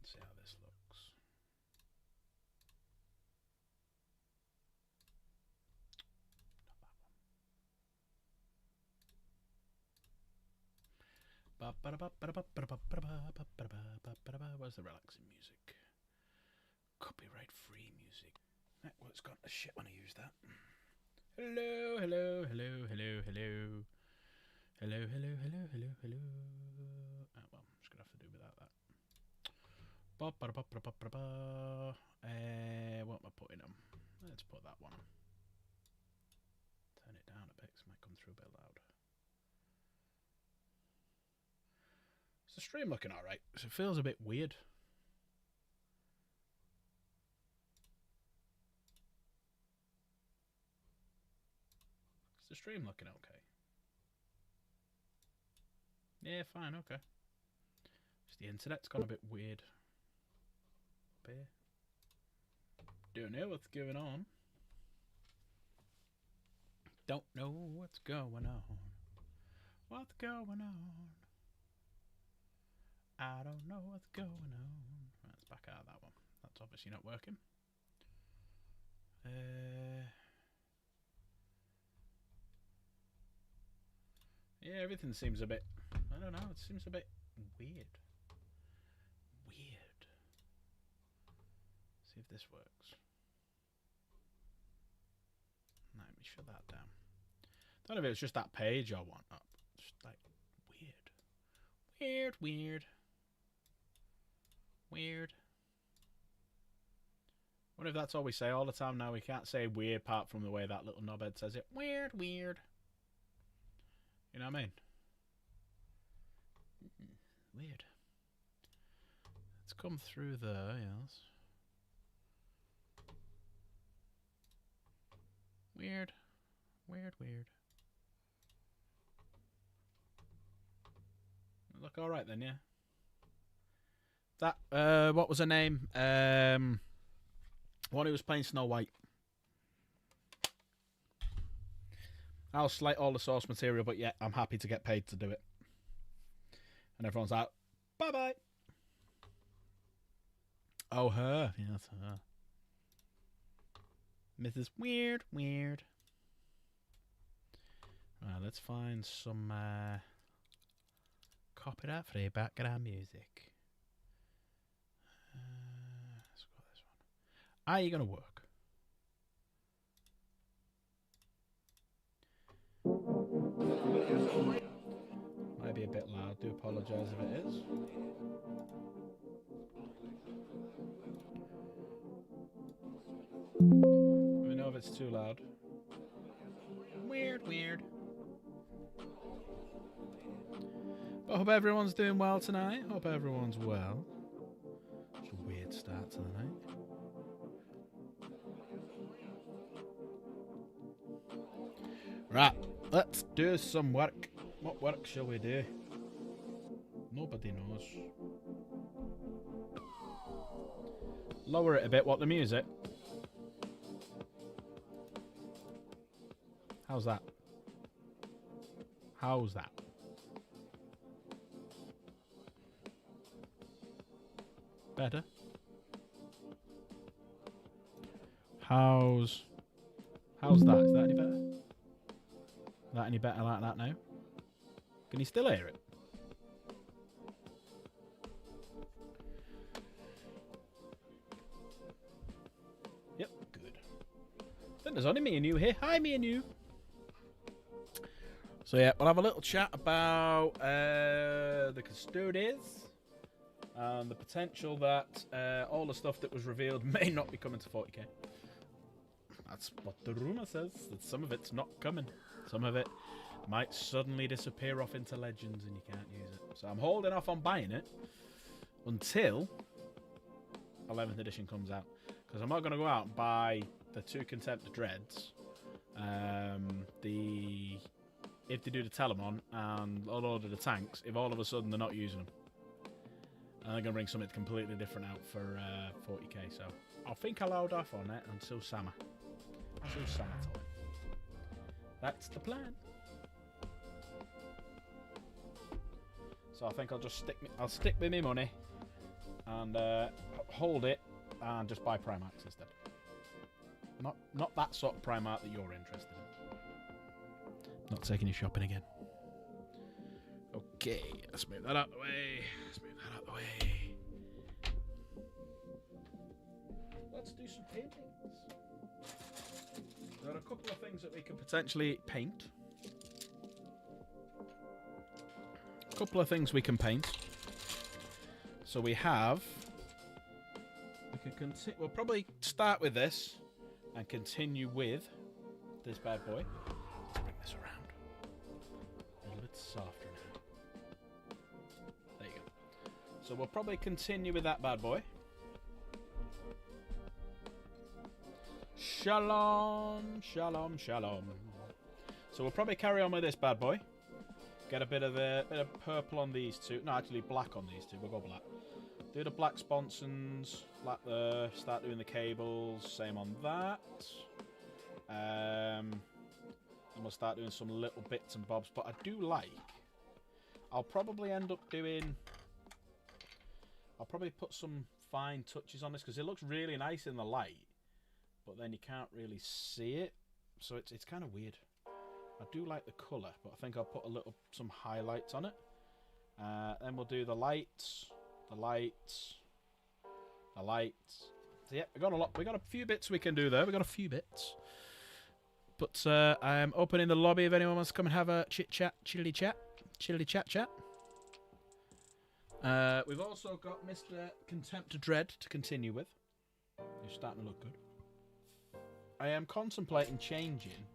See how this looks. Not that one. Where's the relaxing music? Copyright free music. Network's got a shit when I use that. Hello, hello, hello, hello, hello. Hello, hello, hello, hello, hello. Oh, well, I'm just going to have to do without that. What am I putting on? Let's put that one on. Turn it down a bit, 'cause it might come through a bit loud. Is the stream looking alright? It feels a bit weird. Is the stream looking okay? Yeah, fine, okay. Just the internet's gone a bit weird. Up here. Don't know what's going on. Don't know what's going on. What's going on? I don't know what's going on. Let's back out of that one. That's obviously not working. Yeah, everything seems a bit... I don't know, it seems a bit weird. Weird. See if this works. Let me shut that down. I don't know if it's just that page I want up. It's just like weird. Weird, weird. Weird. What if that's all we say all the time now? We can't say weird apart from the way that little knobhead says it. Weird, weird. You know what I mean? Weird. It's come through there, yes. Weird. Weird, weird. Look alright then, yeah? That, what was her name? One who was playing Snow White. I'll slate all the source material, but yeah, I'm happy to get paid to do it. And everyone's like, bye-bye. Oh, her. Yeah, that's her. Mrs. Weird, weird. Right, let's find some copyright-free background music. Let's go this one. Are you going to work? Might be a bit loud. Do apologise if it is. Let me know if it's too loud. Weird, weird. But I hope everyone's doing well tonight. Hope everyone's well. It's a weird start to the night. Right, let's do some work. What work shall we do? Nobody knows. Lower it a bit. What, the music? How's that? How's that? Better? How's that? Is that any better? Is that any better like that now? Can you still hear it? Yep, good. I think there's only me and you here. Hi, me and you. So yeah, we'll have a little chat about the Custodes and the potential that all the stuff that was revealed may not be coming to 40k. That's what the rumour says, that some of it's not coming. Some of it might suddenly disappear off into Legends and you can't use it. So I'm holding off on buying it until 11th edition comes out. Because I'm not going to go out and buy the 2 Contempt Dreads, if they do the Telemon and a load of the tanks, if all of a sudden they're not using them. And they're going to bring something completely different out for 40k. So I think I'll hold off on it until summer. Until summertime. That's the plan. So I think I'll just stick with my money and hold it and just buy Primarks instead. Not that sort of Primark that you're interested in. Not taking you shopping again. Okay, let's move that out of the way. Let's do some paintings. There are a couple of things that we can potentially paint. So we have... We'll probably start with this and continue with this bad boy. Let's bring this around. A little bit softer now. There you go. So we'll probably continue with that bad boy. Shalom, shalom, shalom. So we'll probably carry on with this bad boy. Get a bit of purple on these two. No, actually black on these two. We'll go black. Do the black sponsons. Black there. Start doing the cables. Same on that. And we'll start doing some little bits and bobs. But I do like... I'll probably end up doing... I'll probably put some fine touches on this because it looks really nice in the light. But then you can't really see it. So it's kind of weird. I do like the colour, but I think I'll put some highlights on it. Then we'll do the lights. The lights. So yeah, we got a few bits we can do there. We got a few bits. But I am opening the lobby if anyone wants to come and have a chilly chat. We've also got Mr. Contempt Dread to continue with. He's starting to look good. I am contemplating changing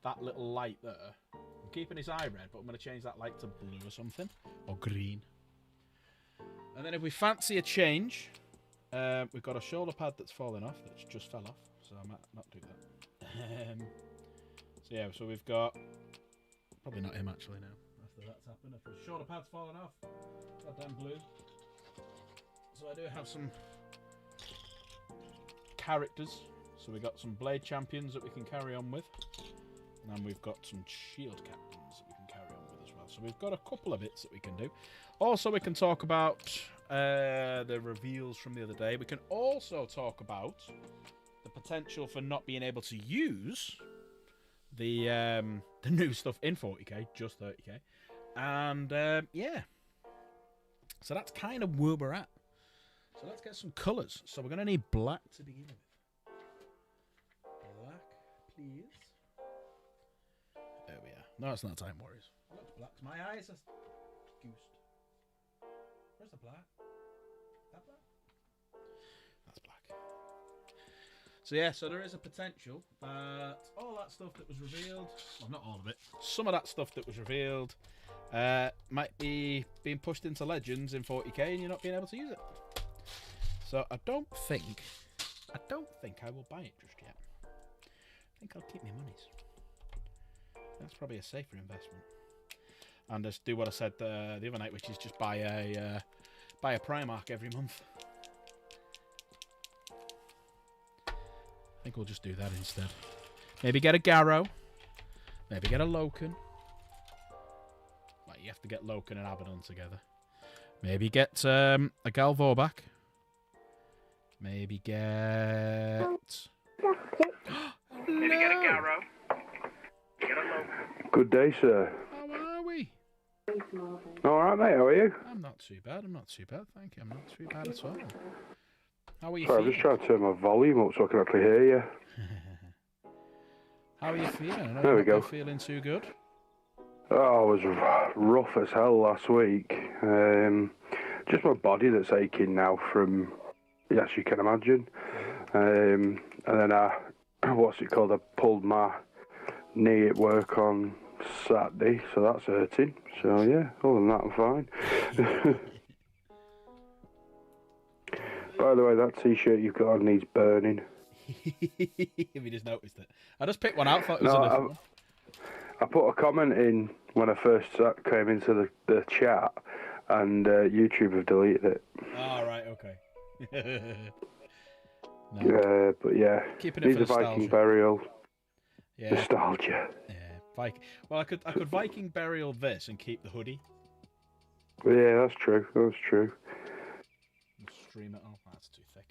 that little light there. I'm keeping his eye red, but I'm going to change that light to blue or something. Or green. And then if we fancy a change, we've got a shoulder pad that's fallen off. That's just fell off. So I might not do that. So yeah, so we've got... Probably not him actually now. After that's happened. If the shoulder pad's fallen off. Goddamn blue. So I do have some characters. So we've got some Blade Champions that we can carry on with. And we've got some Shield Captains that we can carry on with as well. So we've got a couple of bits that we can do. Also, we can talk about the reveals from the other day. We can also talk about the potential for not being able to use the new stuff in 40k, just 30k. And, yeah. So that's kind of where we're at. So let's get some colours. So we're going to need black to begin with. Black, please. There we are. No, it's not Time Warriors. Looks black. My eyes are goosed. Where's the black? That black? That's black. So yeah, so there is a potential that all that stuff that was revealed, well, not all of it, some of that stuff that was revealed might be being pushed into Legends in 40k and you're not being able to use it. So I don't think I will buy it just yet. I think I'll keep my monies. That's probably a safer investment. And just do what I said the other night, which is just buy a Primark every month. I think we'll just do that instead. Maybe get a Garrow. Maybe get a Loken. Well, you have to get Loken and Abaddon together. Maybe get a Galvorback. Maybe get... Maybe get a Garrow. Get a Loken. Good day, sir. How are we? All right, mate. How are you? I'm not too bad. Thank you. I'm not too bad at all. How are you Sorry, feeling? I'm just trying to turn my volume up so I can actually hear you. How are you feeling? There we go. Feeling too good? Oh, I was rough as hell last week. Just my body that's aching now from, yes, you can imagine. And then I pulled my knee at work on Saturday, so that's hurting. So yeah, other than that, I'm fine. By the way, that t-shirt you've got on needs burning. If you just noticed it. I just picked one out, thought it was a different one. I put a comment in when I first came into the chat, and YouTube have deleted it. Oh, right, okay. No. But yeah, Keeping it needs for a Viking nostalgia. burial. Yeah. Nostalgia. Yeah, Viking. Well, I could Viking burial this and keep the hoodie. Yeah, that's true. That's true. dream it. Oh, that's too thick.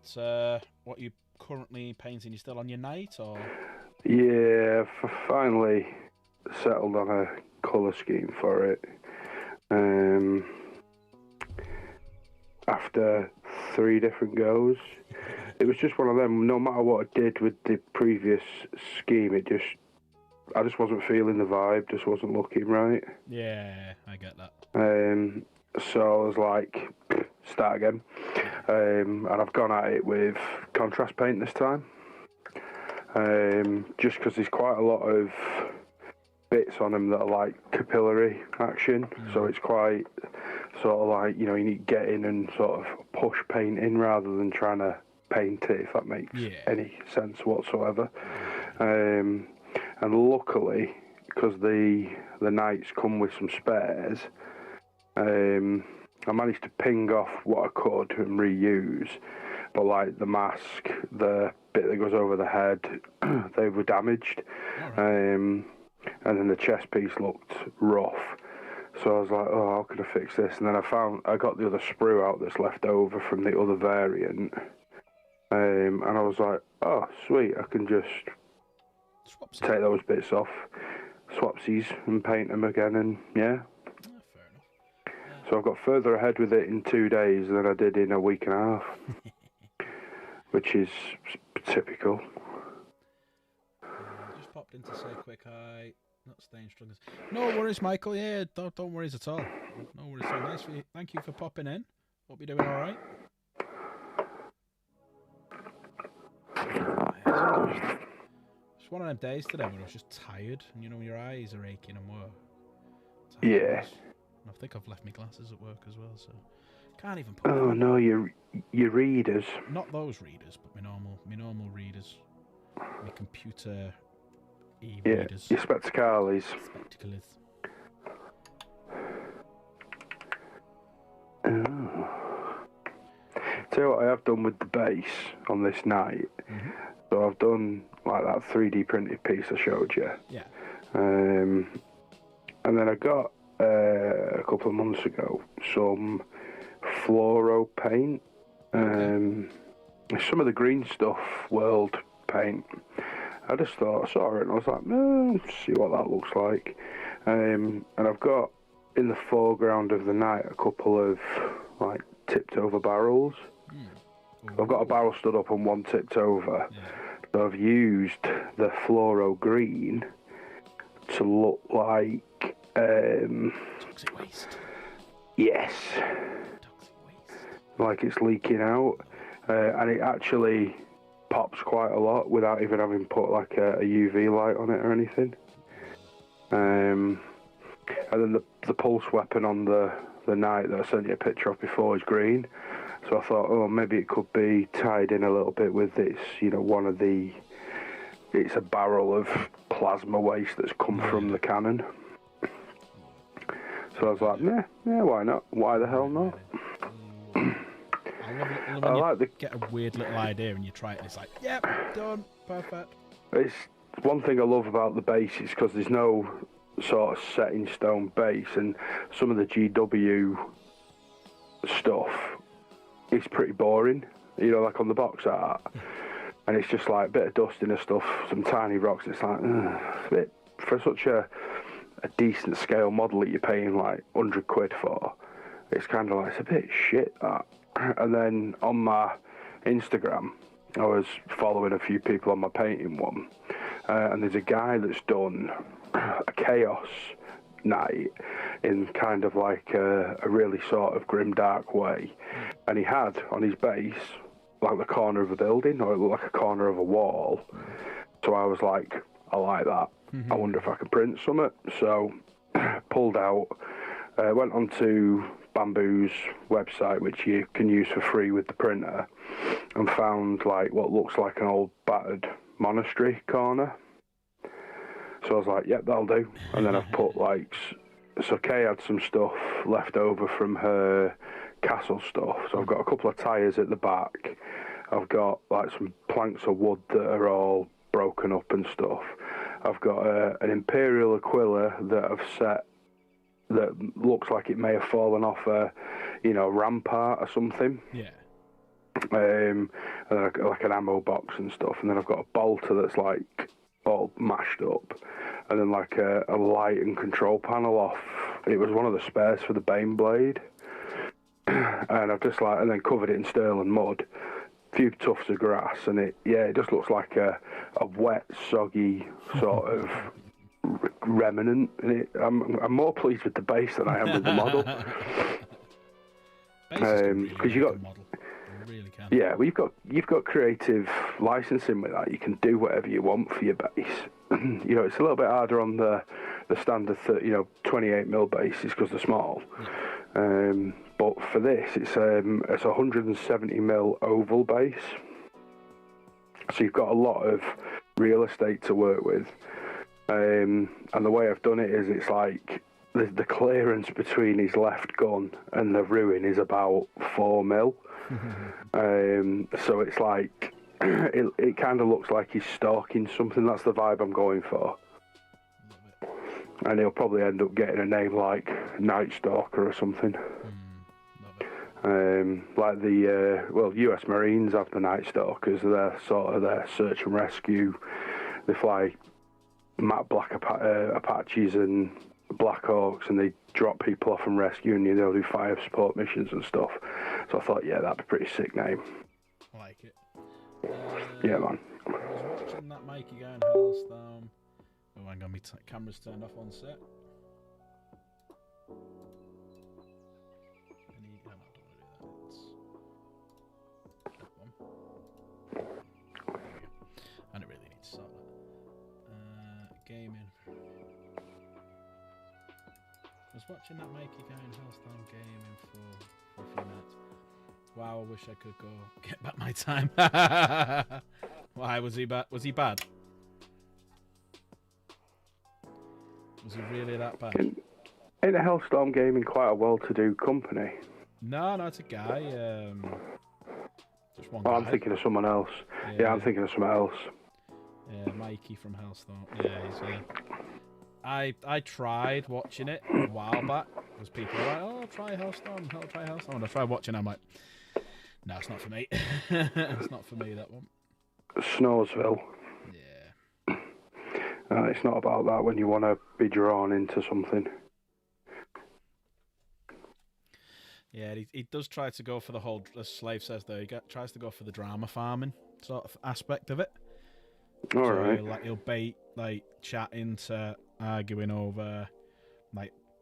So what are you currently painting? You still on your night, or? Yeah, finally settled on a colour scheme for it. After 3 different goes, it was just one of them. No matter what I did with the previous scheme, I just wasn't feeling the vibe. Just wasn't looking right. Yeah, I get that. So I was like, start again. And I've gone at it with contrast paint this time. Just because there's quite a lot of bits on them that are like capillary action, so it's quite sort of like, you need to get in and sort of push paint in rather than trying to paint it, if that makes any sense whatsoever. And luckily, because the nights come with some spares, I managed to ping off what I could and reuse, but like the mask, the bit that goes over the head, they were damaged. And then the chest piece looked rough. So I was like, oh, how could I fix this? And then I got the other sprue out that's left over from the other variant. And I was like, oh, sweet, I can just take those bits off, swapsies, and paint them again, and yeah. Fair enough. So I've got further ahead with it in 2 days than I did in a week and a half, which is typical. Just popped in to say quick hi. Not staying strong. No worries, Michael. Yeah, don't worries at all. No worries. So nice for you. Thank you for popping in. Hope you're doing all right. It's one of them days today where I was just tired, and your eyes are aching and work. Yeah. And I think I've left my glasses at work as well, so can't even put. Oh no, your readers. Not those readers, but my normal readers. My computer e-readers. Yeah, your spectacles. Spectacles. Oh. Tell you what I have done with the base on this night. So I've done like that 3D printed piece I showed you. Yeah. And then I got a couple of months ago some fluoro paint. Some of the green stuff, world paint. I just thought, I saw it and I was like, see what that looks like. And I've got in the foreground of the night a couple of like tipped over barrels. I've got a barrel stood up and one tipped over. So I've used the fluoro green to look like toxic waste. Yes. Toxic waste. Like it's leaking out, and it actually pops quite a lot without even having put like a UV light on it or anything. And then the pulse weapon on the night that I sent you a picture of before is green. So I thought, oh, maybe it could be tied in a little bit with this, it's a barrel of plasma waste that's come from the cannon. So I was like, yeah, why not? Why the hell not? I love when you get a weird little idea and you try it and it's like, yep, done, perfect. It's one thing I love about the base is because there's no sort of set in stone base, and some of the GW stuff is pretty boring, like on the box art. And it's just like a bit of dusting and stuff, some tiny rocks. It's like, it's a bit, for such a decent scale model that you're paying like 100 quid for, it's kind of like, it's a bit shit, that. And then on my Instagram, I was following a few people on my painting one, and there's a guy that's done a chaos night in kind of like a really sort of grim dark way, and he had on his base like the corner of a building, or it looked like a corner of a wall. So I was like, I like that. I wonder if I could print something. So pulled out, went onto Bamboo's website, which you can use for free with the printer, and found like what looks like an old battered monastery corner. So I was like, yep, that'll do. And then I've put like, so Kay had some stuff left over from her castle stuff. So I've got a couple of tyres at the back. I've got like some planks of wood that are all broken up and stuff. I've got an Imperial Aquila that I've set that looks like it may have fallen off a, rampart or something. Yeah. And then like an ammo box and stuff, and then I've got a bolter that's like all mashed up, and then like a light and control panel off. It was one of the spares for the Bane blade, and I've just and then covered it in sterling mud, a few tufts of grass, and it just looks like a wet, soggy sort of remnant. And I'm more pleased with the base than I am with the model. Because you got. Really can. Yeah, well, you've got creative licensing with that. You can do whatever you want for your base. It's a little bit harder on the standard 28mm bases because they're small. Yeah. But for this, it's a 170mm oval base, so you've got a lot of real estate to work with. And the way I've done it is it's like the clearance between his left gun and the ruin is about 4mm. So it's like it kind of looks like he's stalking something. That's the vibe I'm going for. And he'll probably end up getting a name like Night Stalker or something. Like the US Marines have the Night Stalkers. They're sort of their search and rescue. They fly matte black Apaches and Black Hawks, and they drop people off and rescue, and they'll do fire support missions and stuff. So I thought, that'd be a pretty sick name. I like it. Yeah, man. I was watching that Mikey guy in Hellstone. Oh, hang on, my camera's turned off on set. I don't really need to sort that. Gaming. I was watching that Mikey guy in Hellstone gaming for a few minutes. Wow, I wish I could go get back my time. Why was he bad? Was he bad? Was he really that bad? Ain't Hellstorm Gaming quite a well-to-do company? No, it's a guy. Just one guy. I'm thinking of someone else. Yeah, I'm thinking of someone else. Yeah, Mikey from Hellstorm. Yeah, he's I tried watching it a while back because people were like, "Oh, try Hellstorm, try Hellstorm." And I tried watching it, I'm like, "No, it's not for me. It's not for me, that one." Snoresville. Yeah. It's not about that when you want to be drawn into something. Yeah, he does try to go for the whole, as Slave says there, tries to go for the drama farming sort of aspect of it. All right. He'll bait chat into arguing over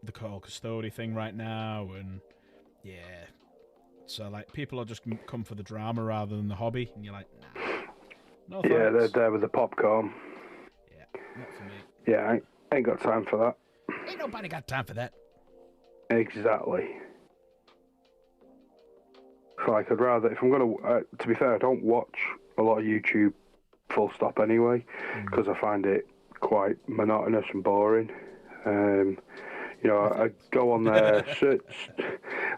the whole Custodes thing right now, and so people will just come for the drama rather than the hobby, and you're like, nah, no thanks. Yeah, they're there with the popcorn. Yeah, not for me. Yeah, I ain't got time for that. Ain't nobody got time for that. Exactly. So I'd rather, if I'm gonna, to be fair, I don't watch a lot of YouTube full stop anyway, because I find it quite monotonous and boring. I go on there, search.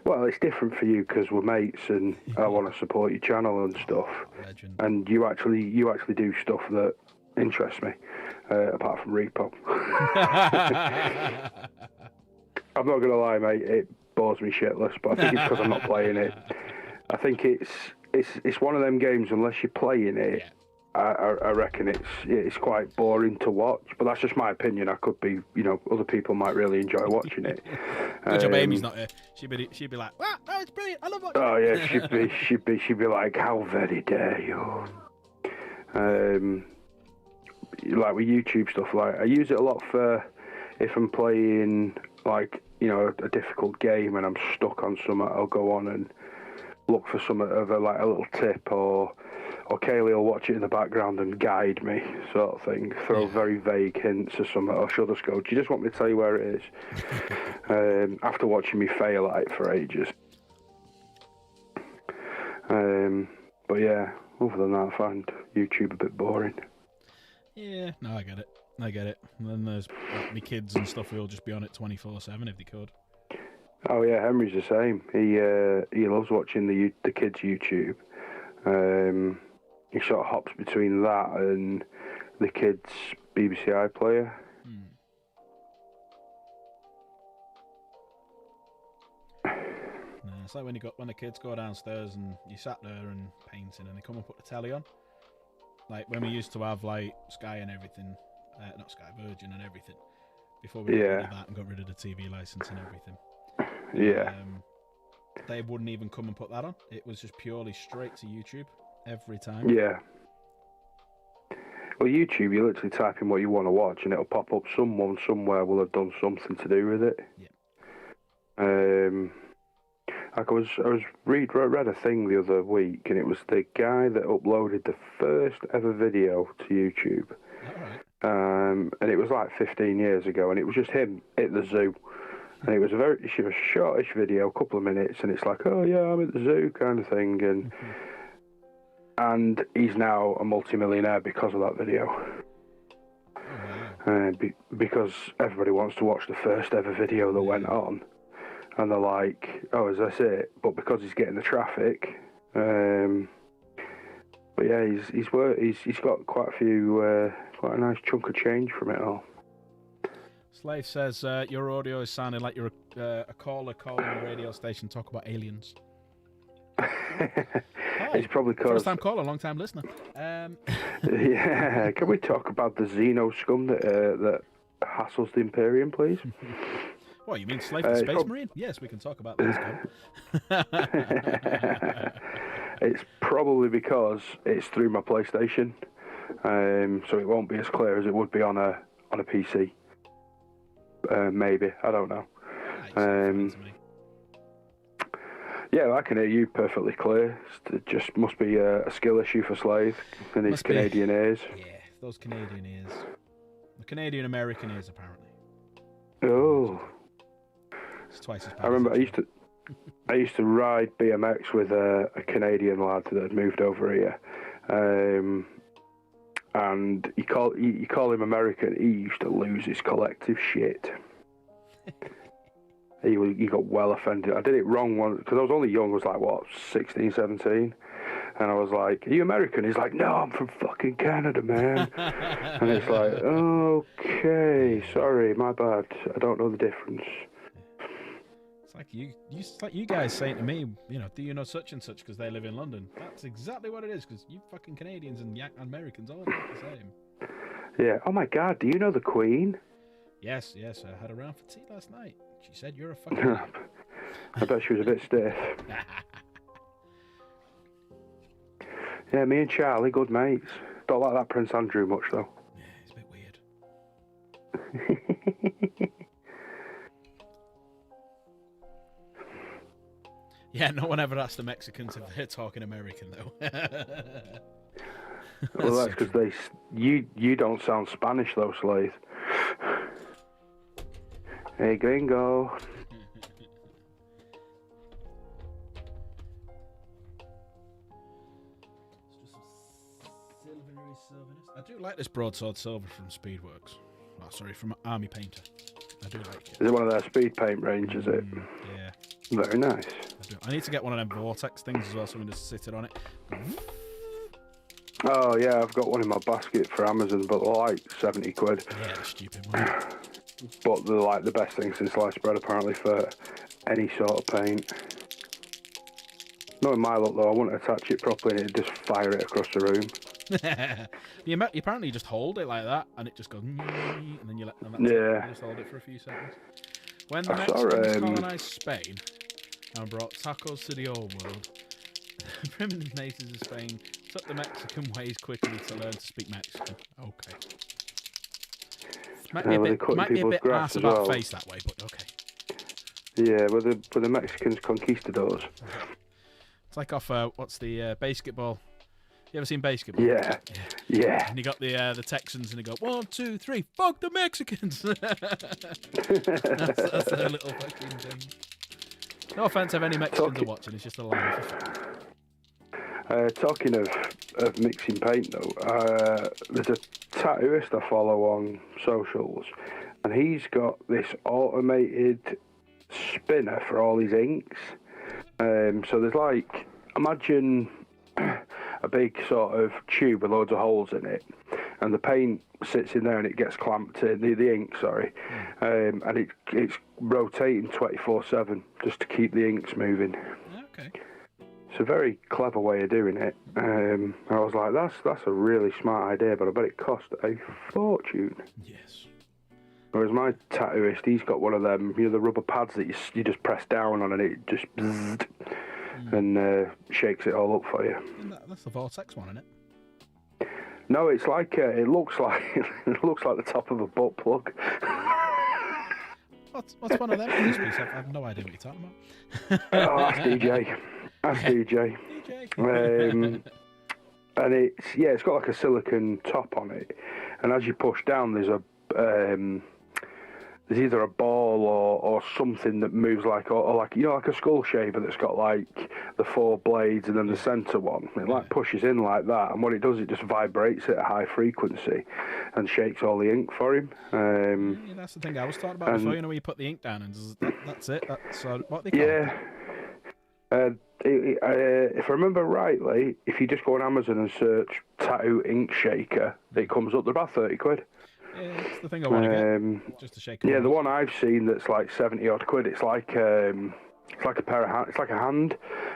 Well, it's different for you because we're mates, and I want to support your channel and stuff. Legend. And you actually do stuff that interests me, apart from repo. I'm not gonna lie, mate. It bores me shitless, but I think it's because I'm not playing it. I think it's one of them games. Unless you're playing it, I reckon it's quite boring to watch. But that's just my opinion. I could be, other people might really enjoy watching it. Good job, Amy's not here. She'd be like, "Wow, no, it's brilliant. I love watching it." Oh yeah, she'd be like, "How very dare you?" Like with YouTube stuff, I use it a lot for if I'm playing a difficult game and I'm stuck on something. I'll go on and look for some of a little tip, or Kaylee will watch it in the background and guide me, sort of thing. Throw very vague hints or something, or she'll just go, "Do you just want me to tell you where it is?" After watching me fail at it for ages. But yeah, other than that, I find YouTube a bit boring. Yeah, no, I get it. And then there's my kids and stuff who will just be on it 24/7 if they could. Oh yeah, Henry's the same. He loves watching the kids' YouTube. He sort of hops between that and the kids' BBC iPlayer. No, it's like when the kids go downstairs and you sat there and painting, and they come and put the telly on. Like when we used to have like Sky and everything, not Sky, Virgin and everything. Before we got rid of that and got rid of the TV license and everything. Yeah. They wouldn't even come and put that on. It was just purely straight to YouTube every time. Yeah. Well, YouTube, you literally type in what you want to watch, and it'll pop up. Someone somewhere will have done something to do with it. Yeah. Like I read a thing the other week, and it was the guy that uploaded the first ever video to YouTube. All right. And it was like 15 years ago, and it was just him at the zoo. And it was a shortish video, a couple of minutes, and it's like, oh yeah, I'm at the zoo kind of thing, and he's now a multimillionaire because of that video. Oh, wow. Because everybody wants to watch the first ever video that went on, and they're like, oh, is this it? But because he's getting the traffic, but yeah, he's got quite a nice chunk of change from it all. Slave says your audio is sounding like you're a caller calling a radio station talk about aliens. It's probably because first time caller, long time listener. Yeah, can we talk about the Xeno scum that hassles the Imperium, please? What, you mean Slave the Space Marine? Yes, we can talk about that. It's probably because it's through my PlayStation, so it won't be as clear as it would be on a PC. Maybe, I don't know. Yeah, I can hear you perfectly clear. It just must be a skill issue for Slave and his Canadian ears. Yeah, those Canadian ears. The Canadian-American ears, apparently. Oh. It's twice as bad. I remember I used to ride BMX with a Canadian lad that had moved over here. And you call him American, he used to lose his collective shit. He got well offended. I did it wrong once, because I was only young, I was like, what, 16, 17? And I was like, are you American? He's like, no, I'm from fucking Canada, man. And it's like, okay, sorry, my bad. I don't know the difference. It's like you guys saying to me, do you know such and such because they live in London? That's exactly what it is, because you fucking Canadians and Americans all look the same. Yeah. Oh my God, do you know the Queen? Yes, I had her around for tea last night. She said you're a fucking... I bet she was a bit stiff. Yeah, me and Charlie, good mates. Don't like that Prince Andrew much, though. Yeah, he's a bit weird. Yeah, no one ever asked the Mexicans if they're talking American, though. Well, that's because you don't sound Spanish, though, Slave. Hey, gringo. I do like this broadsword silver from Speedworks. Oh, sorry, from Army Painter. I do like it. Is it one of their speed paint range, is it? Yeah. Very nice. I need to get one of them vortex things as well, so we can just sit it on it. Oh, yeah, I've got one in my basket for Amazon, but they're like 70 quid. Yeah, the stupid one. But they're like the best thing since sliced bread, apparently, for any sort of paint. Not in my look, though. I wouldn't attach it properly and it'd just fire it across the room. You apparently just hold it like that, and it just goes, and then you let them. You just hold it for a few seconds. When the Mexicans colonised Spain and brought tacos to the old world, the primitive natives of Spain took the Mexican ways quickly to learn to speak Mexican. Okay. Might be a bit arse about face that way, but okay. Yeah, were the Mexicans conquistadors? It's like off, what's the basketball? You ever seen basketball? Yeah. And you got the Texans, and they go 1, 2, 3, fuck the Mexicans. that's their little fucking thing. No offense if any Mexicans are watching, it's just a line. Talking of mixing paint, though, there's a tattooist I follow on socials, and he's got this automated spinner for all his inks. So there's imagine a big sort of tube with loads of holes in it, and the paint sits in there and it gets clamped in, the ink, sorry, and it's rotating 24/7 just to keep the inks moving. Okay. It's a very clever way of doing it. I was like, that's a really smart idea, but I bet it cost a fortune. Yes. Whereas my tattooist, he's got one of them, the rubber pads that you just press down on and it just bzzzt, and shakes it all up for you. That's the Vortex one, isn't it? No, it's like it looks like the top of a butt plug. What's one of them? Please, I have no idea what you're talking about. Oh, that's DJ. That's DJ. And it's got like a silicone top on it, and as you push down, there's either a ball or something that moves like like a skull shaver that's got like the 4 blades and then the centre one. It pushes in like that, and what it does, it just vibrates at a high frequency and shakes all the ink for him. That's the thing I was talking about before. Where you put the ink down and that's it. That's what they call it. If I remember rightly, if you just go on Amazon and search tattoo ink shaker, it comes up. They're about 30 quid. Yeah, that's the thing I want to get. Just to shake it. Yeah, the one I've seen that's like 70 odd quid. It's like a pair of hands. It's like a hand,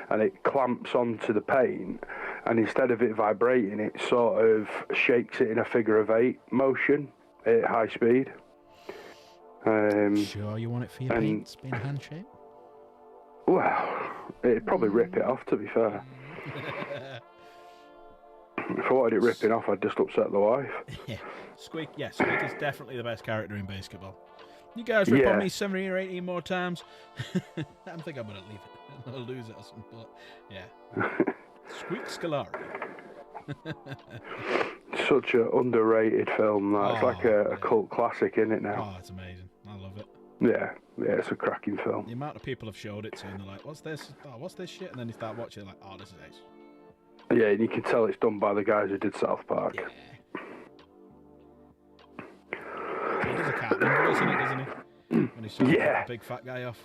and it clamps onto the paint. And instead of it vibrating, it sort of shakes it in a figure of 8 motion at high speed. Sure, you want it for your paints being hand shaped? Well, it'd probably rip it off, to be fair. If I wanted it ripping off, I'd just upset the wife. Squeak is definitely the best character in basketball. You guys rip on me 17 or 18 more times. I think I'm going to leave it. I'll lose it or something, but yeah. Squeak Scolari. Such an underrated film, that. It's like a cult classic, isn't it, now? Oh, it's amazing. I love it. Yeah, it's a cracking film. The amount of people have showed it to and they're like, what's this? Oh, what's this shit? And then you start watching it like, oh, this is ace. Yeah, and you can tell it's done by the guys who did South Park. Yeah. He does a Cartman voice in it, doesn't he? When he's trying to get the big fat guy off.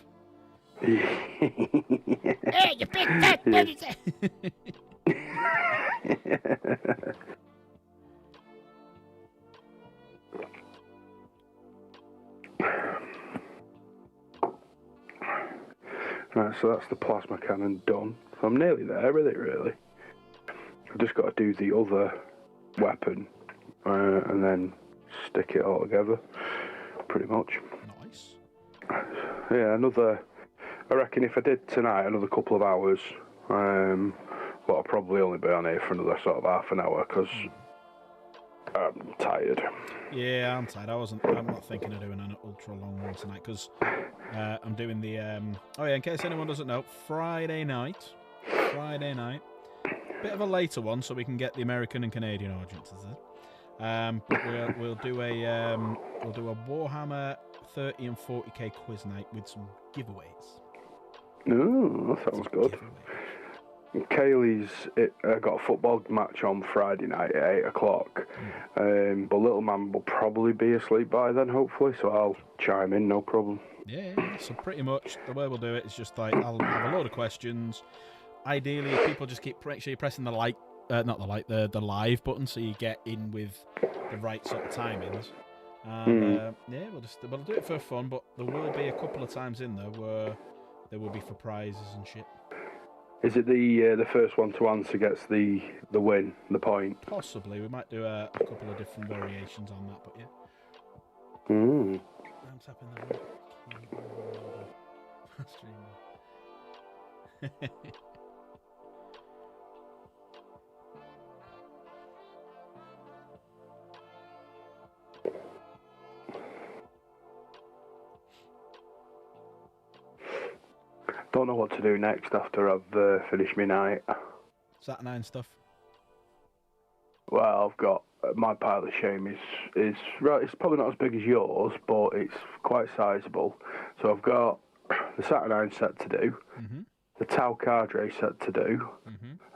Hey, you big fat baby! Right, so that's the plasma cannon done. So I'm nearly there with it, really. I've just got to do the other weapon and then stick it all together, pretty much. Nice. Yeah, I reckon if I did tonight, another couple of hours, but I'll probably only be on here for another sort of half an hour, because I'm tired. Yeah, I'm tired. I'm not thinking of doing an ultra long one tonight, because I'm doing the... in case anyone doesn't know, Friday night, bit of a later one, so we can get the American and Canadian audiences in. But we'll do a Warhammer 30 and 40k quiz night with some giveaways. Ooh, that sounds good. Kaylee's got a football match on Friday night at 8 o'clock, but little man will probably be asleep by then, hopefully, so I'll chime in, no problem. Yeah, so pretty much the way we'll do it is just like, I'll have a load of questions. Ideally, if people just make sure you're pressing the the live button, so you get in with the right sort of timings. And we'll do it for fun, but there will be a couple of times in there where there will be for prizes and shit. Is it the first one to answer gets the win, the point? Possibly. We might do a couple of different variations on that, but yeah. I'm tapping the right keyboard. Don't know what to do next after I've finished my night. Saturday night stuff. Well, I've got my pile of shame is right. It's probably not as big as yours, but it's quite sizable. So I've got the Saturnine set to do, the Tau Cadre set to do,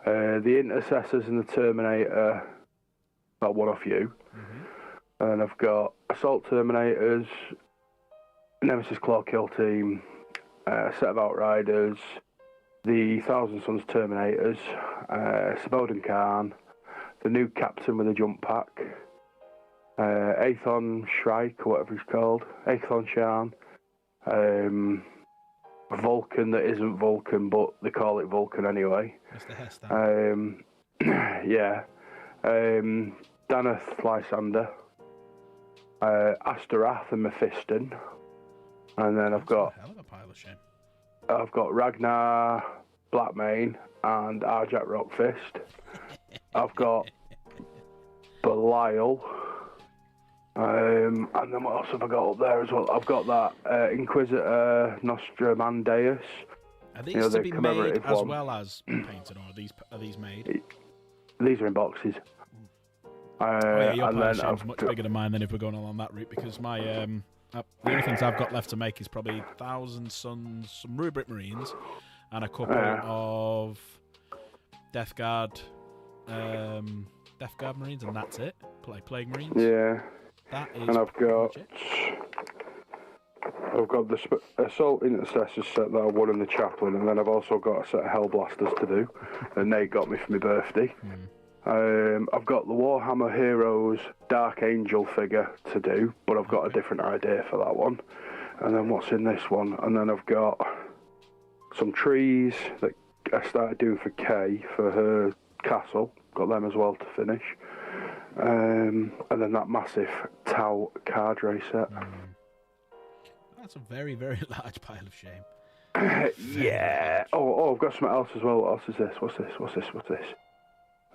the Intercessors and the Terminator. Not one off you, and I've got Assault Terminators, Nemesis Claw Kill Team, a set of Outriders, the Thousand Sons Terminators, Saboden Khan, the new Captain with a jump pack, Aethon Shrike, or whatever he's called. Aethon Shan. Vulcan that isn't Vulcan, but they call it Vulcan anyway. Mr. Heston. Yeah. Danath Lysander. Astaroth and Mephiston. And then I've got... a hell of a pile of shit. I've got Ragnar Blackmane and Arjak Rockfist. I've got Belial. And then what else have I got up there as well? I've got that Inquisitor Nostradamus. Are these to be made as well as painted, or are these made? These are in boxes. Your pile of shame's much bigger than mine then if we're going along that route, because my the only things I've got left to make is probably 1,000 Suns, some Rubric Marines, and a couple of Death Guard Marines, and that's it. Plague Marines. Yeah. That is. And I've got the Assault Intercessor set that I won in the Chaplain, and then I've also got a set of Hellblasters to do, and they got me for my birthday. I've got the Warhammer Heroes Dark Angel figure to do, but I've got a different idea for that one. And then what's in this one? And then I've got some trees that I started doing for Kay for her castle. Got them as well to finish. And then that massive Tau Cadre set. That's a very, very large pile of shame. Yeah. Oh, I've got something else as well. What else is this? What's this?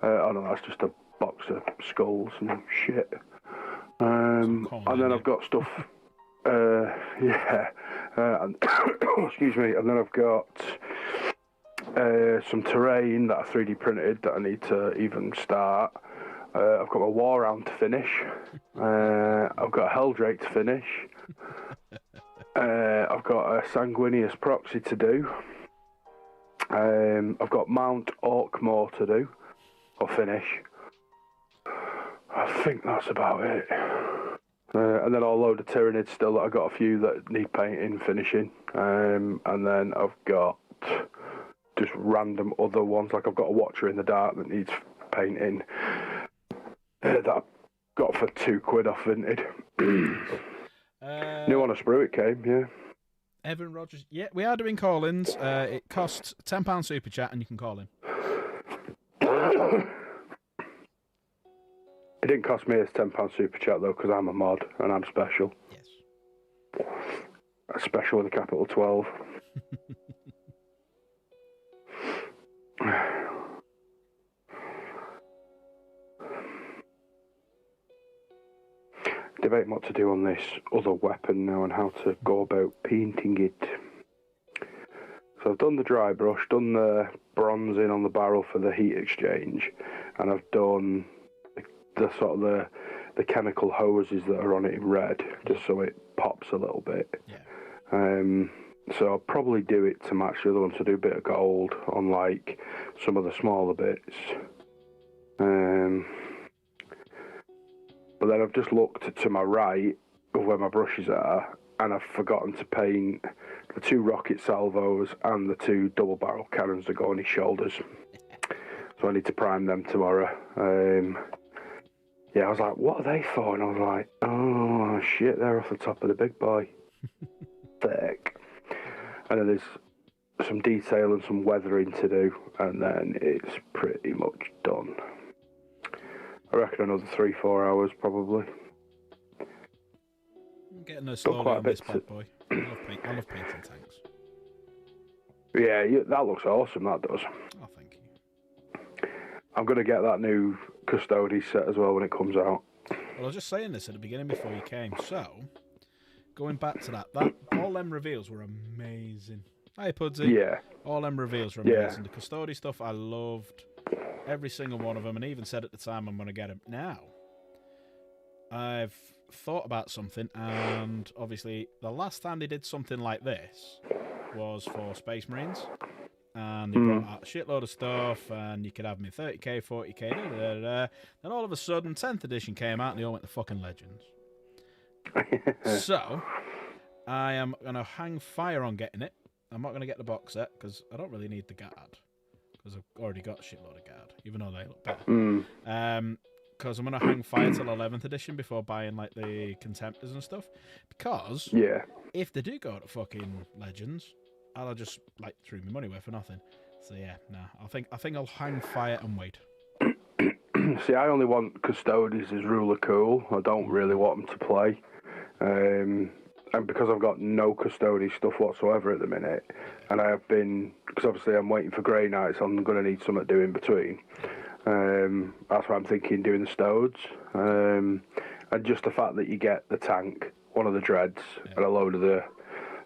Oh no, that's just a box of skulls and shit. And then I've got stuff. And excuse me. And then I've got some terrain that I 3D printed that I need to even start. I've got my War Round to finish. I've got a Helldrake to finish. I've got a Sanguinius Proxy to do. I've got Mount Orkmore to do. Or finish. I think that's about it. And then I'll load of Tyranids still that I've got a few that need painting, finishing. And then I've got just random other ones, like I've got a Watcher in the Dark that needs painting. That I got for £2 off Vinted. New on a sprue it came, yeah. Evan Rogers, yeah, we are doing call-ins. It costs £10 super chat and you can call in. It didn't cost me a £10 super chat though, because I'm a mod and I'm special. Yes. Special with a capital 12. Debating what to do on this other weapon now and how to go about painting it. So I've done the dry brush, done the bronzing on the barrel for the heat exchange, and I've done the sort of the chemical hoses that are on it in red, just so it pops a little bit. Yeah. So I'll probably do it to match the other one, so do a bit of gold on like some of the smaller bits. But then I've just looked to my right of where my brushes are, and I've forgotten to paint the 2 rocket salvos and the 2 double barrel cannons that go on his shoulders. So I need to prime them tomorrow. Yeah, I was like, what are they for? And I was like, oh shit, they're off the top of the big boy. Thick. And then there's some detail and some weathering to do, and then it's pretty much done. I reckon another 3-4 hours probably. I'm getting a slowly on this bad boy. I love painting tanks. Yeah, that looks awesome, that does. Oh, thank you. I'm going to get that new Custodes set as well when it comes out. Well, I was just saying this at the beginning before you came. So, going back to that all them reveals were amazing. Hi, Pudsey. Yeah. All them reveals were amazing. The Custodes stuff I loved. Every single one of them, and even said at the time I'm going to get them. Now, I've thought about something, and obviously the last time they did something like this was for Space Marines, and they brought out a shitload of stuff, and you could have them in 30k, 40k, Then all of a sudden, 10th edition came out, and they all went to fucking Legends. So, I am going to hang fire on getting it. I'm not going to get the box set, because I don't really need the guard. Because I've already got a shitload of guard, even though they look better. because I'm gonna hang fire till 11th edition before buying like the contemptors and stuff. Because Yeah. if they do go to fucking legends, I'll just like throw my money away for nothing. So yeah, nah. I think I'll hang fire and wait. See, I only want Custodes as ruler cool. I don't really want them to play. And because I've got no Custodes stuff whatsoever at the minute, and I have been, because obviously I'm waiting for Grey Knights, I'm going to need something to do in between. That's why I'm thinking doing the Stodes. And just the fact that you get the tank, one of the dreads, and a load of the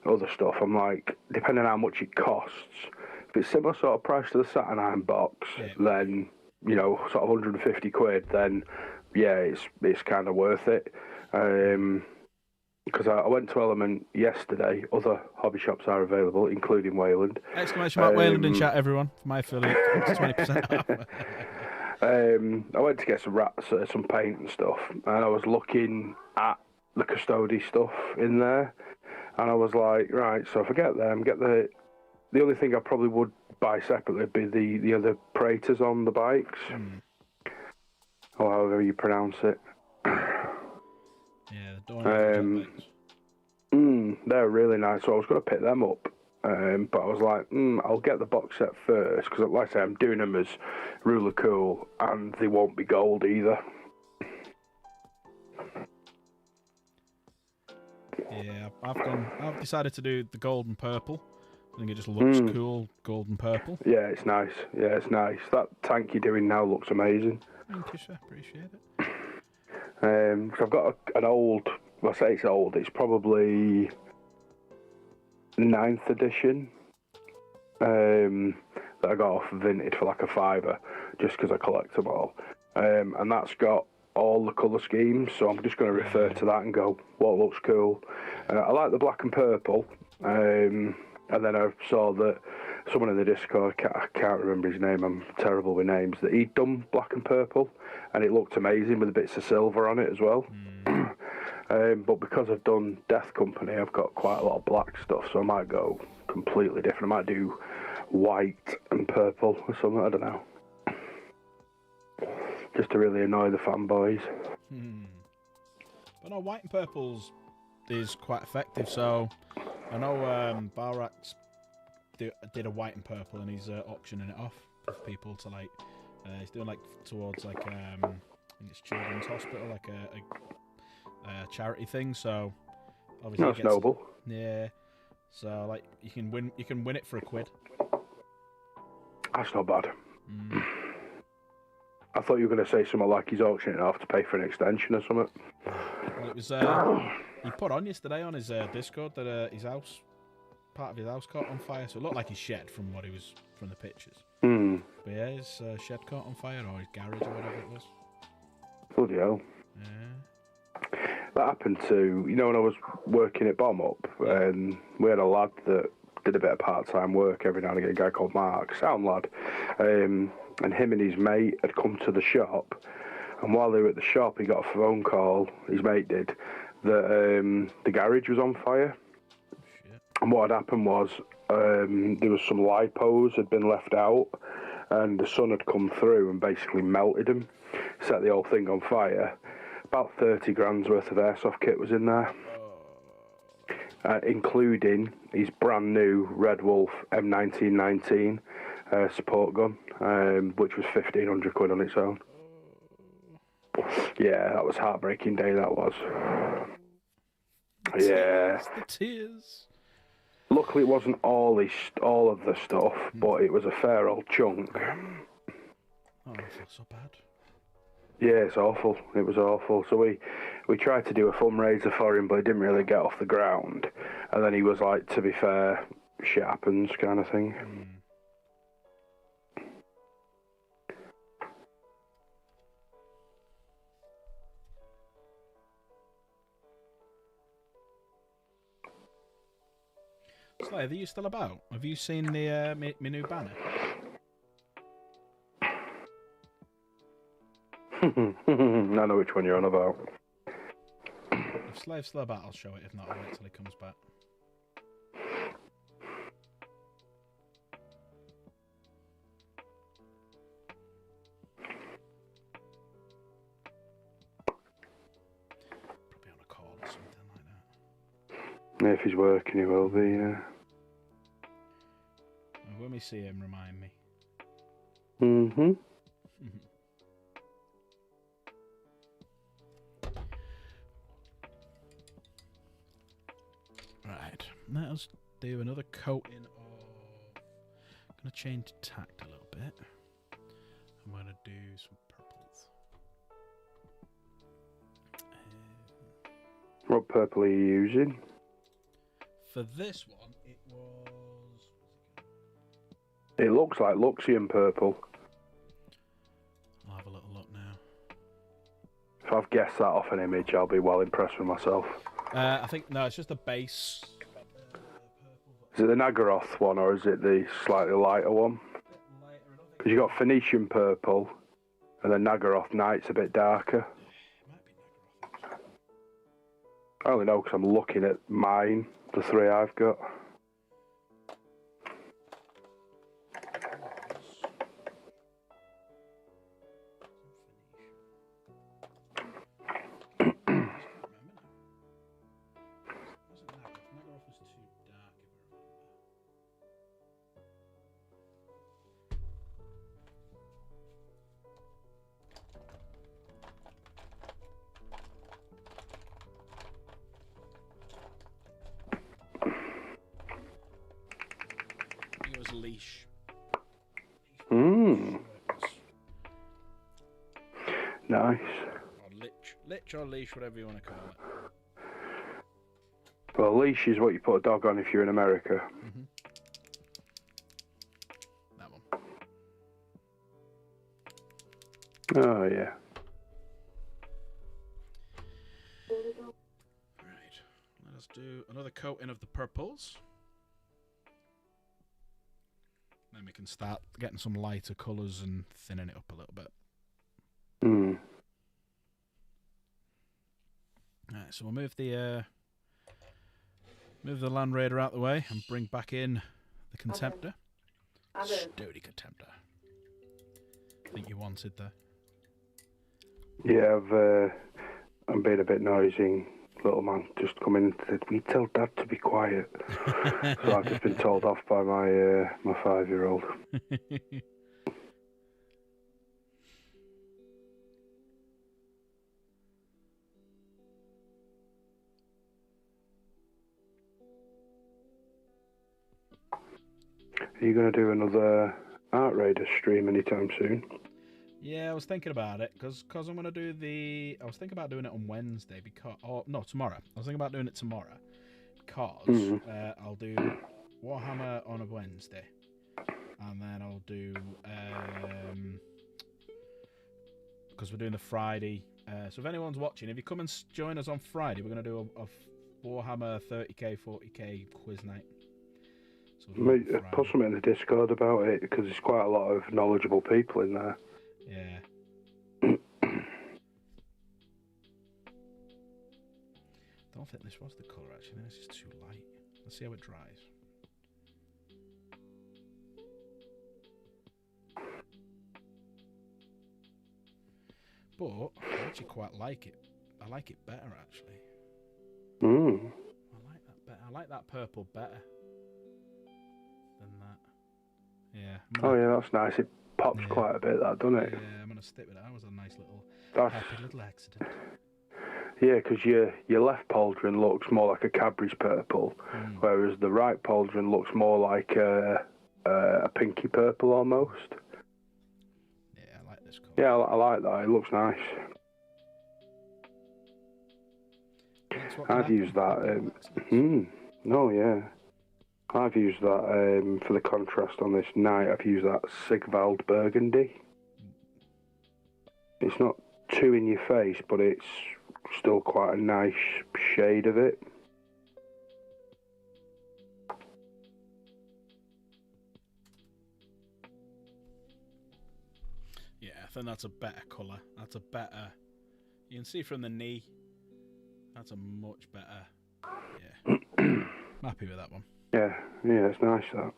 other stuff, I'm like, depending on how much it costs, if it's similar sort of price to the Saturnine box, then, you know, sort of 150 quid, then yeah, it's kind of worth it. Because I went to Element yesterday. Other hobby shops are available, including Wayland. Exclamation mark Wayland in chat, everyone. For my affiliate, it's 20% off. I went to get some paint and stuff, and I was looking at the Custodes stuff in there, and I was like, right, so if I get them, the only thing I probably would buy separately would be the other Praetors on the bikes, or however you pronounce it. Yeah, the Dornier they're really nice, so I was going to pick them up. But I was like, I'll get the box set first, because like I say, I'm doing them as ruler cool, and they won't be gold either. Yeah, I've decided to do the gold and purple. I think it just looks cool, gold and purple. Yeah, it's nice. Yeah, it's nice. That tank you're doing now looks amazing. Thank you, sir. Appreciate it. Because I've got an old, well, I say it's old, it's probably 9th edition that I got off Vinted for like a £5, just because I collect them all. And that's got all the colour schemes, so I'm just going to refer to that and go, what looks cool. I like the black and purple, and then I saw that someone in the Discord, I can't remember his name, I'm terrible with names, that he'd done black and purple, and it looked amazing with the bits of silver on it as well. But because I've done Death Company, I've got quite a lot of black stuff, so I might go completely different. I might do white and purple or something, I don't know. Just to really annoy the fanboys. But no, white and purples is quite effective, so I know Balrax did a white and purple, and he's auctioning it off for people to like. He's doing like towards like I think it's Children's Hospital, like a charity thing. So obviously, that's noble. Yeah. So like you can win it for £1. That's not bad. I thought you were going to say something like he's auctioning it off to pay for an extension or something. Well, it was he put on yesterday on his Discord that his house, part of his house, caught on fire. So it looked like his shed from the pictures. But yeah, his shed caught on fire, or his garage, or whatever it was. Bloody hell. Yeah. That happened to, you know, when I was working at Bomb Up, and we had a lad that did a bit of part-time work every now and again, a guy called Mark, sound lad. And him and his mate had come to the shop, and while they were at the shop, he got a phone call, his mate did, that the garage was on fire. Shit. And what had happened was there was some lipos had been left out, and the sun had come through and basically melted them, set the whole thing on fire. About 30 grand's worth of airsoft kit was in there, including his brand new Red Wolf M1919 support gun, which was 1,500 quid on its own. Yeah, that was a heartbreaking day, that was. Yeah. The tears. Luckily it wasn't all of the stuff, but it was a fair old chunk. Oh, I feel so bad. Yeah, it's awful. It was awful. So we tried to do a fundraiser for him, but it didn't really get off the ground. And then he was like, to be fair, shit happens kind of thing. Slayer, are you still about? Have you seen the my new banner? I know which one you're on about. If Slave's still about, I'll show it. If not, I'll wait till he comes back. If he's working, he will be, yeah. When we see him, remind me. Mm-hmm. Right, let us do another coating of... I'm going to change tact a little bit. I'm going to do some purples. What purple are you using? For this one, it was... It looks like Luxian purple. I'll have a little look now. If I've guessed that off an image, I'll be well impressed with myself. I think, no, it's just the base. Is it the Nagaroth one, or is it the slightly lighter one? Because you've got Phoenician purple, and then Nagaroth Night's a bit darker. It might be Nagaroth. I only know because I'm looking at mine, the 3 I've got. It was leash. Nice. Or lich or leash, whatever you want to call it. Well, leash is what you put a dog on if you're in America. Mm-hmm. That one. Oh, yeah. Right. Let us do another coating of the purples. Then we can start getting some lighter colours and thinning it up a little bit. Alright, so we'll move the Land Raider out the way and bring back in the Contemptor. Sturdy Contemptor. I think you wanted there. Yeah, I'm being a bit noisy. Little man just come in and said, "We tell Dad to be quiet." So I've just been told off by my 5-year-old. Are you going to do another Art Raider stream anytime soon? Yeah, I was thinking about it because I'm going to do the... I was thinking about doing it on Wednesday because... Or, no, tomorrow. I was thinking about doing it tomorrow because I'll do Warhammer on a Wednesday and then I'll do... because we're doing the Friday... so if anyone's watching, if you come and join us on Friday, we're going to do a Warhammer 30k, 40k quiz night. So put something in the Discord about it because there's quite a lot of knowledgeable people in there. Yeah. Don't think this was the colour actually. This is too light. Let's see how it dries. But I actually quite like it. I like it better actually. I like that better. I like that purple better than that. Yeah. Oh yeah, that's nice. It pops quite a bit, that, doesn't it? Yeah, I'm gonna stick with that. That was a nice little happy little accident. Yeah, because your left pauldron looks more like a Cadbury's purple, whereas the right pauldron looks more like a pinky purple almost. Yeah, I like this colour. Yeah, I like that. It looks nice. I've used that. No, yeah. I've used that for the contrast on this night. I've used that Sigvald Burgundy. It's not too in your face, but it's still quite a nice shade of it. Yeah, I think that's a better colour. That's a better... You can see from the knee. That's a much better... Yeah. I'm happy with that one. Yeah, it's nice that.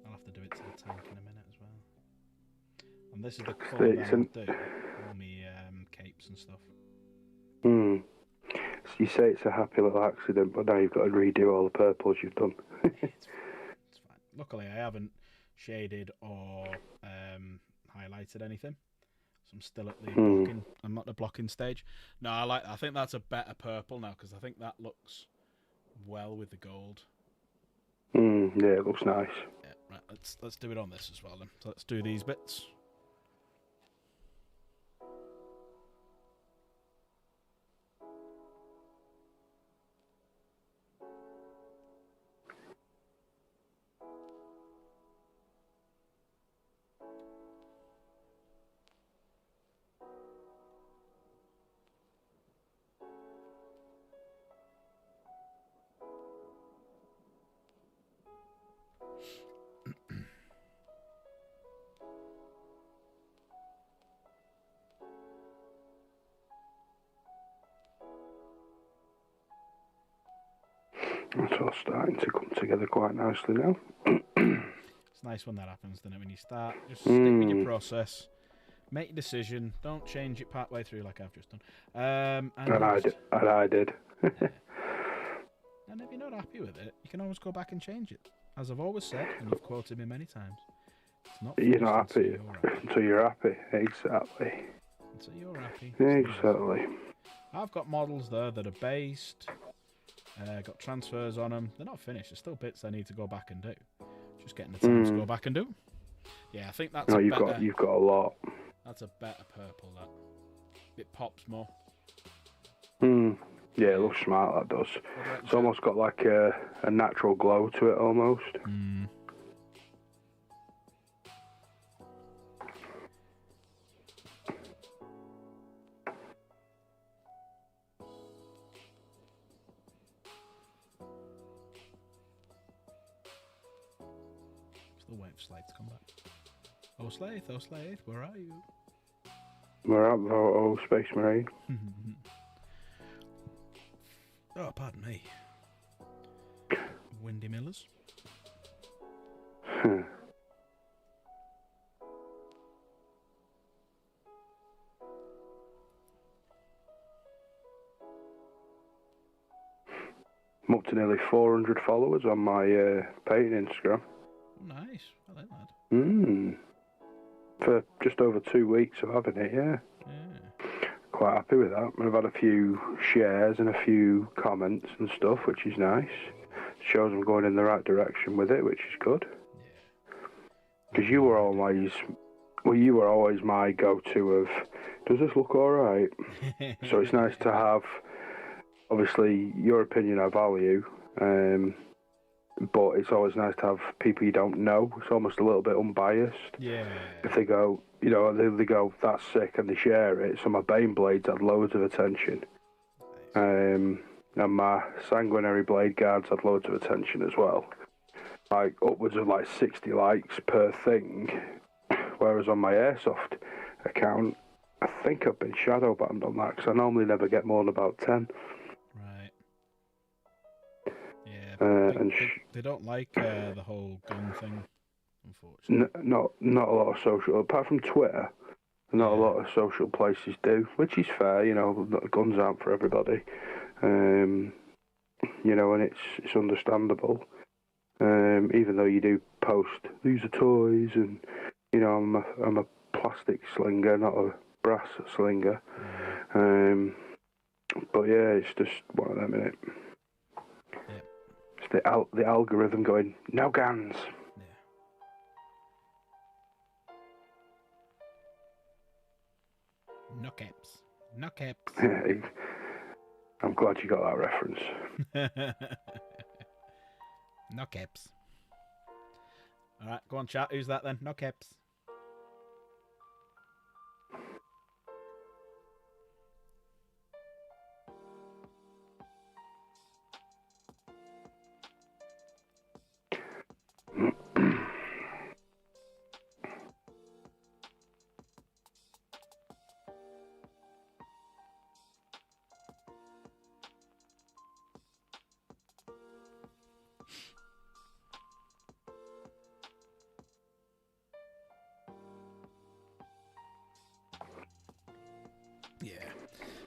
I'll have to do it to the tank in a minute as well. And this is the colour that I'll do. All me capes and stuff. you say it's a happy little accident, but now you've got to redo all the purples you've done. It's fine. Luckily, I haven't shaded or highlighted anything, so I'm still at the blocking. I'm at the blocking stage. No, I think that's a better purple now because I think that looks well with the gold. Yeah, it looks nice. Yeah, right. Let's do it on this as well then. So let's do these bits. It's all starting to come together quite nicely now. It's nice when that happens, doesn't it? When you start, just stick with your process, make your decision, don't change it part way through like I've just done. And I did. Yeah. And if you're not happy with it, you can always go back and change it. As I've always said, and you've quoted me many times, it's not you're not happy happy until you're happy. Exactly. until you're happy. Exactly. I've got models there that are based, got transfers on them. They're not finished. There's still bits I need to go back and do. Just getting the time to go back and do. Yeah, I think that's you've got a lot. That's a better purple. That it pops more. Yeah, it looks smart. That does. It's almost got like a natural glow to it, almost. Still waiting for Slade to come back. Oh Slade, where are you? We're at Space Marine. Oh, pardon me. Windy Millers. I'm up to nearly 400 followers on my painting Instagram. Oh, nice. I like that. For just over 2 weeks of having it, yeah. Quite happy with that. I've had a few shares and a few comments and stuff, which is nice. Shows I'm going in the right direction with it, which is good. Because you were always my go-to of, does this look alright? So it's nice to have, obviously, your opinion I value, but it's always nice to have people you don't know. It's almost a little bit unbiased. Yeah. If they go, they go, that's sick, and they share it. So my Bane blades had loads of attention. And my Sanguinary blade guards had loads of attention as well. Like upwards of like 60 likes per thing. Whereas on my Airsoft account, I think I've been shadow banned on that because I normally never get more than about 10. Right. Yeah. They don't like the whole gun thing, unfortunately. Not a lot of social, apart from Twitter. Not a lot of social places do, which is fair. Guns aren't for everybody. And it's understandable. Even though you do post, these are toys, and I'm a plastic slinger, not a brass slinger. But yeah, it's just one of them, innit? Yeah. It's the algorithm going, no guns. No caps. No caps. I'm glad you got that reference. No caps. Alright, go on, chat. Who's that then? No caps.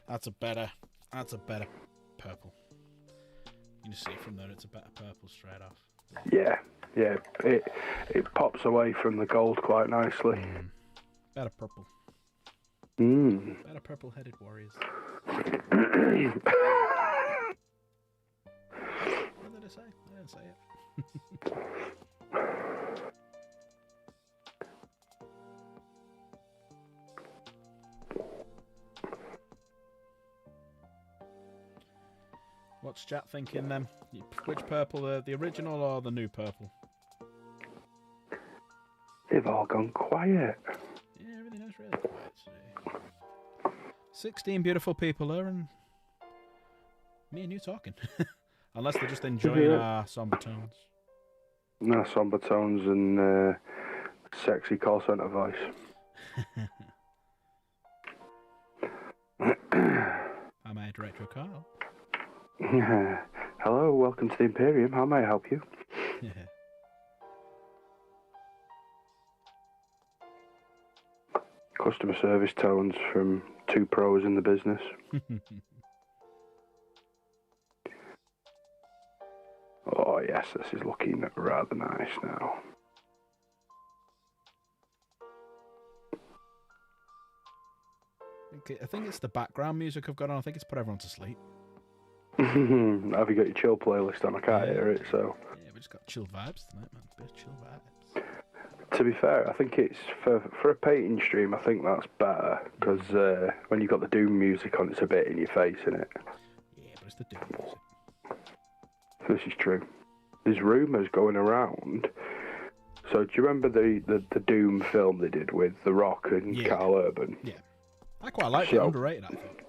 That's a better purple. You can just see from there it's a better purple straight off. Yeah. It pops away from the gold quite nicely. Better purple. Mm. Better purple-headed warriors. What did I say? I didn't say it. What's chat thinking then? Which purple, the original or the new purple? They've all gone quiet. Yeah, everything is really quiet today. 16 beautiful people there, and me and you talking. Unless they're just enjoying our somber tones. No, somber tones and sexy call centre voice. How may I direct your call? Hello, welcome to the Imperium. How may I help you? Customer service tones from two pros in the business. Oh yes, this is looking rather nice now. I think it's the background music I've got on. I think it's put everyone to sleep. Have you got your chill playlist on? I can't hear it, so... Yeah, we just got chill vibes tonight, man. Bit of chill vibes. To be fair, I think it's... For a painting stream, I think that's better, because when you've got the Doom music on, it's a bit in your face, isn't it? Yeah, but it's the Doom music. This is true. There's rumours going around. So do you remember the Doom film they did with The Rock and Carl Urban? Yeah. I quite liked it. Underrated, I thought.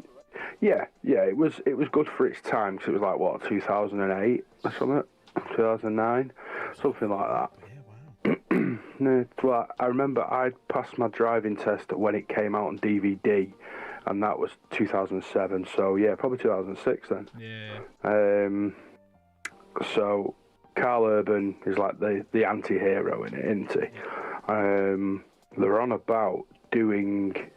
Yeah, it was good for its time, because it was like, what, 2008 or something? 2009? Something like that. Yeah, wow. No, well, I remember I passed my driving test when it came out on DVD, and that was 2007, so yeah, probably 2006 then. Yeah. So Carl Urban is like the anti-hero in it, isn't he? They're on about doing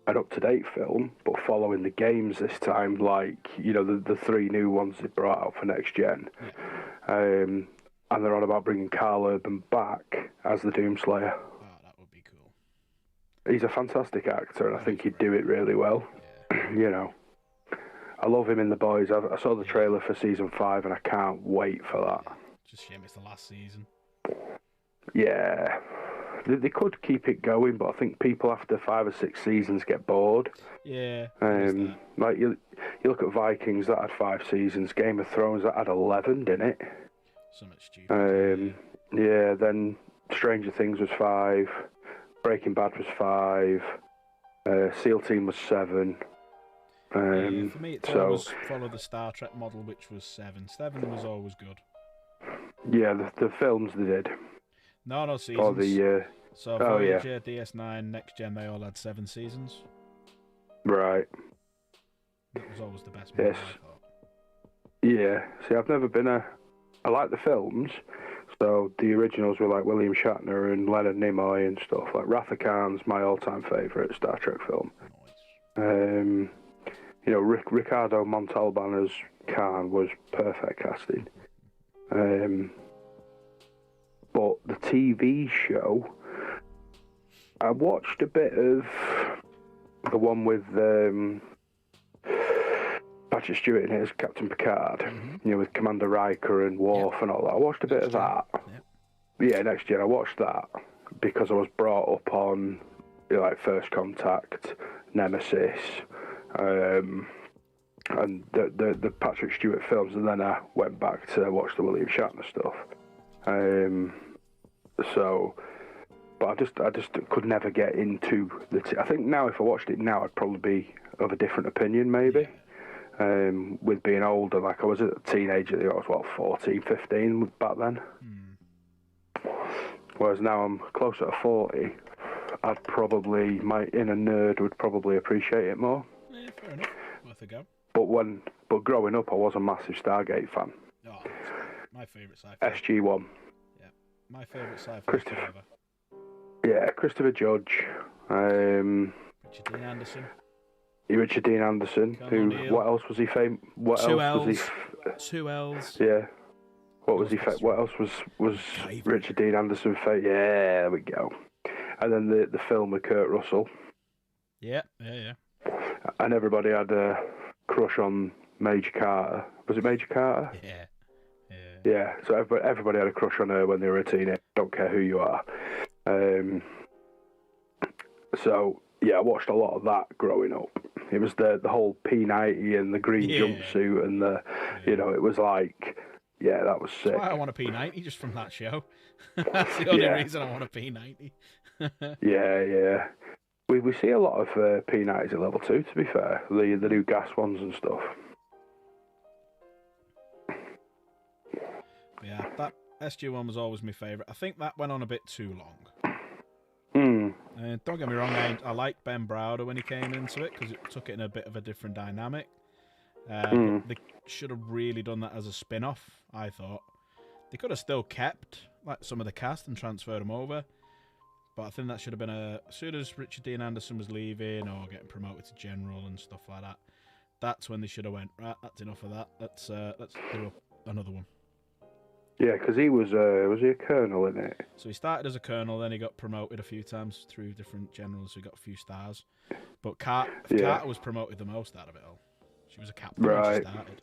an up-to-date film, but following the games this time, like, you know, the three new ones they brought out for next gen. Yeah. And they're on about bringing Carl Urban back as the Doomslayer. Oh, that would be cool. He's a fantastic actor, and I think he'd do it really well. Yeah. You know, I love him in The Boys. I saw the trailer for season 5, and I can't wait for that. Just shame it's the last season. Yeah. They could keep it going, but I think people after 5 or 6 seasons get bored. Yeah. Like you look at Vikings, that had 5 seasons. Game of Thrones, that had 11, didn't it? Something stupid. Yeah. Then Stranger Things was 5. Breaking Bad was 5. SEAL Team was 7. For me, it's always follow the Star Trek model, which was 7. 7 was always good. Yeah, the films they did. No seasons. Or the so Voyager, DS9, Next Gen, they all had 7 seasons. Right. That was always the best model, I thought. Yeah. See, I've never been I like the films. So the originals were like William Shatner and Leonard Nimoy and stuff. Like Wrath of Khan's my all-time favourite Star Trek film. Nice. You know, Ricardo Montalban as Khan was perfect casting. But the TV show, I watched a bit of the one with Patrick Stewart in it as Captain Picard, you know, with Commander Riker and Worf and all that. I watched a bit of that. Yeah, Next Gen. I watched that because I was brought up on, you know, like First Contact, Nemesis, and the Patrick Stewart films, and then I went back to watch the William Shatner stuff. But I just could never get into I think now if I watched it now, I'd probably be of a different opinion, maybe. With being older, like I was a teenager, I was 14, 15 back then. Whereas now I'm closer to 40, I'd probably, my inner nerd would probably appreciate it more. Yeah, fair enough. Worth a go. But growing up, I was a massive Stargate fan. Oh, my favourite sci-fi. SG-1. Yeah, my favourite sci-fi Christopher. ever. Yeah, Christopher Judge. Richard Dean Anderson. Richard Dean Anderson. Colonel Neil. What else was he famous? What Two else was L's. he? Two L's. Yeah. What was Who he? else What else was MacGyver. Richard Dean Anderson famous? Yeah, there we go. And then the film with Kurt Russell. Yeah. And everybody had a crush on Major Carter. Was it Major Carter? Yeah. Yeah. So everybody had a crush on her when they were a teenager. Don't care who you are. So yeah, I watched a lot of that growing up. It was the whole P90 and the green jumpsuit and you know, it was like, yeah, that was sick. That's why I want a P90 just from that show. That's the only reason I want a P90. Yeah. We see a lot of P90s at level 2, to be fair. The new gas ones and stuff. Yeah, that SG1 was always my favourite. I think that went on a bit too long. Don't get me wrong, I liked Ben Browder when he came into it because it took it in a bit of a different dynamic. But they should have really done that as a spin-off, I thought. They could have still kept like some of the cast and transferred them over. But I think that should have been as soon as Richard Dean Anderson was leaving or getting promoted to general and stuff like that. That's when they should have went, right, that's enough of that. Let's do another one. Yeah, because he was he a colonel in it? So he started as a colonel, then he got promoted a few times through different generals, so he got a few stars. But Carter was promoted the most out of it all. She was a captain when she started.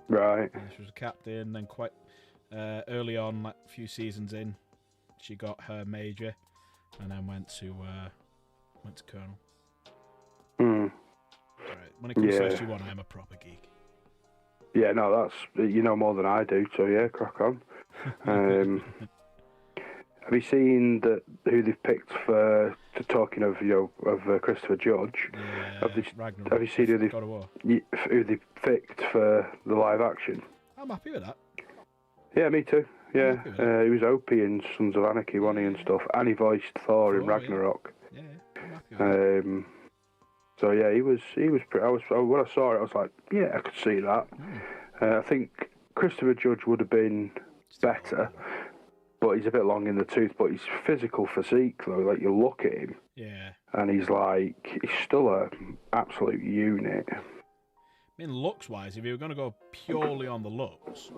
Right. Yeah, she was a captain, then quite early on, like a few seasons in, she got her major, and then went to colonel. Right. When it comes to SG1, I am a proper geek. Yeah, no, that's you know more than I do, so yeah, crack on. Have you seen who they've picked for talking of Christopher Judge? Yeah, have you seen who they've picked for the live action? I'm happy with that. Yeah, me too. Yeah, he was Opie in Sons of Anarchy, wasn't he, and stuff, and he voiced Thor in Ragnarok. Yeah, I'm happy with that. So yeah, he was. When I saw it, I was like, yeah, I could see that. I think Christopher Judge would have been better, but he's a bit long in the tooth. But his physical physique, though, like you look at him, and he's still an absolute unit. I mean, looks-wise, if you were going to go purely on the looks,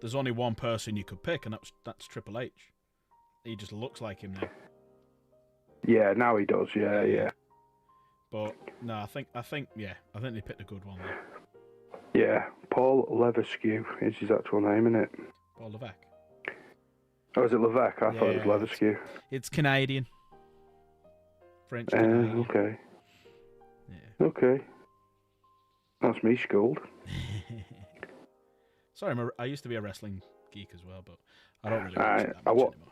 there's only one person you could pick, and that's Triple H. He just looks like him now. Yeah, now he does. Yeah. But no, I think they picked a good one there. Yeah, Paul Levesque is his actual name, isn't it? Paul Levesque. Oh, is it Levesque? I thought it was Levesque. It's Canadian. French Canadian. Okay. Yeah. Okay. That's me schooled. Sorry, I used to be a wrestling geek as well, but I don't really watch it that much anymore.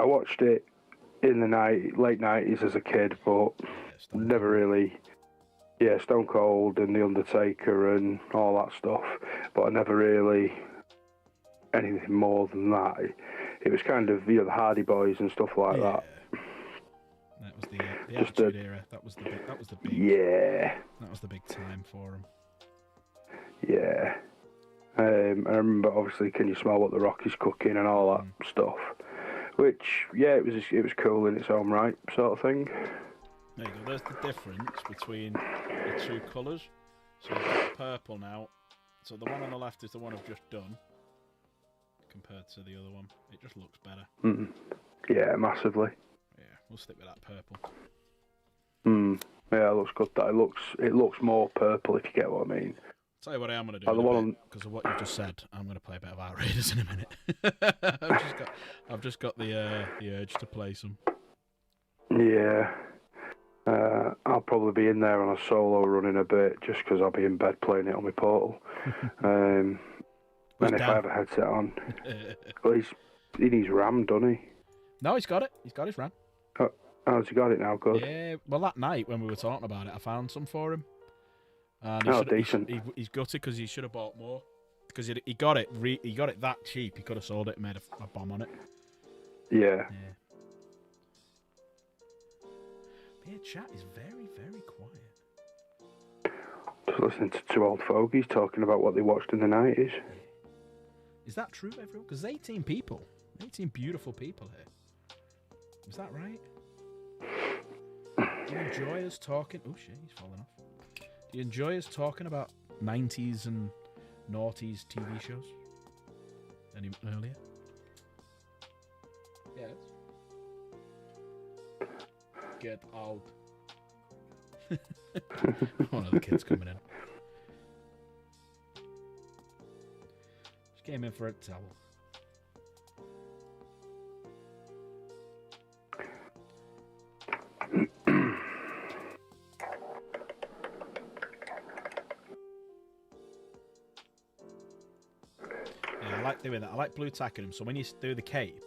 I watched it in the late 90s as a kid, but never really. Yeah, Stone Cold and The Undertaker and all that stuff, but I never really anything more than that. It was kind of the Hardy Boys and stuff like that. That was the Attitude Era. That was the big. Yeah. That was the big time for them. Yeah. I remember, obviously, Can You Smell What the Rock Is Cooking and all that stuff. Which, yeah, it was cool in its own right, sort of thing. There you go. There's the difference between the two colours. So you've got purple now. So the one on the left is the one I've just done, compared to the other one. It just looks better. Yeah, massively. Yeah, we'll stick with that purple. Yeah, it looks good. It looks more purple, if you get what I mean. Tell you what I am going to do because of what you've just said. I'm going to play a bit of Outriders in a minute. I've just got the urge to play some. Yeah. I'll probably be in there on a solo run in a bit, just because I'll be in bed playing it on my Portal. And if I have a headset on, well, he needs RAM, doesn't he? No, he's got it. He's got his RAM. Oh, has he got it now? Good. Yeah. Well, that night when we were talking about it, I found some for him. And decent. He's gutted because he should have bought more. Because he got it that cheap. He could have sold it and made a bomb on it. Yeah. But yeah, chat is very, very quiet. Just listening to two old fogies talking about what they watched in the 90s. Is that true, everyone? Because 18 people. 18 beautiful people here. Is that right? Do you enjoy us talking? Oh shit, he's falling off. Do you enjoy us talking about 90s and noughties TV shows? Any earlier? Yes. Get out. One of the kids coming in. Just came in for a towel. Yeah, I like doing that. I like blue tacking him. So when you do the cape,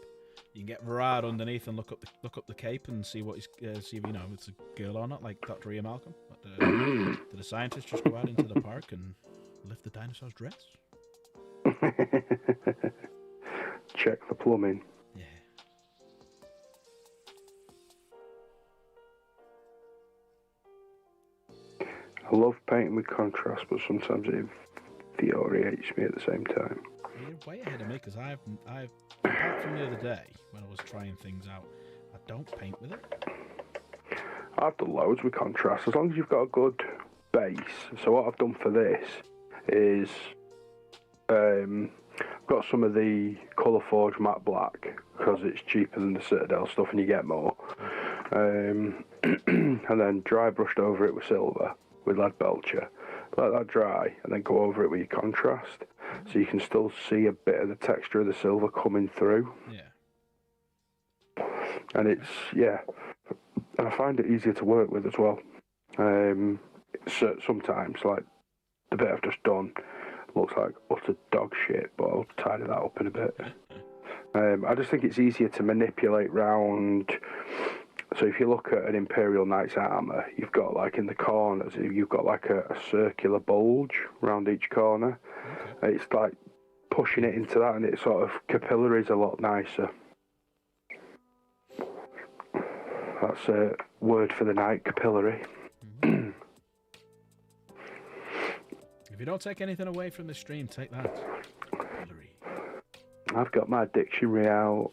you can get Varad underneath and look up the cape and see what he's see if you know if it's a girl or not, like Dr. Ian Malcolm. But, did the scientists just go out into the park and lift the dinosaur's dress? Check the plumbing. Yeah. I love painting with contrast, but sometimes it infuriates me at the same time. You're way ahead of me because I've apart from the other day when I was trying things out, I don't paint with it. I've done loads with contrast, as long as you've got a good base. So what I've done for this is I've got some of the Colour Forge matte black because it's cheaper than the Citadel stuff and you get more. And then dry brushed over it with silver, with lead belcher. Let that dry and then go over it with your contrast. So you can still see a bit of the texture of the silver coming through. Yeah. And it's, yeah. And I find it easier to work with as well. So sometimes, like, the bit I've just done looks like utter dog shit, but I'll tidy that up in a bit. I just think it's easier to manipulate round. So if you look at an Imperial Knight's armour, you've got, like, in the corners, you've got, like, a circular bulge round each corner. Okay. It's, like, pushing it into that, and it sort of capillaries a lot nicer. That's a word for the night, capillary. Mm-hmm. If you don't take anything away from the stream, take that. Capillary. I've got my dictionary out.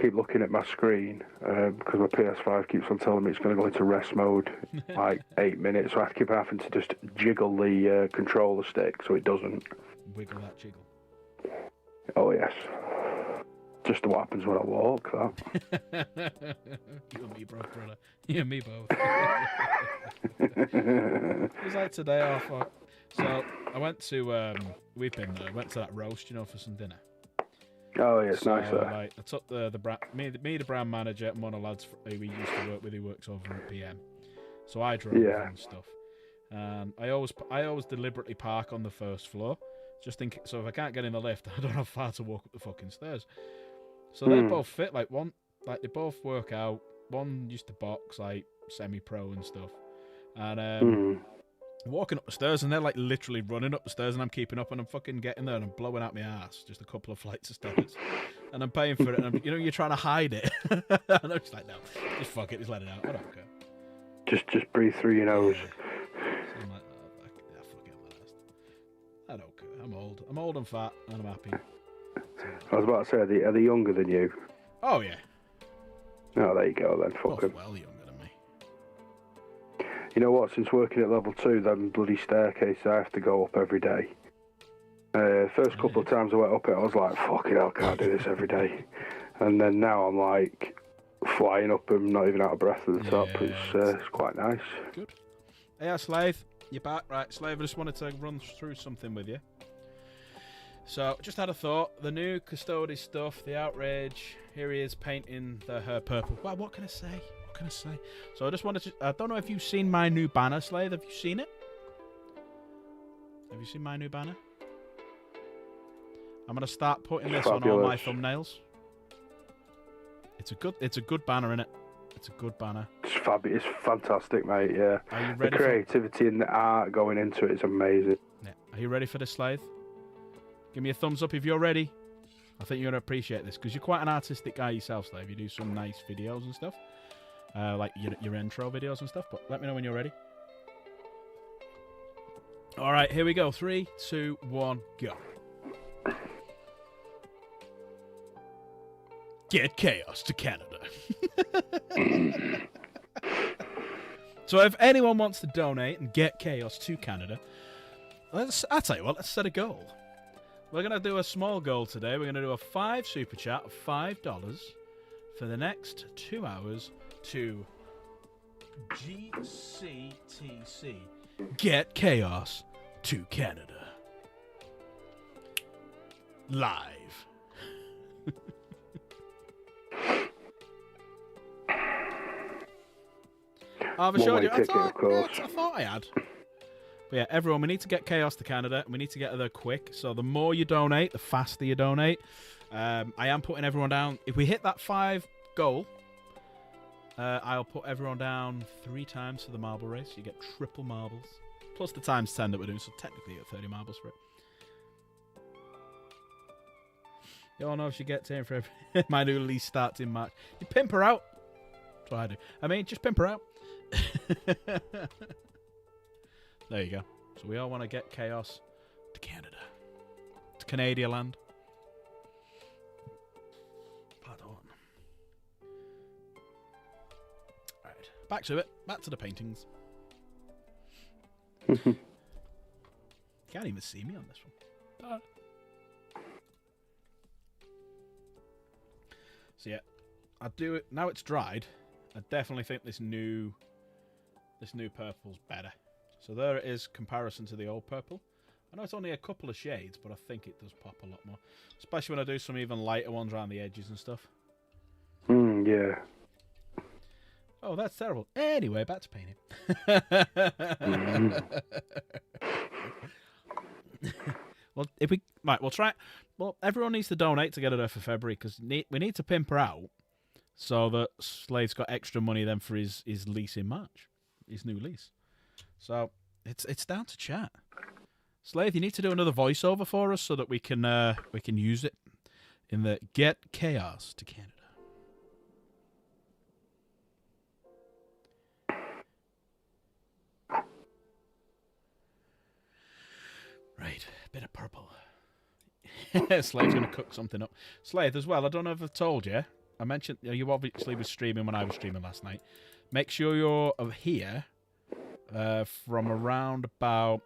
Keep looking at my screen because my PS5 keeps on telling me it's going to go into rest mode like 8 minutes, so I keep having to just jiggle the controller stick so it doesn't. Wiggle that jiggle. Oh yes. Just what happens when I walk, that. You and me both, brother. You and me both. It was like today off. So I went to, we've been there, went to that roast, you know, for some dinner. Oh, yeah, it's nice there. Like, I took the brand manager, and one of the lads who we used to work with, who works over at PM. So I drove and stuff. I always deliberately park on the first floor, just think. So if I can't get in the lift, I don't have far to walk up the fucking stairs. So they both fit. Like they both work out. One used to box, like semi-pro and stuff, and walking up the stairs, and they're like literally running up the stairs, and I'm keeping up, and I'm fucking getting there, and I'm blowing out my ass, just a couple of flights of stairs, and I'm paying for it, and you're trying to hide it, and I'm just like, no, just fuck it, just let it out, I don't care. Just breathe through your nose. So I'm like, oh, fuck it, I don't care. I'm old and fat, and I'm happy. I was about to say, are they younger than you? Oh yeah. Oh, there you go then. Fuck them. Well younger than me. You know what? Since working at level 2, them bloody staircase I have to go up every day. First couple of times I went up it, I was like, fucking hell, I can't do this every day. And then now I'm like flying up and not even out of breath at the top. It's quite nice. Good. Hey, Slave, you're back, right? Slave, I just wanted to run through something with you. So, just had a thought. The new Custodes stuff, the outrage. Here he is painting her purple. Well, what can I say? What can I say? So, I just wanted to. I don't know if you've seen my new banner, Slade. Have you seen it? Have you seen my new banner? I'm gonna start putting this on all my thumbnails. It's a good banner, innit? It's a good banner. It's fabulous. It's fantastic, mate. Yeah. Are you ready? The creativity and the art going into it is amazing. Yeah. Are you ready for this, Slade? Give me a thumbs up if you're ready. I think you're going to appreciate this because you're quite an artistic guy yourself, Slave. You do some nice videos and stuff. Like your intro videos and stuff. But let me know when you're ready. All right, here we go. 3, 2, 1, go. Get chaos to Canada. So if anyone wants to donate and get Chaos to Canada, I'll tell you what, let's set a goal. We're going to do a small goal today. We're going to do a 5 super chat of $5 for the next 2 hours to GCTC. Get Chaos to Canada. Live. I've assured you. I thought I had. But yeah, everyone, we need to get Chaos to Canada. And we need to get there quick. So the more you donate, the faster you donate. I am putting everyone down. If we hit that 5 goal, I'll put everyone down 3 times for the marble race. You get triple marbles. Plus the times 10 that we're doing. So technically you get 30 marbles for it. You all know if she gets in for every... My new lease starts in March. You pimp her out. That's what I do. I mean, just pimp her out. There you go. So we all want to get Chaos to Canada. To Canadian land. Pardon. Right. Back to it. Back to the paintings. Can't even see me on this one. So yeah, I do it now. It's dried. I definitely think this new purple's better. So there it is, comparison to the old purple. I know it's only a couple of shades, but I think it does pop a lot more, especially when I do some even lighter ones around the edges and stuff. Yeah. Oh, that's terrible. Anyway, back to painting. Well, we'll try. Well, everyone needs to donate to get her there for February because we need to pimp her out so that Slave's got extra money then for his lease in March, his new lease. So it's down to chat. Slave, you need to do another voiceover for us so that we can use it in the Get Chaos to Canada. Right, bit of purple. Slave's going to cook something up. Slave, as well, I don't know if I've told you. I mentioned you obviously were streaming when I was streaming last night. Make sure you're here from around about...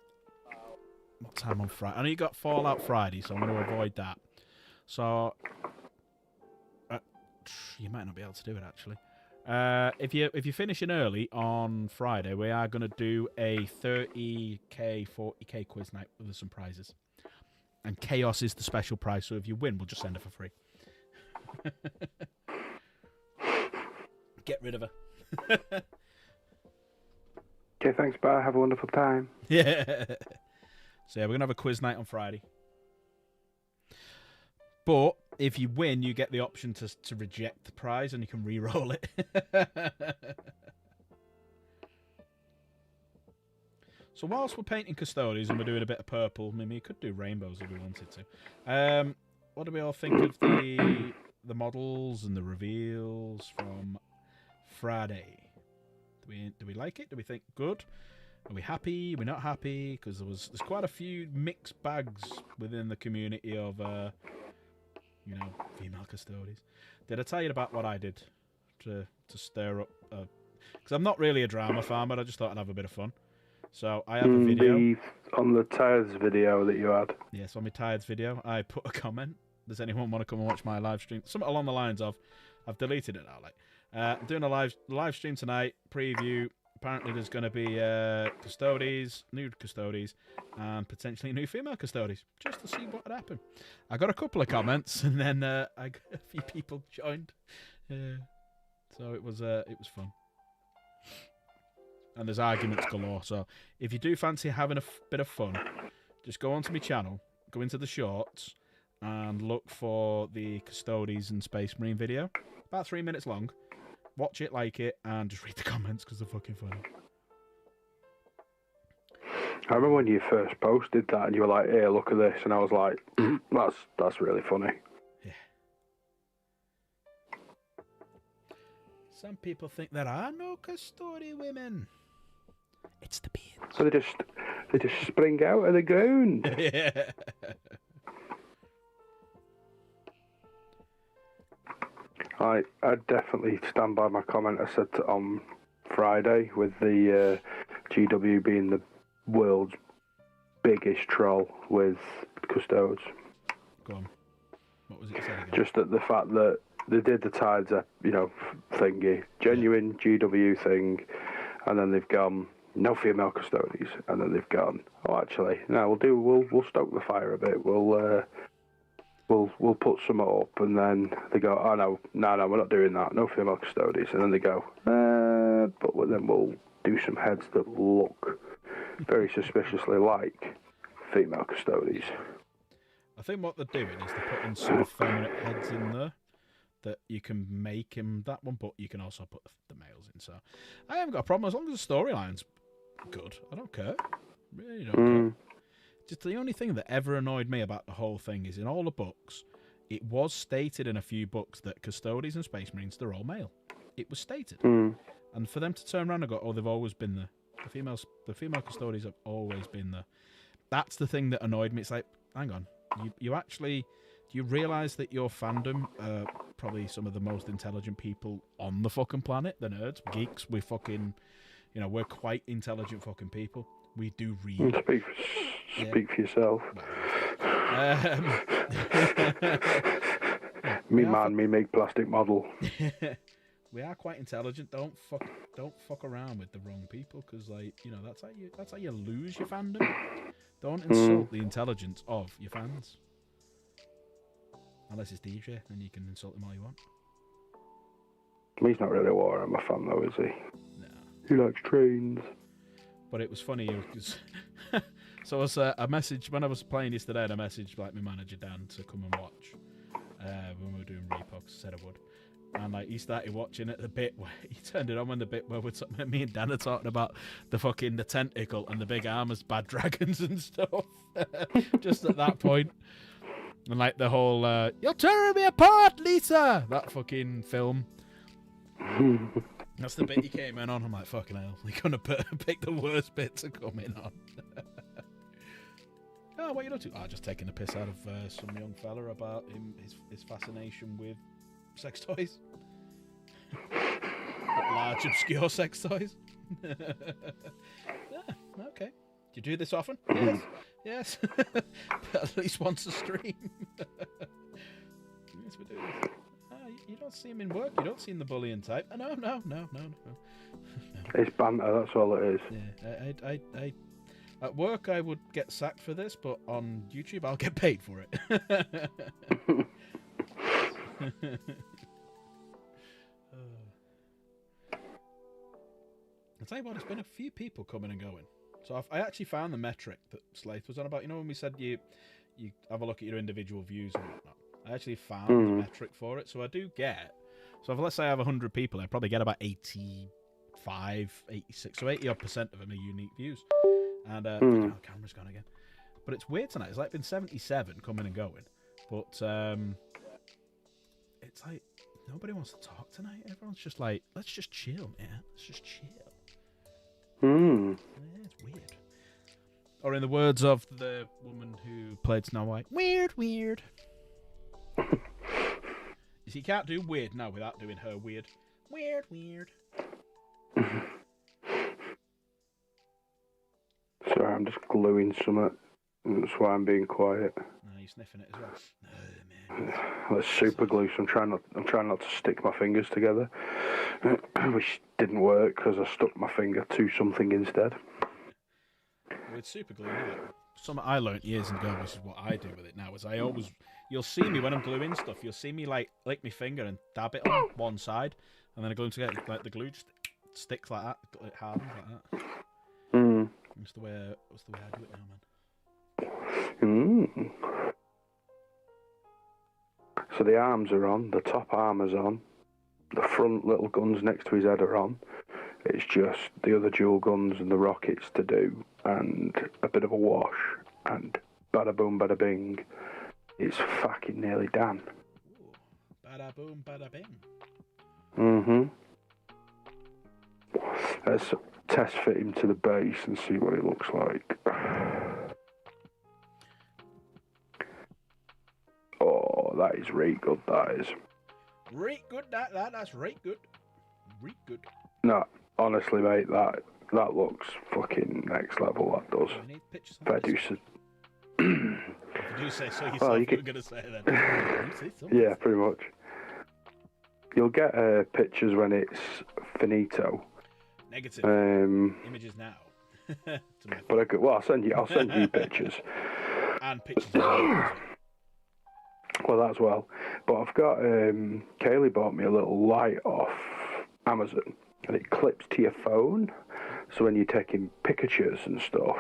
What time on Friday? I know you got Fallout Friday, so I'm going to avoid that. So... you might not be able to do it, actually. If you're finishing early on Friday, we are going to do a 30k, 40k quiz night with some prizes. And Chaos is the special prize, so if you win, we'll just send her for free. Get rid of her. Okay, thanks, bye. Have a wonderful time. Yeah. So yeah, we're going to have a quiz night on Friday. But if you win, you get the option to reject the prize and you can re-roll it. So whilst we're painting Custodes and we're doing a bit of purple, maybe we could do rainbows if we wanted to. What do we all think of the models and the reveals from Friday? Do we like it? Do we think good? Are we happy? Are we not happy? Because there's quite a few mixed bags within the community of female Custodes. Did I tell you about what I did to stir up? Because I'm not really a drama farmer. I just thought I'd have a bit of fun. So I have a video. On the Tires video that you had. Yes, on my Tires video, I put a comment. Does anyone want to come and watch my live stream? Something along the lines of, I've deleted it now. I'm doing a live stream tonight, preview. Apparently there's going to be Custodes, new Custodes, and potentially new female Custodes, just to see what would happen. I got a couple of comments, and then a few people joined. So it was fun. And there's arguments galore. So if you do fancy having a bit of fun, just go onto my channel, go into the shorts, and look for the Custodes and Space Marine video. About 3 minutes long. Watch it, like it, and just read the comments because they're fucking funny. I remember when you first posted that and you were like, hey, look at this. And I was like, that's really funny. Yeah. Some people think there are no Custode women. It's the beards. So they just spring out of the ground. Yeah. I definitely stand by my comment I said on Friday with the GW being the world's biggest troll with Custodes. Go on. What was it you said again? Just that the fact that they did the Tides, thingy, genuine GW thing, and then they've gone no female Custodes, and then they've gone, oh, actually, no, we'll stoke the fire a bit. We'll put some up, and then they go, oh no, we're not doing that. No female Custodes, and then they go, but then we'll do some heads that look very suspiciously like female Custodes. I think what they're doing is they're putting some feminine heads in there that you can make him that one, but you can also put the males in. So I haven't got a problem as long as the storyline's good. I don't care. Really don't care. Just the only thing that ever annoyed me about the whole thing is in all the books, it was stated in a few books that Custodes and Space Marines, they're all male. It was stated. And for them to turn around and go, oh, they've always been there. The female Custodes have always been there. That's the thing that annoyed me. It's like, hang on. You actually, do you realise that your fandom are probably some of the most intelligent people on the fucking planet? The nerds, geeks, we're fucking, we're quite intelligent fucking people. We do read. Speak for yourself. Me make plastic model. We are quite intelligent. Don't fuck around with the wrong people, because that's how you lose your fandom. Don't insult the intelligence of your fans. Unless it's DJ, then you can insult him all you want. He's not really a Warhammer fan though, is he? No. He likes trains. But it was funny because so I was a message when I was playing yesterday. I messaged my manager Dan to come and watch when we were doing repogs. Said I would, and he started watching at the bit where he turned it on when the bit where me and Dan are talking about the tentacle and the big arm as bad dragons and stuff. Just at that point, and the whole "You're tearing me apart, Lisa!" that fucking film. That's the bit he came in on. I'm like, fucking hell. You're going to pick the worst bit to come in on. Oh, what are you up to? Just taking the piss out of some young fella about his fascination with sex toys. Large, obscure sex toys. Okay. Do you do this often? Yes. Yes. At least once a stream. Yes, we do this. You don't see him in work. You don't see him the bullying type. No. It's banter. That's all it is. Yeah, I at work I would get sacked for this, but on YouTube I'll get paid for it. I'll tell you what, it's been a few people coming and going. So I actually found the metric that Slaith was on about. When we said you have a look at your individual views and whatnot. I actually found the metric for it, so I do get. So let's say I have 100 people, I probably get about 85, 86, so 80% of them are unique views. And the camera's gone again. But it's weird tonight. It's been 77 coming and going, but it's nobody wants to talk tonight. Everyone's just let's just chill, man. Let's just chill. Yeah, it's weird. Or in the words of the woman who played Snow White, weird. You see, you can't do weird now without doing her weird. Weird. Sorry, I'm just gluing something. That's why I'm being quiet. No, you're sniffing it as well. Oh, man. That's super glue, so I'm trying not to stick my fingers together. Which didn't work because I stuck my finger to something instead. With super glue, something I learnt years ago, which is what I do with it now, is you'll see me when I'm gluing stuff, you'll see me lick my finger and dab it on one side, and then I glue it together, the glue just sticks like that, it hardens like that. That's the way I do it now, man. So the arms are on, the top arm is on, the front little guns next to his head are on. It's just the other dual guns and the rockets to do, and a bit of a wash, and bada boom, bada bing. It's fucking nearly done. Ooh, bada boom, bada bing. Let's test fit him to the base and see what it looks like. Oh, that is really good, that is. Right good, that's right good. Right good. No, honestly, mate, that looks fucking next level. That does. We need pictures If I on do this. so. If you do say so yourself, Well, you were going to say then. You say so. Yeah, pretty much. You'll get pictures when it's finito. Negative. Images now. But I'll send you pictures. And pictures as well. Well, that's well. But I've got Kaylee bought me a little light off Amazon, and it clips to your phone. So when you're taking pictures and stuff,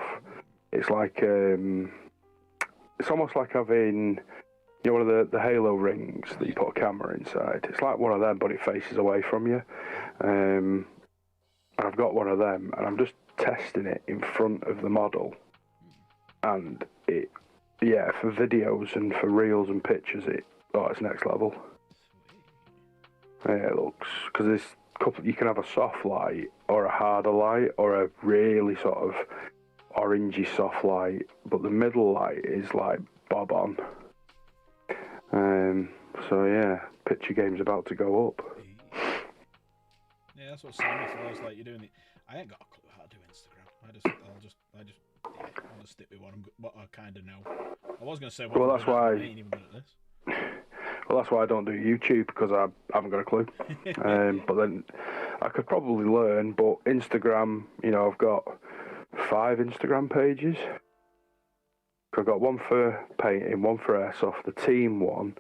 it's like it's almost like having, you know, one of the Halo rings that you put a camera inside. It's like one of them, but it faces away from you. And I've got one of them, and I'm just testing it in front of the model, and it. Yeah, for videos and for reels and pictures, it's next level. Yeah, it looks, because there's you can have a soft light or a harder light or a really sort of orangey soft light, but the middle light is like bob on. So yeah, picture game's about to go up. Yeah, that's what Sammy feels like. You're doing it. I ain't got a clue how to do Instagram. I'll just stick with what I kind of know. I was going to say, well, that's why I ain't even good at this. Well, that's why I don't do YouTube, because I haven't got a clue. But then I could probably learn. But Instagram, you know, I've got 5 Instagram pages. I've got one for painting, one for airsoft, the team one,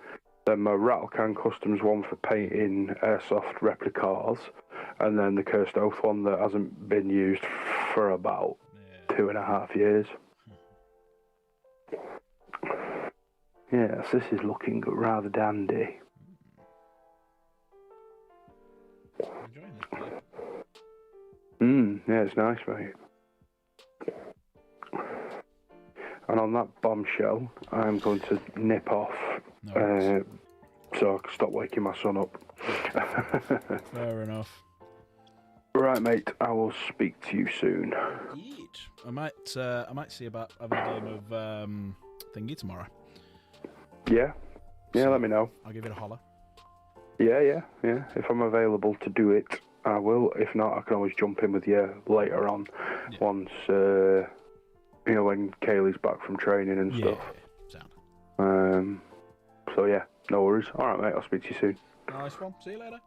then my Rattlecan Customs one for painting airsoft replicas, and then the Cursed Oath one that hasn't been used for about 2.5 years. Yes, this is looking rather dandy. Enjoying this play. Yeah, it's nice, mate. And on that bombshell, I'm going to nip off, so I can stop waking my son up. Fair enough. Right, mate. I will speak to you soon. Eat. I might see about having a game of thingy tomorrow. Yeah, So let me know. I'll give it a holler. Yeah. If I'm available to do it, I will. If not, I can always jump in with you later on, once you know, when Kaylee's back from training and stuff. Sound. So yeah, no worries. All right, mate. I'll speak to you soon. Nice one. See you later.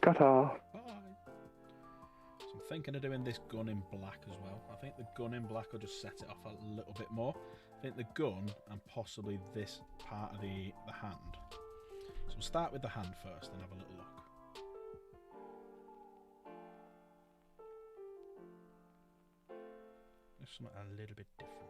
Ta-ta. Bye. So I'm thinking of doing this gun in black as well. I think the gun in black will just set it off a little bit more. I think the gun and possibly this part of the hand. So we'll start with the hand first and have a little look. There's something a little bit different.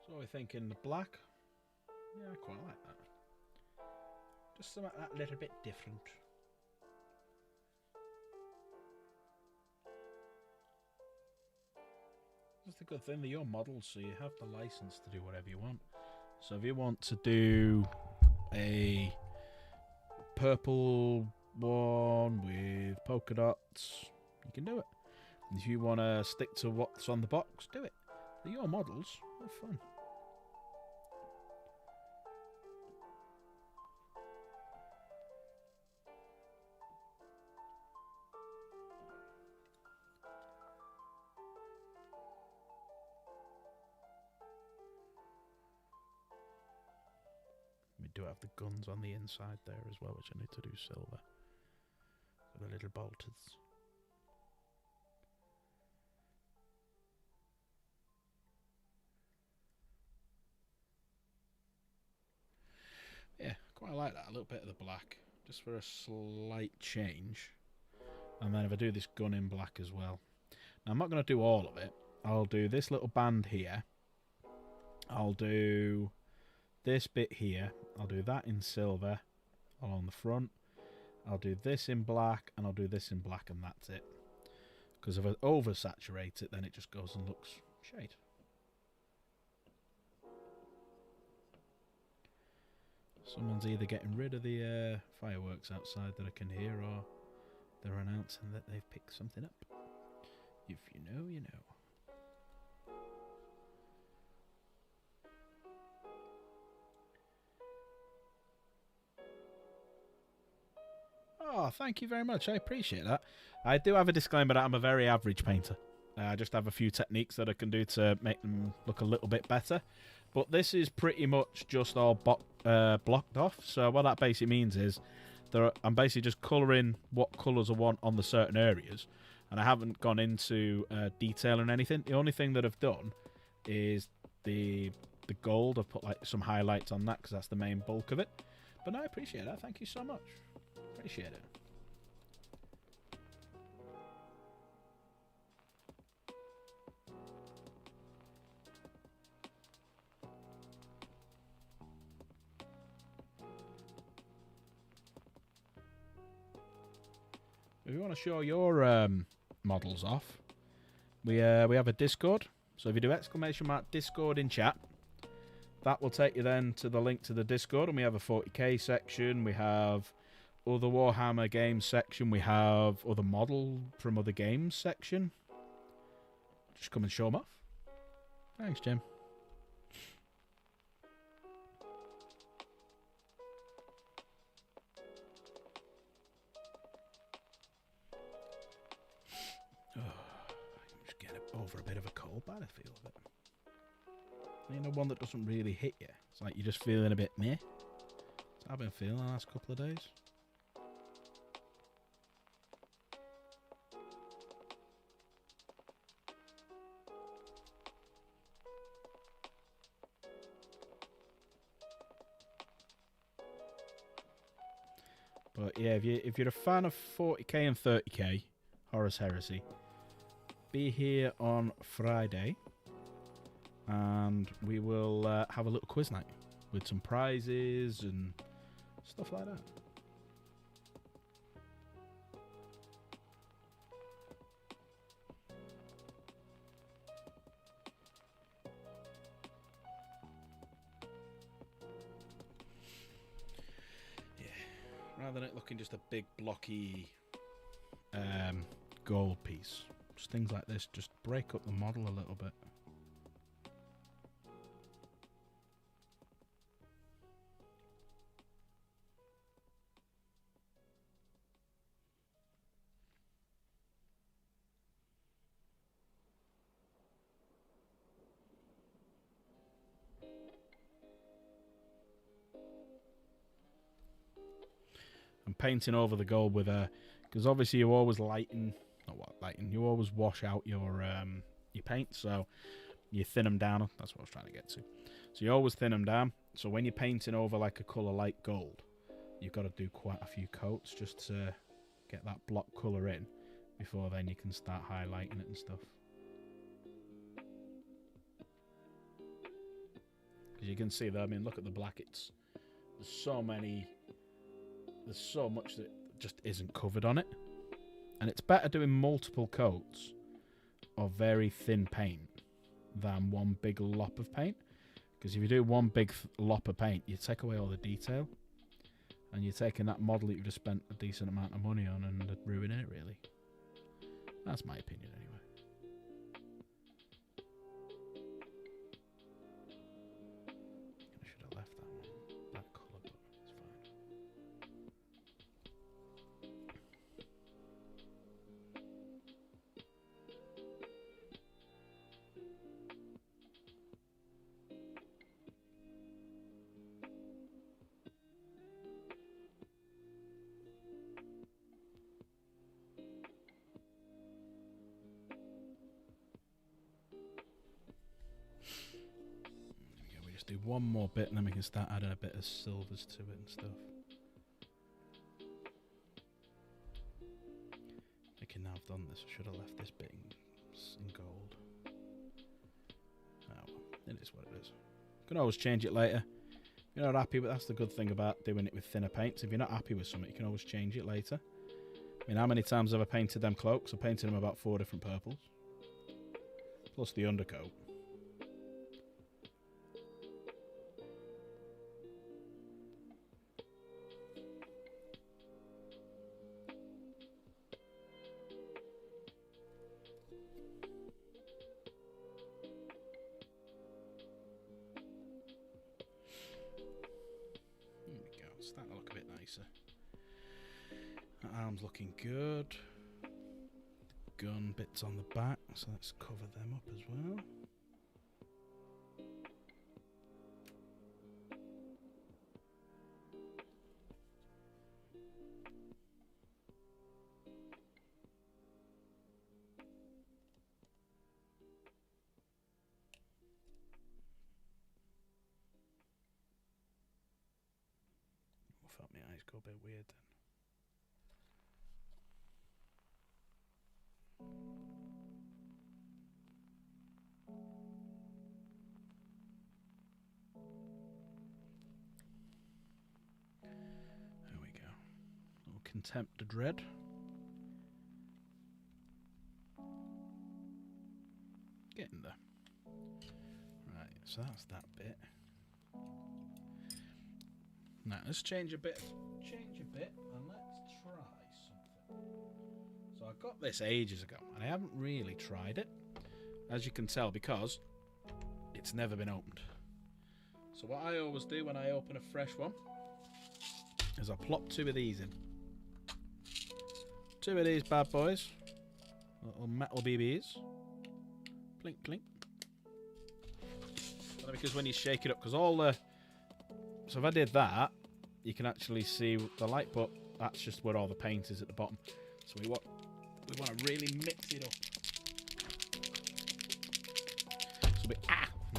So we're thinking the black. Yeah, I quite like that. Just something that little bit different. That's the good thing, they're your models, so you have the license to do whatever you want. So if you want to do a purple one with polka dots, you can do it. And if you want to stick to what's on the box, do it. They're your models. Have fun. We do have the guns on the inside there as well, which I need to do silver. So the little bolters. that, a little bit of the black, just for a slight change. And then if I do this gun in black as well. Now, I'm not going to do all of it. I'll do this little band here. I'll do this bit here. I'll do that in silver along the front. I'll do this in black, and I'll do this in black, and that's it. Because if I oversaturate it, then it just goes and looks shade. Someone's either getting rid of the fireworks outside that I can hear, or they're announcing that they've picked something up. If you know, you know. Oh, thank you very much. I appreciate that. I do have a disclaimer that I'm a very average painter. I just have a few techniques that I can do to make them look a little bit better. But this is pretty much just all blocked off. So what that basically means is I'm basically just colouring what colours I want on the certain areas. And I haven't gone into detail or anything. The only thing that I've done is the gold. I've put like some highlights on that because that's the main bulk of it. But no, I appreciate that. Thank you so much. Appreciate it. If you want to show your models off, we have a Discord. So if you do !Discord in chat, that will take you then to the link to the Discord, and we have a 40k section. We have other Warhammer games section. We have other model from other games section. Just come and show them off. Thanks, Jim. I'm just getting over a bit of a cold battlefield. You know, one that doesn't really hit you. It's like you're just feeling a bit meh. That's how I've been feeling the last couple of days. But yeah, if you're a fan of 40k and 30k, Horus Heresy, be here on Friday, and we will have a little quiz night with some prizes and stuff like that. Rather than it looking just a big blocky gold piece, just things like this just break up the model a little bit. And painting over the gold with a, because obviously you always you always wash out your paint, so you thin them down. That's what I was trying to get to. So you always thin them down. So when you're painting over like a colour like gold, you've got to do quite a few coats just to get that block colour in before then you can start highlighting it and stuff. Because you can see that, I mean, look at the black. There's so much that just isn't covered on it. And it's better doing multiple coats of very thin paint than one big lop of paint. Because if you do one big lop of paint, you take away all the detail. And you're taking that model that you've just spent a decent amount of money on and ruining it, really. That's my opinion, anyway. I should have left that one. That colour, but it's fine. Do one more bit and then we can start adding a bit of silvers to it and stuff. have done this. I should have left this bit in gold. Oh, well, it is what it is. You can always change it later. If you're not happy, but that's the good thing about doing it with thinner paints. If you're not happy with something, you can always change it later. I mean, how many times have I painted them cloaks? I painted them about 4 different purples. Plus the undercoat. There we go. It's starting to look a bit nicer. That arm's looking good. Gun bits on the back, so let's cover them up as well. I felt my eyes go a bit weird then. There we go. Little contempt to dread. Getting there. Right, so that's that bit. Now let's change a bit. And let's try something. So I got this ages ago, and I haven't really tried it, as you can tell, because it's never been opened. So what I always do when I open a fresh one is I plop 2 of these in. 2 of these bad boys, little metal BBs. Plink, plink. And because when you shake it up, because all the... So if I did that, you can actually see the light, but that's just where all the paint is at the bottom. So we want to really mix it up. So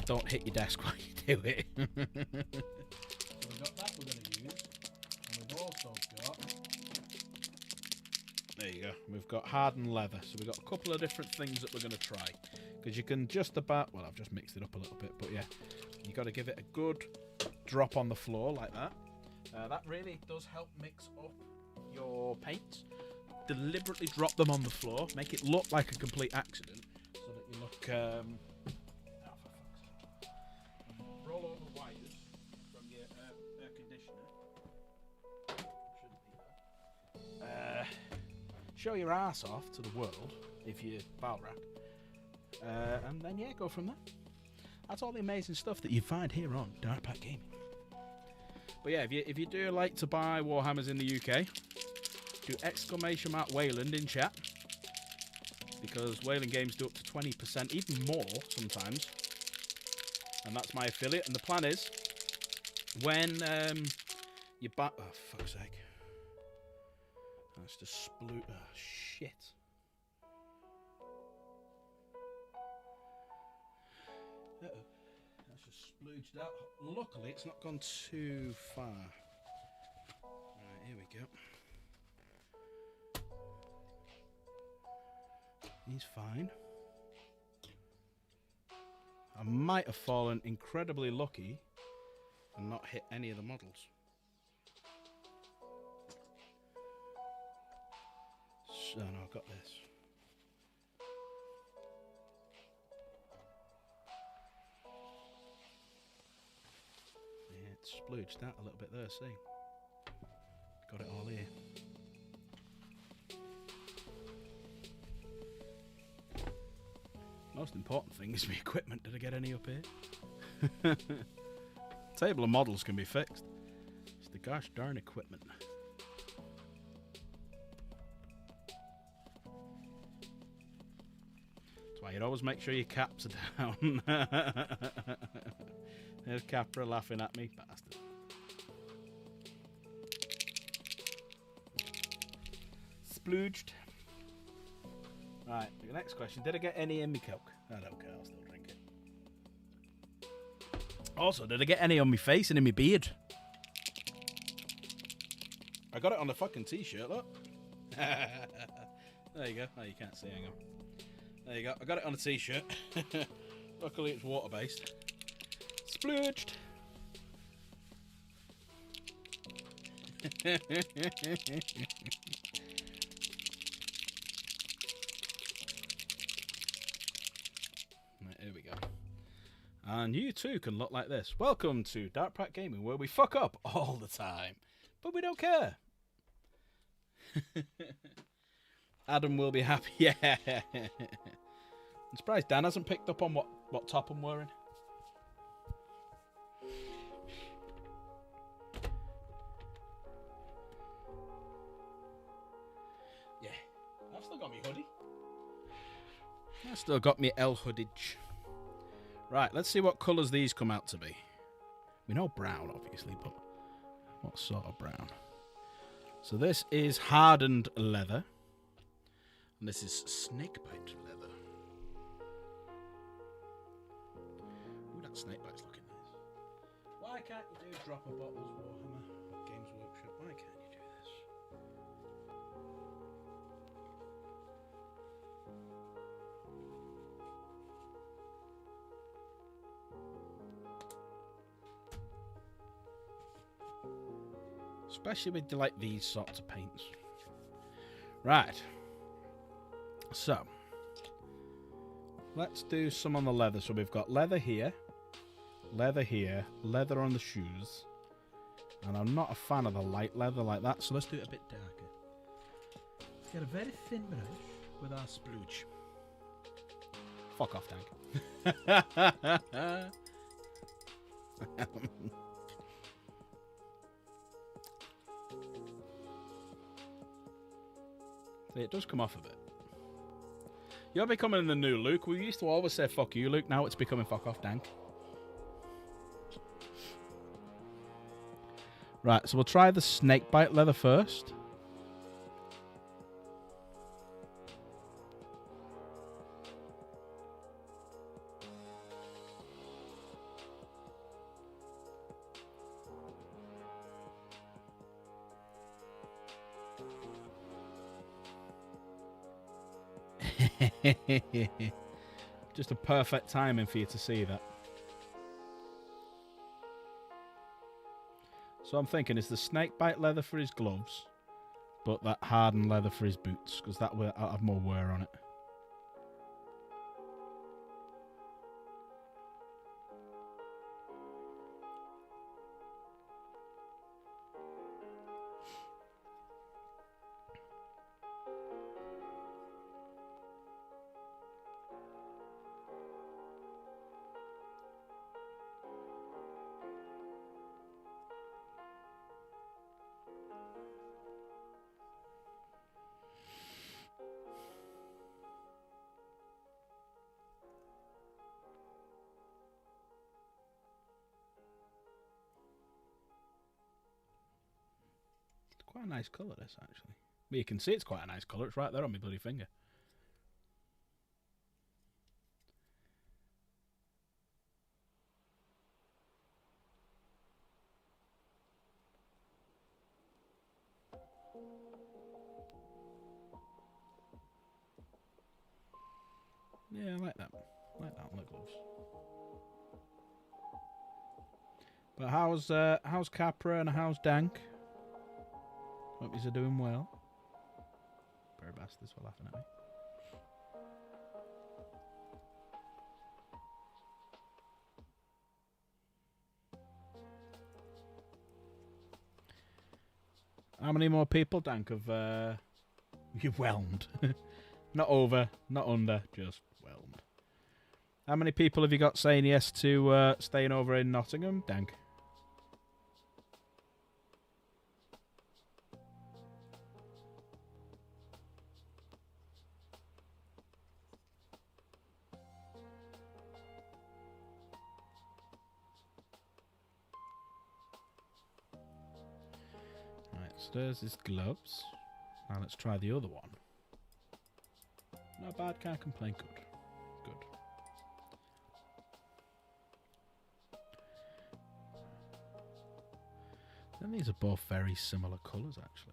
don't hit your desk while you do it. So we've got that we're going to use. And we've also got... There you go. We've got hardened leather. So we've got a couple of different things that we're going to try. Because you can just about... Well, I've just mixed it up a little bit. But yeah, you got to give it a good drop on the floor like that. That really does help mix up your paints. Deliberately drop them on the floor. Make it look like a complete accident. So that you look... roll over wires from your air conditioner. Shouldn't be there. Show your ass off to the world if you're Balrak. And then, yeah, go from there. That's all the amazing stuff that you find here on Dark Pack Gaming. But yeah, if you do like to buy Warhammers in the UK, do !Wayland in chat, because Wayland Games do up to 20%, even more sometimes, and that's my affiliate. And the plan is, when you buy... Oh, fuck's sake. That's just sploot... Oh, shit. Uh-oh. That's just splooged out. Luckily, it's not gone too far. Right, here we go. He's fine. I might have fallen incredibly lucky and not hit any of the models. So, no, I've got this. Yeah, it's splooged out a little bit there, see? Got it all here. Most important thing is my equipment. Did I get any up here? Table of models can be fixed. It's the gosh darn equipment. That's why you'd always make sure your caps are down. There's Capra laughing at me, bastard. Splooged. Right, the next question. Did I get any in my Coke? I don't care, I'll still drink it. Also, did I get any on my face and in my beard? I got it on the fucking t-shirt, look. There you go. Oh, you can't see. Hang on. There you go. I got it on a t-shirt. Luckily, it's water-based. Splooged. Right, here we go. And you too can look like this. Welcome to Dark Pratt Gaming, where we fuck up all the time, but we don't care. Adam will be happy. Yeah. I'm surprised Dan hasn't picked up on what top I'm wearing. Yeah. I've still got my hoodie. I've still got my L hoodage. Right, let's see what colours these come out to be. We know brown, obviously, but what sort of brown? So this is hardened leather. And this is snakebite leather. Ooh, that snakebite's looking nice. Why can't you do drop of bottles, Warhammer? Games Workshop, why can't you do this? Especially with like these sorts of paints. Right. So, let's do some on the leather. So we've got leather here, leather on the shoes. And I'm not a fan of the light leather like that, so let's do it a bit darker. Let's get a very thin brush with our splooge. Fuck off, Dank. See, it does come off a bit. You're becoming the new Luke. We used to always say fuck you, Luke. Now it's becoming fuck off, Dank. Right, so we'll try the snakebite leather first. Just a perfect timing for you to see that. So I'm thinking, is the snakebite leather for his gloves, but that hardened leather for his boots, because that will have more wear on it. Quite a nice colour, this, actually. Well, you can see it's quite a nice colour. It's right there on my bloody finger. Yeah, I like that. I like that on the gloves. But how's Capra and how's Dank? Hope you're doing well. Poor bastards for laughing at me. How many more people, Dank, have you whelmed? Not over, not under, just whelmed. How many people have you got saying yes to staying over in Nottingham, Dank? Right, so there's his gloves. Now let's try the other one. Not bad, can't complain. Good. Good. Then these are both very similar colours, actually.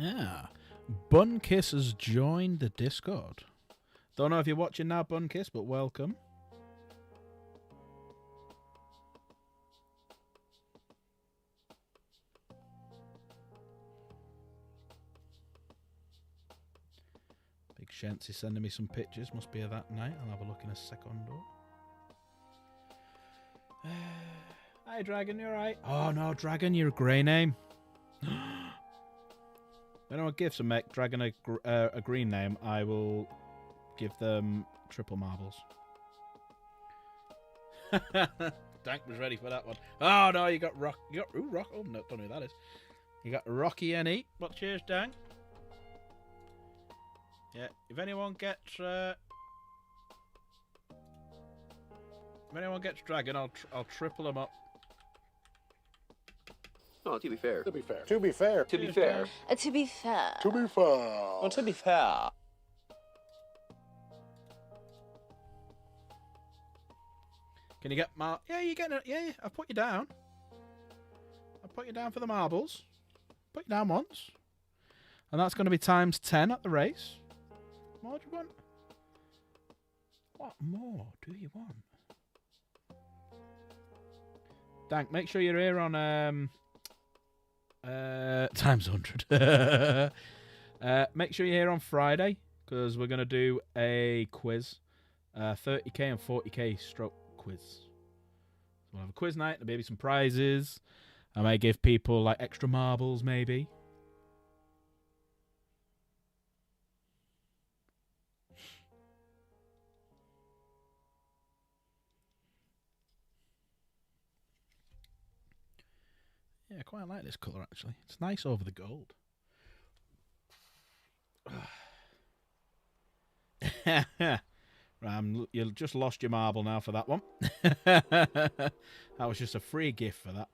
Yeah. Bunkiss has joined the Discord. Don't know if you're watching now, Bunkiss, but welcome. Big Shent's is sending me some pictures. Must be of that night. I'll have a look in a secondo. Hi, Dragon. You alright? Oh, no, Dragon. You're a grey name. If anyone gives a Dragon a green name, I will give them triple marbles. Dank was ready for that one. Oh, no, you got Rock. You got Rock. Oh, no, don't know who that is. You got Rocky NE. But cheers, Dank. Yeah, if anyone gets Dragon, I'll triple them up. Oh, to be fair. To be fair. To be fair. To be fair. To be fair. To be fair. Well, to be fair. Can you get Yeah, you're getting it. Yeah, I've put you down. I've put you down for the marbles. Put you down once. And that's going to be times 10 at the race. What more do you want? What more do you want? Dank, make sure you're here on times 100. Make sure you're here on Friday, because we're going to do a quiz. 30k and 40k stroke quiz. So we'll have a quiz night, there'll maybe some prizes. I may give people like extra marbles, maybe. Yeah, I quite like this colour, actually. It's nice over the gold. You just lost your marble now for that one. That was just a free gift for that.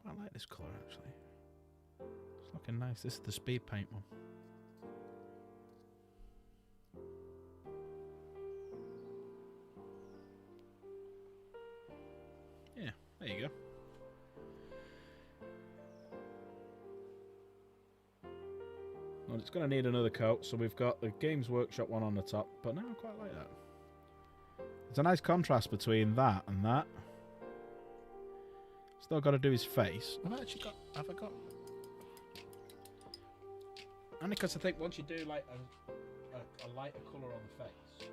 I like this colour, actually. It's looking nice. This is the speed paint one. Yeah, there you go. Well, it's going to need another coat, so we've got the Games Workshop one on the top, but no, I quite like that. There's a nice contrast between that and that. Still got to do his face. Have I actually got... Have I got... Only because I think once you do like a lighter colour on the face,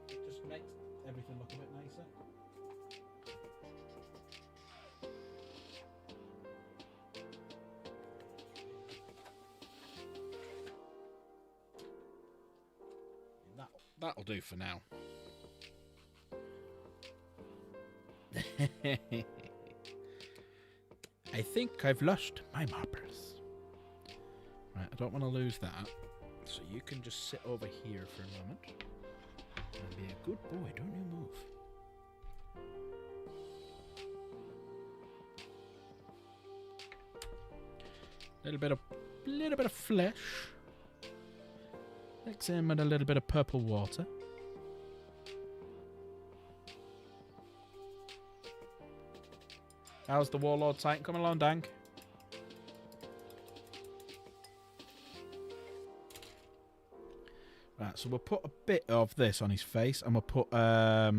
it just makes everything look a bit nicer. That'll do for now. I think I've lost my marbles. Right, I don't want to lose that. So you can just sit over here for a moment. And be a good boy, don't you move. Little bit of flesh. Mix in with a little bit of purple water. How's the Warlord Titan coming along, Dank? Right, so we'll put a bit of this on his face, and we'll put a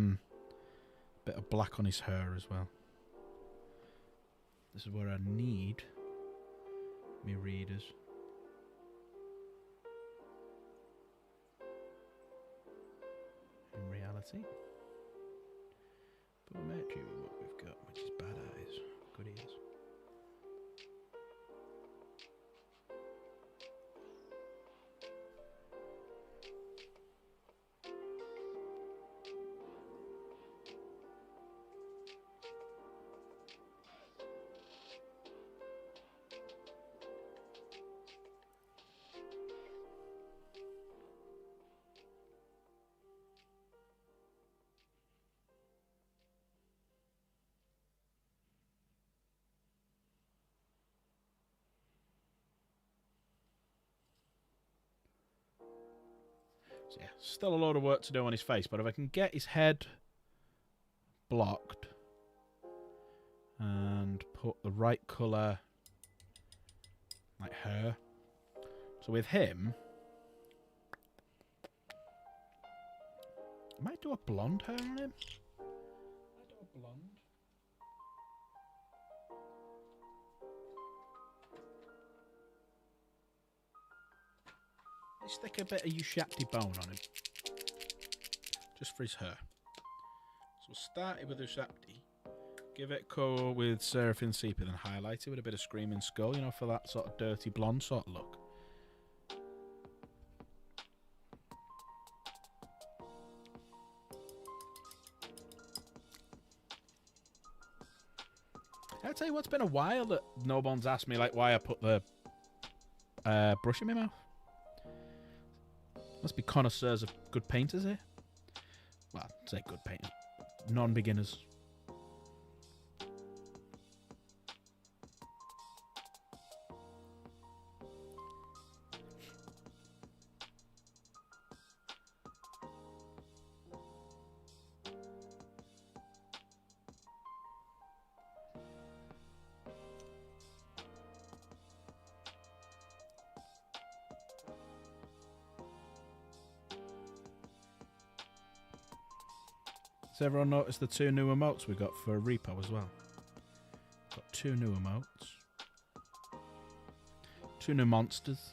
bit of black on his hair as well. This is where I need me readers. In reality. But we'll match you with what we've got, which is bad eyes. Good ears. So yeah, still a lot of work to do on his face, but if I can get his head blocked and put the right colour like her. So with him, I might do a blonde hair on him. I do a blonde. Let's stick a bit of Ushapti bone on him. Just for his hair. So start it with Ushapti. Give it a colour with Seraphim Sepia, then highlight it with a bit of Screaming Skull, you know, for that sort of dirty blonde sort of look. I'll tell you what, it's been a while that no one's asked me like why I put the brush in my mouth. Must be connoisseurs of good painters here. Well, I'd say good painters. Non-beginners. Has everyone noticed the 2 new emotes we got for Repo as well? Got 2 new emotes. 2 new monsters.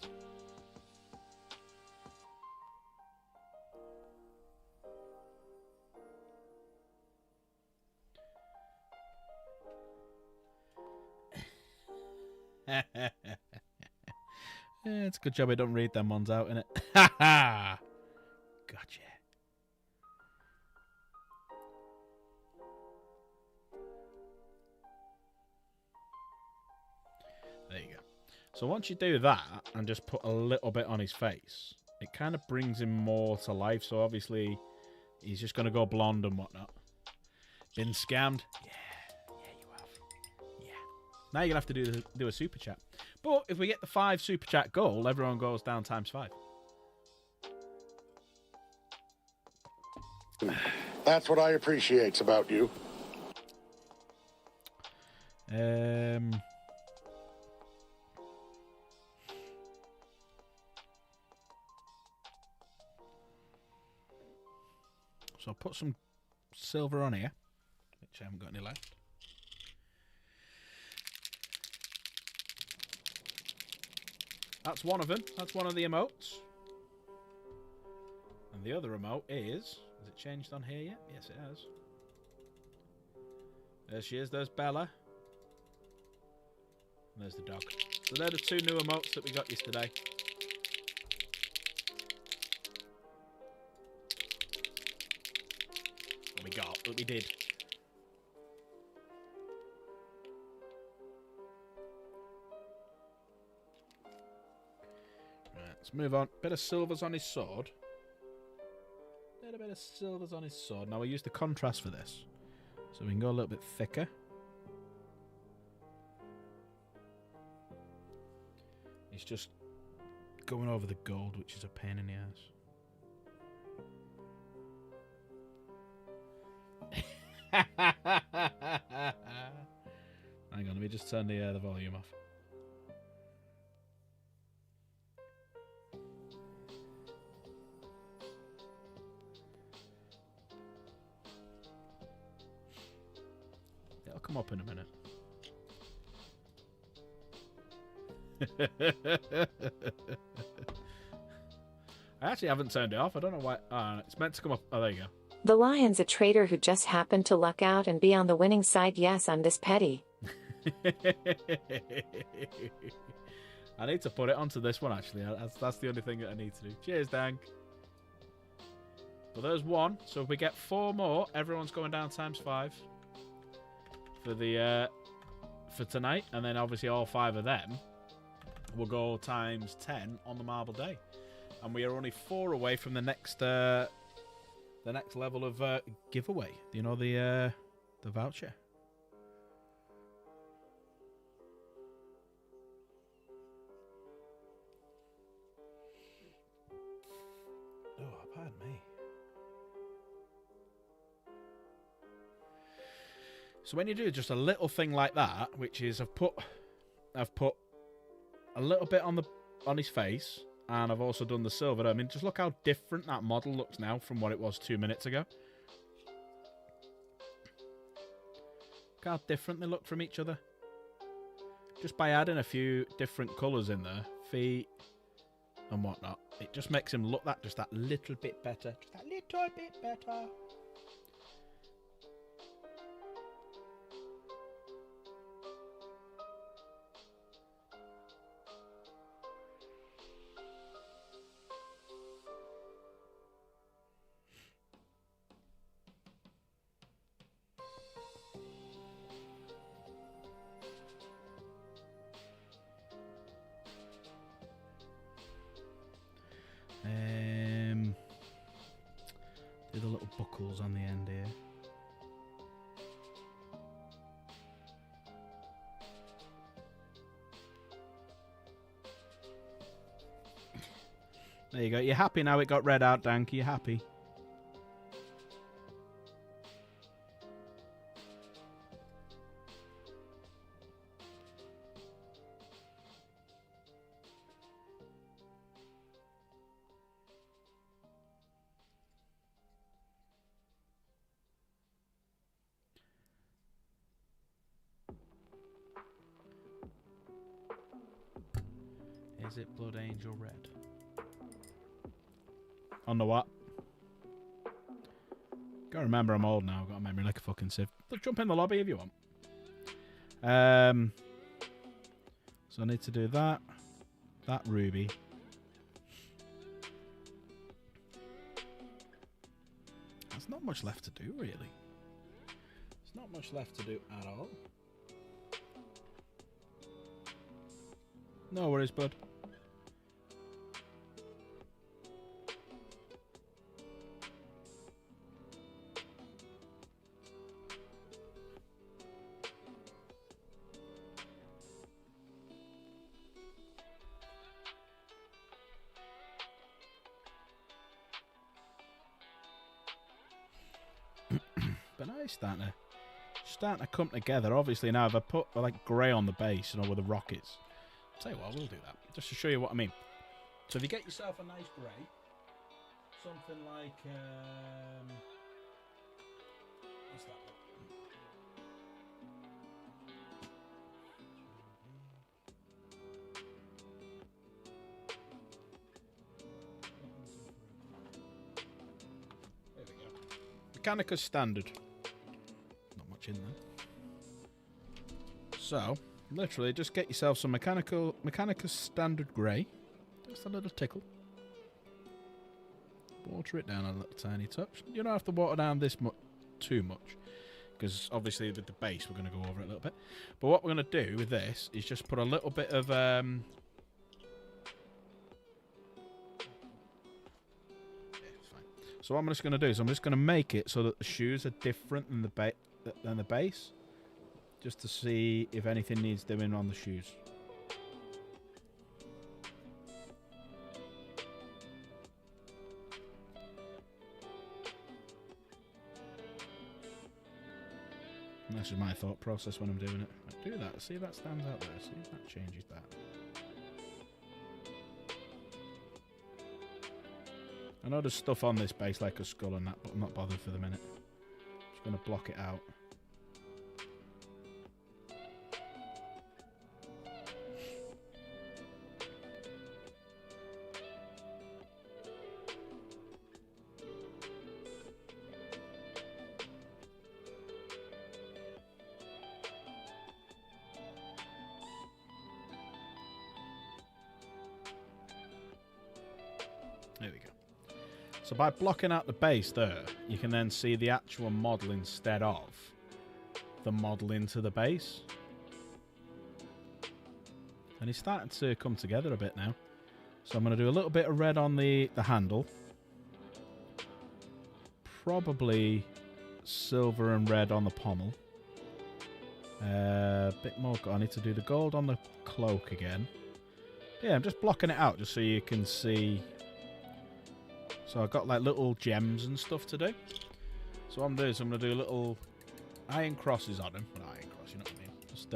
It's a good job I don't read them ones out, innit? Ha ha! Gotcha. There you go. So once you do that and just put a little bit on his face, it kind of brings him more to life. So obviously he's just going to go blonde and whatnot. Been scammed? Yeah, you have. Yeah. Now you're going to have to do a super chat. But if we get the 5 super chat goal, everyone goes down ×5. That's what I appreciate about you. So I'll put some silver on here, which I haven't got any left. That's one of them. That's one of the emotes. And the other emote is... Has it changed on here yet? Yes, it has. There she is. There's Bella. And there's the dog. So they're the 2 new emotes that we got yesterday. What we did. Right, let's move on. Bit of silvers on his sword. A bit of silvers on his sword. Now we use the contrast for this. So we can go a little bit thicker. He's just going over the gold, which is a pain in the ass. Hang on, let me just turn the volume off. It'll come up in a minute. I actually haven't turned it off. I don't know why. It's meant to come up. Oh, there you go. The lion's a traitor who just happened to luck out and be on the winning side. Yes, I'm this petty. I need to put it onto this one, actually. That's the only thing that I need to do. Cheers, Dank. Well, there's 1. So if we get 4 more, everyone's going down ×5 for the for tonight, and then obviously all 5 of them will go ×10 on the Marble Day, and we are only 4 away from the next level of giveaway. You know, the voucher. Oh, So when you do just a little thing like that, which is I've put a little bit on his face, and I've also done the silver. I mean, just look how different that model looks now from what it was 2 minutes ago. Look how different they look from each other. Just by adding a few different colours in there, feet and whatnot, it just makes him look just that little bit better. Just that little bit better. Do the little buckles on the end here. There you go. You're happy now it got red out, Dank? You're happy? Is it Blood Angel Red? On the what? Gotta remember I'm old now. I've got a memory like a fucking sieve. Let's jump in the lobby if you want. So I need to do that. That ruby. There's not much left to do, really. There's not much left to do at all. No worries, bud. But now it's starting to come together. Obviously now if I put like grey on the base, you know, with the rockets. I'll tell you what, we'll do that. Just to show you what I mean. So if you get yourself a nice grey, something like what's that? There we go. Mechanicus standard. Not much in there. So, literally, just get yourself some Mechanicus standard grey. Just a little tickle. Water it down a little tiny touch. You don't have to water down this too much, because obviously with the base we're going to go over it a little bit. But what we're going to do with this is just put a little bit of yeah, it's fine. So what I'm just going to do is I'm just going to make it so that the shoes are different than the base, just to see if anything needs doing on the shoes. And that's just my thought process when I'm doing it. I do that. See if that stands out there. See if that changes that. I know there's stuff on this base like a skull and that, but I'm not bothered for the minute. Just going to block it out. There we go. So by blocking out the base there, you can then see the actual model instead of the model into the base. And it's starting to come together a bit now. So I'm going to do a little bit of red on the handle. Probably silver and red on the pommel. A bit more. I need to do the gold on the cloak again. Yeah, I'm just blocking it out just so you can see. So I've got like little gems and stuff to do. So what I'm doing is I'm going to do a little iron crosses on him. Well, iron cross, you know what I mean. Just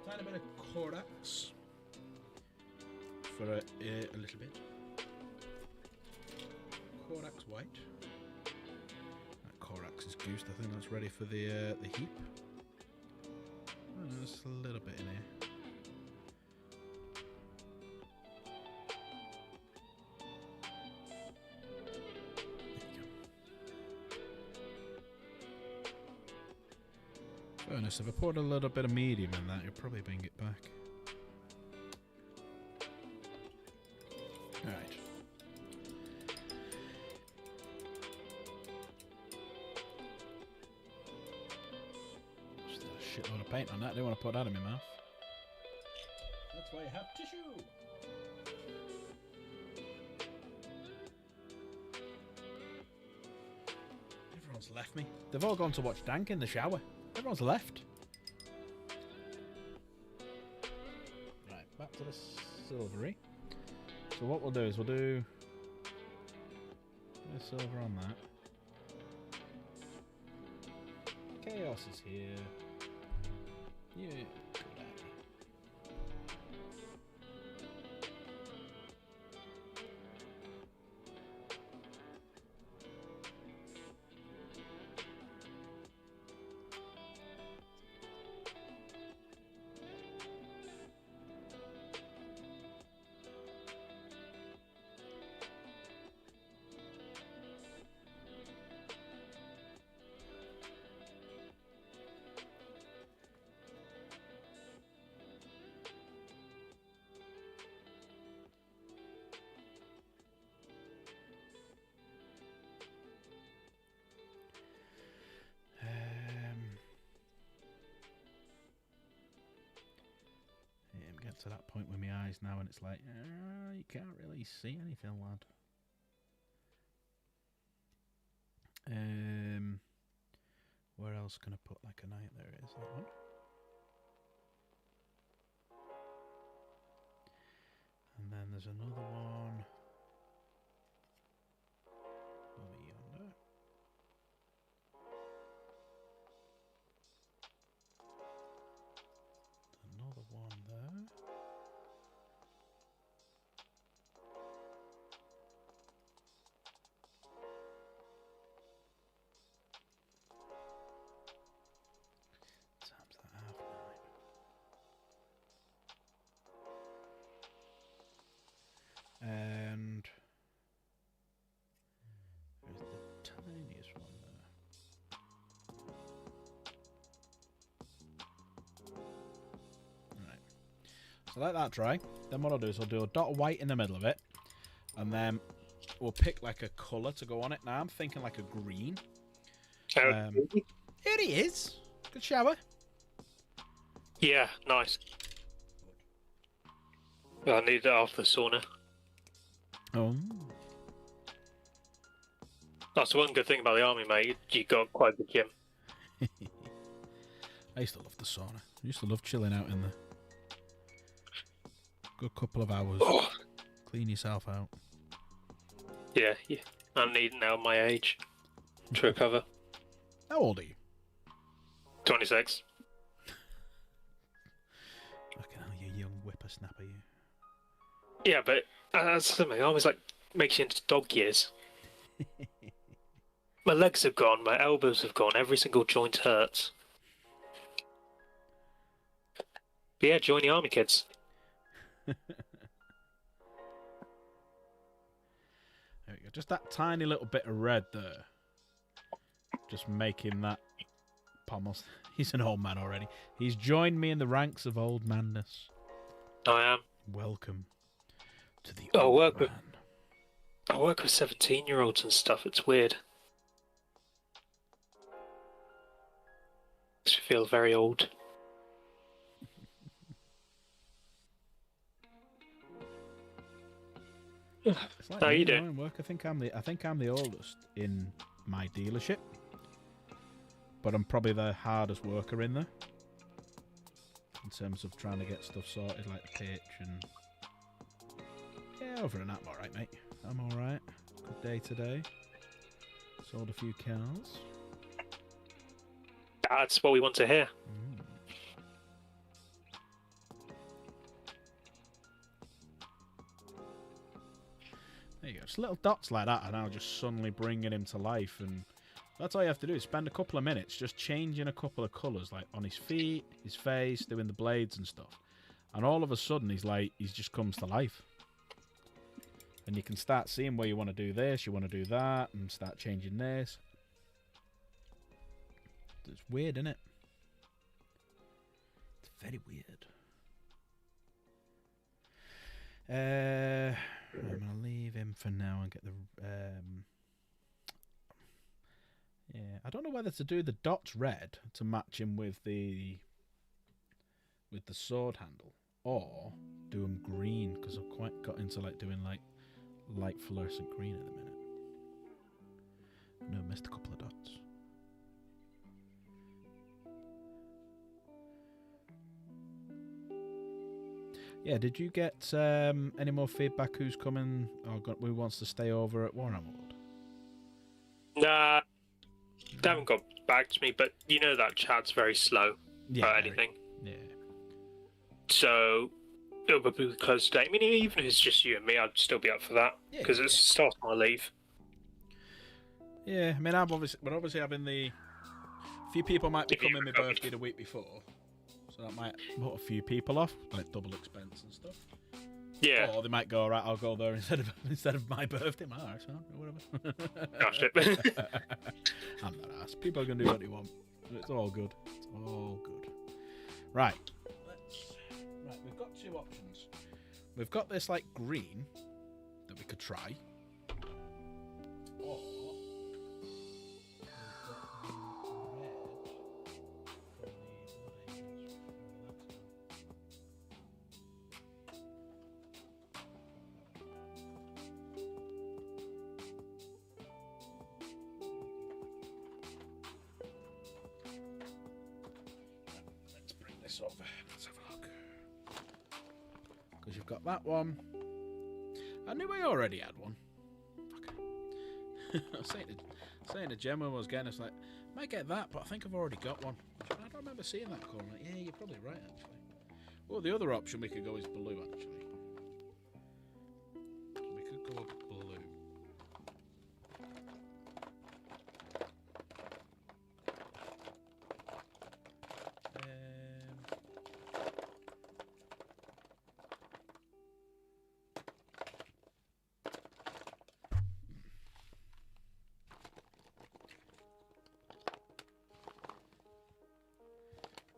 tiny bit of Corax for a little bit. Corax white. That Corax is goosed. I think that's ready for the heap. Oh, there's a little bit in here. Furnace, if I poured a little bit of medium in that, you'll probably bring it back. Alright. Just a shitload of paint on that. I didn't want to put that in my mouth. That's why you have tissue! Everyone's left me. They've all gone to watch Dank in the shower. Everyone's left. Right, back to the silvery. So what we'll do is we'll do a silver on that. Chaos is here. Yeah, good idea. To that point with my eyes now, and it's like, you can't really see anything, lad. Where else can I put like a night? There it is, that one. And then there's another one over yonder. Another one there. Times that half nine. And there's the tiniest one there. So let that dry. Then what I'll do is I'll do a dot of white in the middle of it. And then we'll pick like a colour to go on it. Now I'm thinking like a green. Here he is. Good shower. Yeah, nice. I need it after the sauna. Oh. That's the one good thing about the army, mate. You got quite a good gym. I used to love the sauna. I used to love chilling out in there. Good couple of hours. Oh. Clean yourself out. Yeah. I need it now at my age to recover. How old are you? 26. Fucking hell, you young whippersnapper, you. Yeah, but that's something. I always like makes you into dog years. My legs have gone, my elbows have gone, every single joint hurts. But yeah, join the army, kids. There we go. Just that tiny little bit of red there. Just making that pommels. He's an old man already. He's joined me in the ranks of old madness. I am. Welcome to the I old work man. I work with 17-year-olds and stuff. It's weird. Makes me feel very old. It's like How me, you you doing? know, in work. I think I'm the oldest in my dealership, but I'm probably the hardest worker in there in terms of trying to get stuff sorted, like the pitch and yeah. Over and that, I'm all right, mate. I'm all right. Good day today. Sold a few cows. That's what we want to hear. There you go. Just little dots like that are now just suddenly bringing him to life, and that's all you have to do is spend a couple of minutes just changing a couple of colours, like on his feet, his face, doing the blades and stuff. And all of a sudden, he's just comes to life. And you can start seeing where you want to do this, you want to do that, and start changing this. It's weird, isn't it? It's very weird. I'm going to leave him for now and get the... yeah, I don't know whether to do the dots red to match him with the sword handle, or do them green, because I've quite got into like doing like light fluorescent green at the minute. No, missed a couple of dots. Yeah, did you get any more feedback who's coming or who wants to stay over at Warhammer World? Nah, they haven't got back to me, but you know that chat's very slow or anything. Yeah. So it'll be close to date. I mean, even if it's just you and me, I'd still be up for that because it's the start of my leave. Yeah, I mean, we're obviously having the... A few people might be coming my birthday the week before. So that might put a few people off, like double expense and stuff. Yeah. Or they might go, right, I'll go there instead of my birthday, my arse, or whatever. Gosh, I'm not asked. People are going to do what they want. It's all good. It's all good. Right. Right, we've got two options. We've got this, like, green that we could try. Or... over. Let's have a look. Because you've got that one. I knew I already had one. Okay. I was saying to Gemma was getting us like, I might get that, but I think I've already got one. I don't remember seeing that colour. Like, yeah, you're probably right, actually. Well, the other option we could go is blue, actually. We could go blue.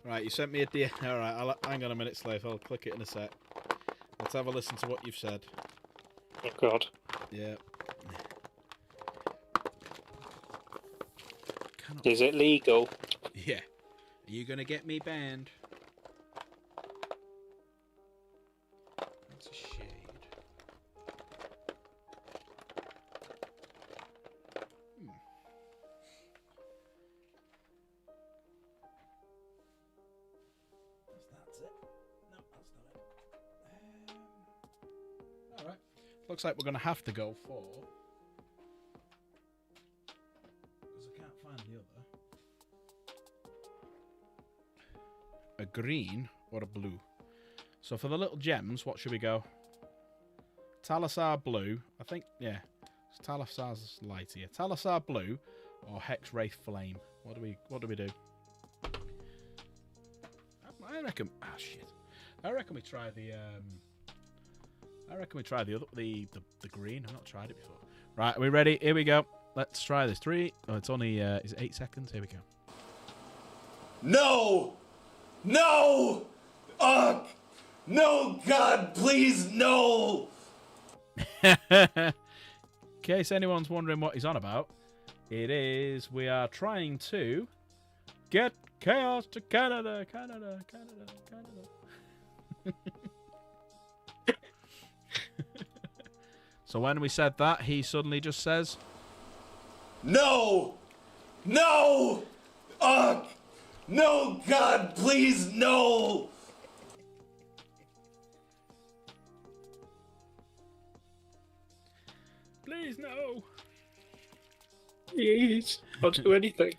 Right, you sent me a deal. Alright, hang on a minute, Slave. I'll click it in a sec. Let's have a listen to what you've said. Oh, God. Yeah. Is it legal? Yeah. Are you going to get me banned? That's a shade. That's it. No, that's not it. Alright. Looks like we're going to have to go for... because I can't find the other. A green or a blue. So for the little gems, what should we go? Talasar blue. I think, yeah. Talasar's light here. Talasar blue or Hex Wraith Flame. What do we do? I reckon. Ah, shit. I reckon we try the. I reckon we try the other, the green. I've not tried it before. Right, are we ready? Here we go. Let's try this. 3. Oh, it's only. Is it 8 seconds? Here we go. No! No! No, God, please, no! In case anyone's wondering what he's on about, it is we are trying to get chaos to Canada. So when we said that, he suddenly just says, No! No! No, God, please, no! please no. Jeez, I'll do anything.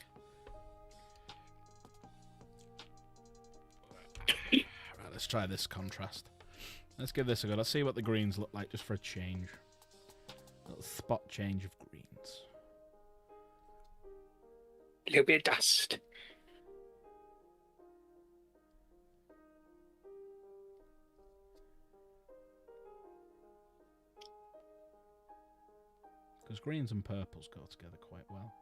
Right, let's try this contrast. Let's give this a go. Let's see what the greens look like just for a change. A little spot change of greens. A little bit of dust. Because greens and purples go together quite well.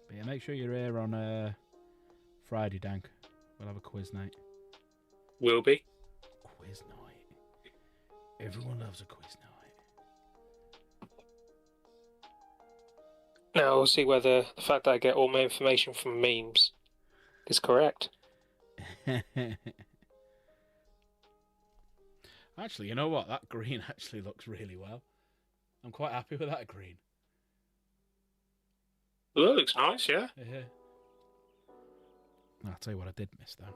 But yeah, make sure you're here on Friday, Dank. We'll have a quiz night. Will be. Quiz night. Everyone loves a quiz night. Now we'll see whether the fact that I get all my information from memes is correct. Actually, you know what? That green actually looks really well. I'm quite happy with that green. Well, that looks nice, yeah. Yeah. I'll tell you what I did miss, though.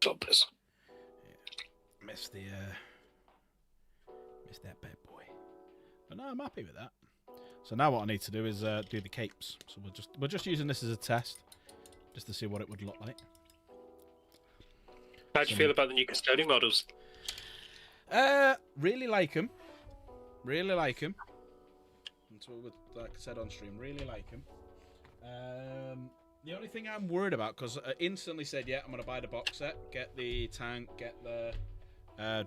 Choppers. Yeah. Missed that bad boy. But no, I'm happy with that. So now what I need to do is do the capes. So we're just using this as a test, just to see what it would look like. How do you feel about the new custodian models? Really like them. Really like them. That's what like I said on stream. Really like them. The only thing I'm worried about, because I instantly said, yeah, I'm going to buy the box set, get the tank, get the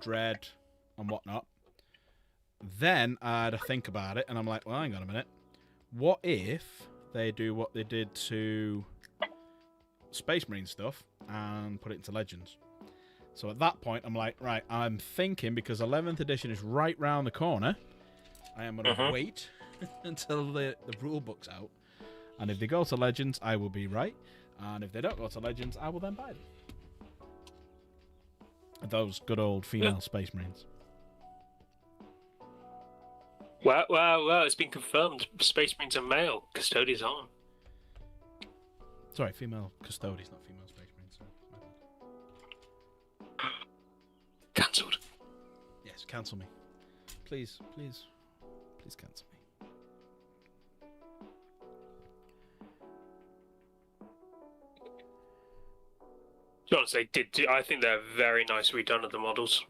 dread and whatnot. Then I had to think about it, and I'm like, well, hang on a minute. What if they do what they did to Space Marine stuff and put it into Legends? So at that point, I'm like, right, I'm thinking, because 11th edition is right round the corner, I am going to wait until the rule book's out. And if they go to Legends, I will be right. And if they don't go to Legends, I will then buy them. Those good old female Space Marines. Well, it's been confirmed. Space Marines are male. Custodes aren't. Sorry, female Custodes, not female Space Marines. Sorry. Cancelled. Yes, cancel me. Please cancel me. To be honest, they did. I think they're very nice redone of the models.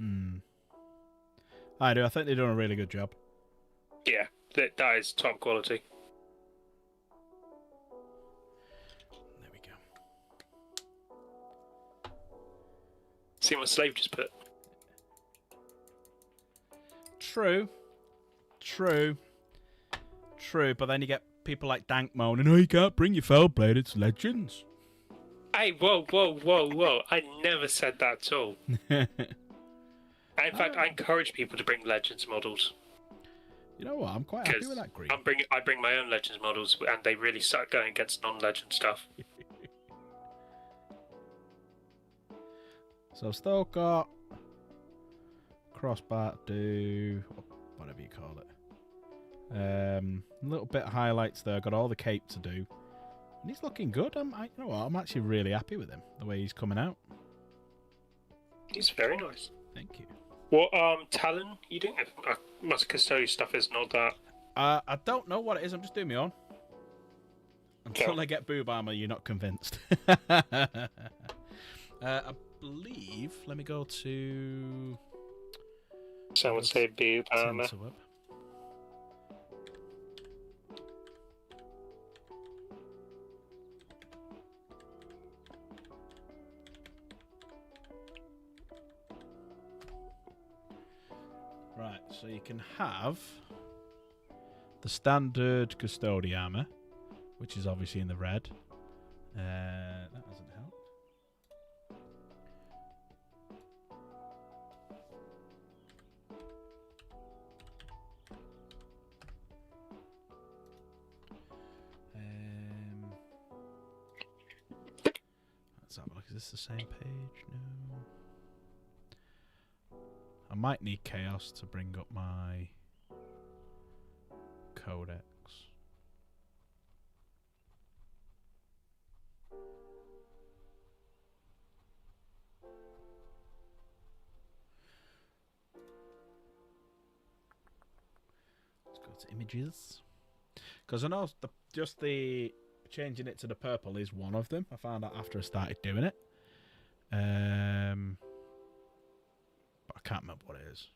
I do. I think they're doing a really good job. Yeah, that is top quality. There we go. See what Slave just put. True. But then you get people like Dank moaning, "Oh, you can't bring your Fellblade. It's Legends." Hey, whoa! I never said that at all. In fact, I encourage people to bring Legends models. You know what? I'm quite happy with that green. I bring my own Legends models, and they really start going against non-Legend stuff. So I've still got crossbar to do, whatever you call it. A little bit of highlights there. Got all the cape to do. And he's looking good. You know what? I'm actually really happy with him, the way he's coming out. He's very nice. Thank you. What Talon you doing? Most Custodes stuff is not that. I don't know what it is. I'm just doing my own. Until I get boob armor, you're not convinced. I believe. Let me go to. Someone say boob armor. Right, so you can have the standard Custode armor, which is obviously in the red. That doesn't help. Let's have a look. Is this the same page? No. I might need chaos to bring up my codex. Let's go to images. Because I know just the changing it to the purple is one of them. I found out after I started doing it. But I can't remember what it is.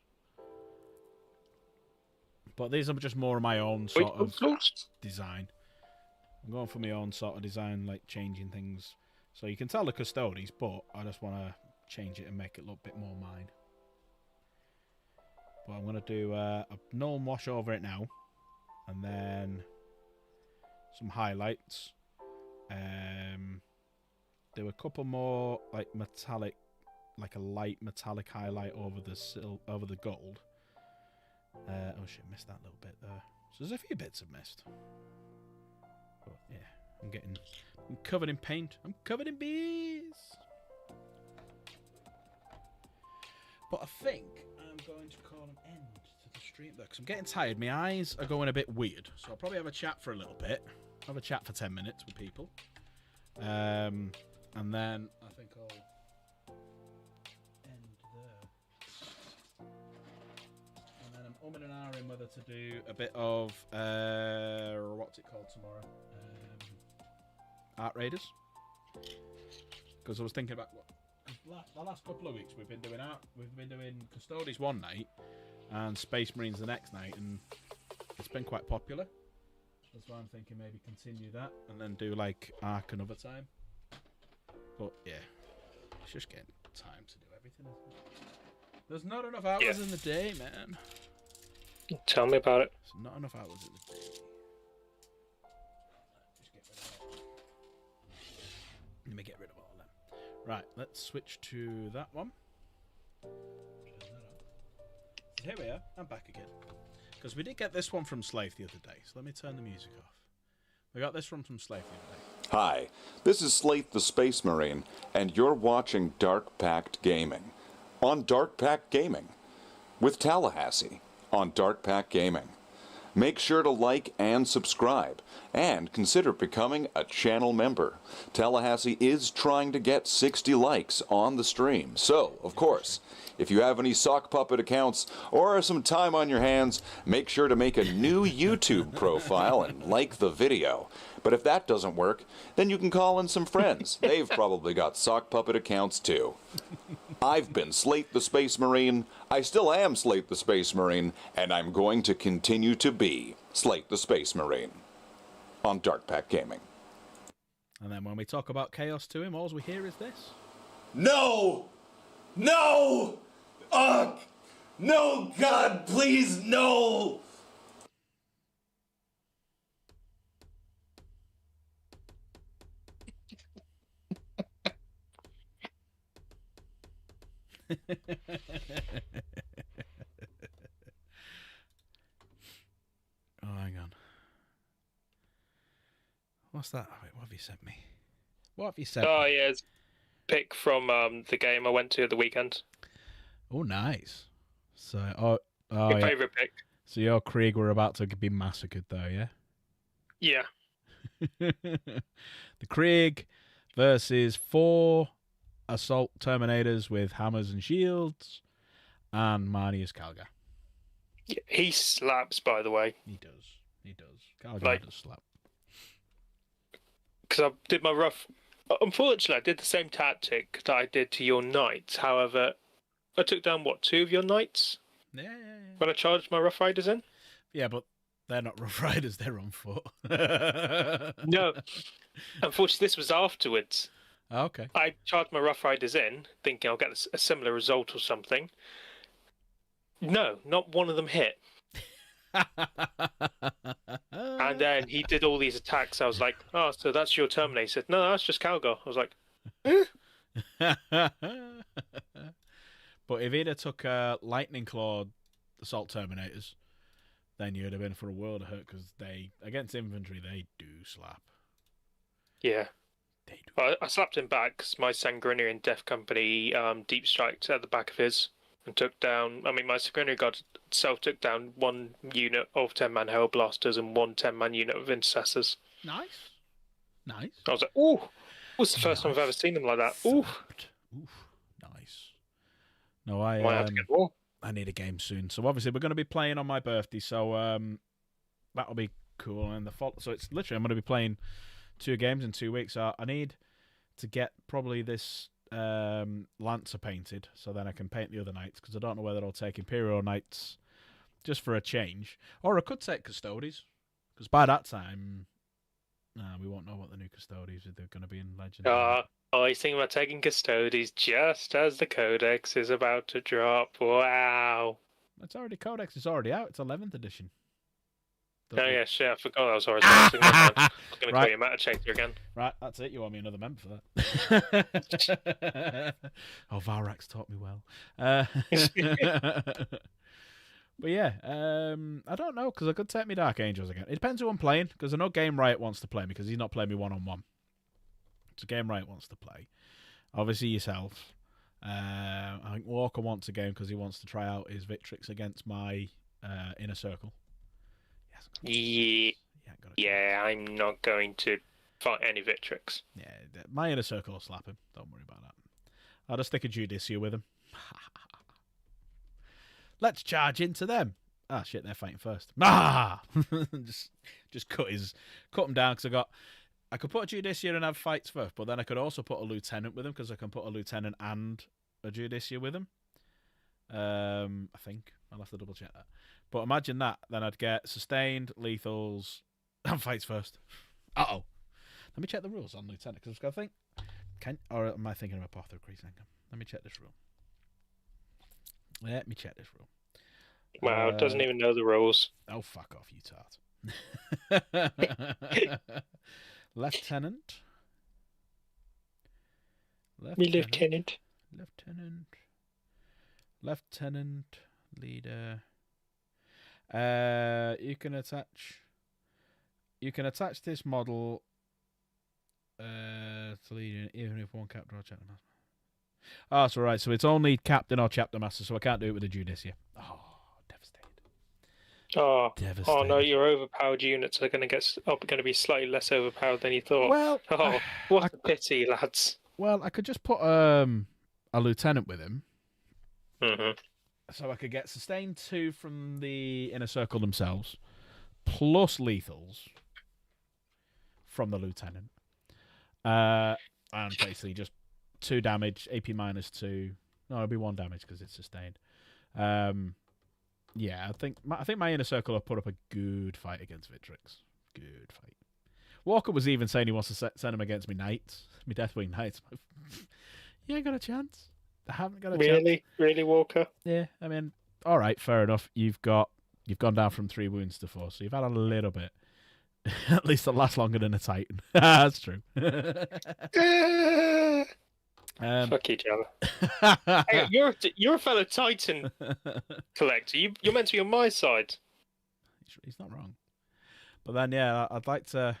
But these are just more of my own sort of design. I'm going for my own sort of design, like changing things. So you can tell the Custodes, but I just want to change it and make it look a bit more mine. But I'm going to do a null wash over it now. And then some highlights. Do a couple more like metallic, like a light metallic highlight over the gold. Oh shit, missed that little bit there. So there's a few bits I've missed. But yeah, I'm covered in paint. I'm covered in bees. But I think I'm going to call an end to the stream there because I'm getting tired. My eyes are going a bit weird, so I'll probably have a chat for a little bit. Have a chat for 10 minutes with people. And then I think I'll end there. And then I'm umming and ahhing whether to do a bit of what's it called tomorrow? Art Raiders. Because I was thinking about the last couple of weeks we've been doing Custodes one night and Space Marines the next night, and it's been quite popular. That's why I'm thinking maybe continue that and then do like Arc another time. But yeah, it's just getting time to do everything, isn't it? There's not enough hours in the day, man. Tell me about it. There's not enough hours in the day. Just get rid of that. Let me get rid of all of them. Right, let's switch to that one. So here we are. I'm back again. Because we did get this one from Slave the other day, so let me turn the music off. We got this one from Slave the other day. Hi, this is Slate the Space Marine, and you're watching Dark Pact Gaming on Dark Pact Gaming with Tallahassee on Dark Pact Gaming. Make sure to like and subscribe, and consider becoming a channel member. Tallahassee is trying to get 60 likes on the stream, so, of course, if you have any sock puppet accounts or some time on your hands, make sure to make a new YouTube profile and like the video. But if that doesn't work, then you can call in some friends. They've probably got sock puppet accounts too. I've been Slate the Space Marine, I still am Slate the Space Marine, and I'm going to continue to be Slate the Space Marine on Dark Pact Gaming. And then when we talk about chaos to him, all we hear is this. No! No! No, God, please, no! Oh, hang on. What's that? Wait, what have you sent me? What have you sent Oh, me? yeah, it's a pick from the game I went to the weekend. Oh, nice. So, Your yeah. favourite pick. So your Krieg were about to be massacred, though, yeah? Yeah. The Krieg versus 4 assault Terminators with hammers and shields, and Marnius Calgar. Yeah, he slaps, by the way. He does. He does. Calgar Like- does slap. Because I did my rough... Unfortunately, I did the same tactic that I did to your knights. However, I took down, 2 of your knights? Yeah. When I charged my Rough Riders in? Yeah, but they're not Rough Riders, they're on foot. No. Unfortunately, this was afterwards. Okay. I charged my Rough Riders in, thinking I'll get a similar result or something. No, not one of them hit. And then he did all these attacks. I was like, oh, so that's your Terminator. He said, no, that's just Calgar. I was like, But if he'd have took Lightning Claw Assault Terminators, then you'd have been for a world of hurt, because they, against infantry, they do slap. yeah. They do. I slapped him back because my Sangrenir Death Company deep striked at the back of his and took down. I mean, my Sangrenir God itself took down 1 unit of 10-man Hellblasters and 1 10-man unit of Intercessors. Nice. Nice. I was like, ooh. It was the first time I've ever seen them like that. Ooh. Oof. Nice. No, I Might have to get more. I need a game soon. So obviously we're going to be playing on my birthday, so that'll be cool. And so it's literally I'm going to be playing 2 games in 2 weeks. So I need to get probably this Lancer painted, so then I can paint the other knights, because I don't know whether I'll take Imperial Knights just for a change, or I could take Custodes, because by that time, we won't know what the new Custodes are going to be in Legend. I was thinking about taking Custodes just as the Codex is about to drop. Wow. It's already Codex is already out. It's 11th edition. Oh yeah, shit! I forgot that was horizontal. I'm going to call you Meta Chaser again. Right, that's it. You want me another member for that? Oh, Varax taught me well. But yeah, I don't know, because I could take me Dark Angels again. It depends who I'm playing, because I know Game Riot wants to play me, because he's not playing me one-on-one. So Game Riot wants to play. Obviously yourself. I think Walker wants a game because he wants to try out his Victrix against my Inner Circle. Yeah, I'm not going to fight any Victrix. Yeah, my Inner Circle will slap him. Don't worry about that. I'll just stick a Judicia with him. Let's charge into them. Ah, shit, they're fighting first. Just cut them down, because I could put a Judicia and have fights first, but then I could also put a Lieutenant with him, because I can put a Lieutenant and a Judicia with him. I think. I'll have to double check that. But imagine that, then I'd get Sustained, Lethals, and fights first. Uh-oh. Let me check the rules on Lieutenant, because I think... Or am I thinking of Apothecary? Let me check this rule. Let me check this rule. Wow, doesn't even know the rules. Oh, fuck off, you tart. Lieutenant. Lieutenant. Leader. You can attach this model to leader, even if one captain or chapter master. Oh, so right. So it's only captain or chapter master, so I can't do it with a Judicia. Oh, devastated. Oh, devastated. Oh no, your overpowered units are going to be slightly less overpowered than you thought. Well, what a pity, lads. Well, I could just put a lieutenant with him. Mm-hmm. So I could get sustained 2 from the Inner Circle themselves, plus lethals from the lieutenant, and basically just 2 damage, AP -2. No, it'll be 1 damage because it's sustained. Yeah, I think my Inner Circle will put up a good fight against Victrix. Good fight. Walker was even saying he wants to send him against me Knights, me Deathwing Knights. You ain't got a chance. I haven't got a chance. Really, Walker? Yeah, I mean, all right, fair enough. You've gone down from 3 wounds to 4, so you've had a little bit. At least it lasts longer than a Titan. That's true. Fuck you, Java. Hey, you're a fellow Titan collector. You're meant to be on my side. He's not wrong. But then, yeah, I'd like to.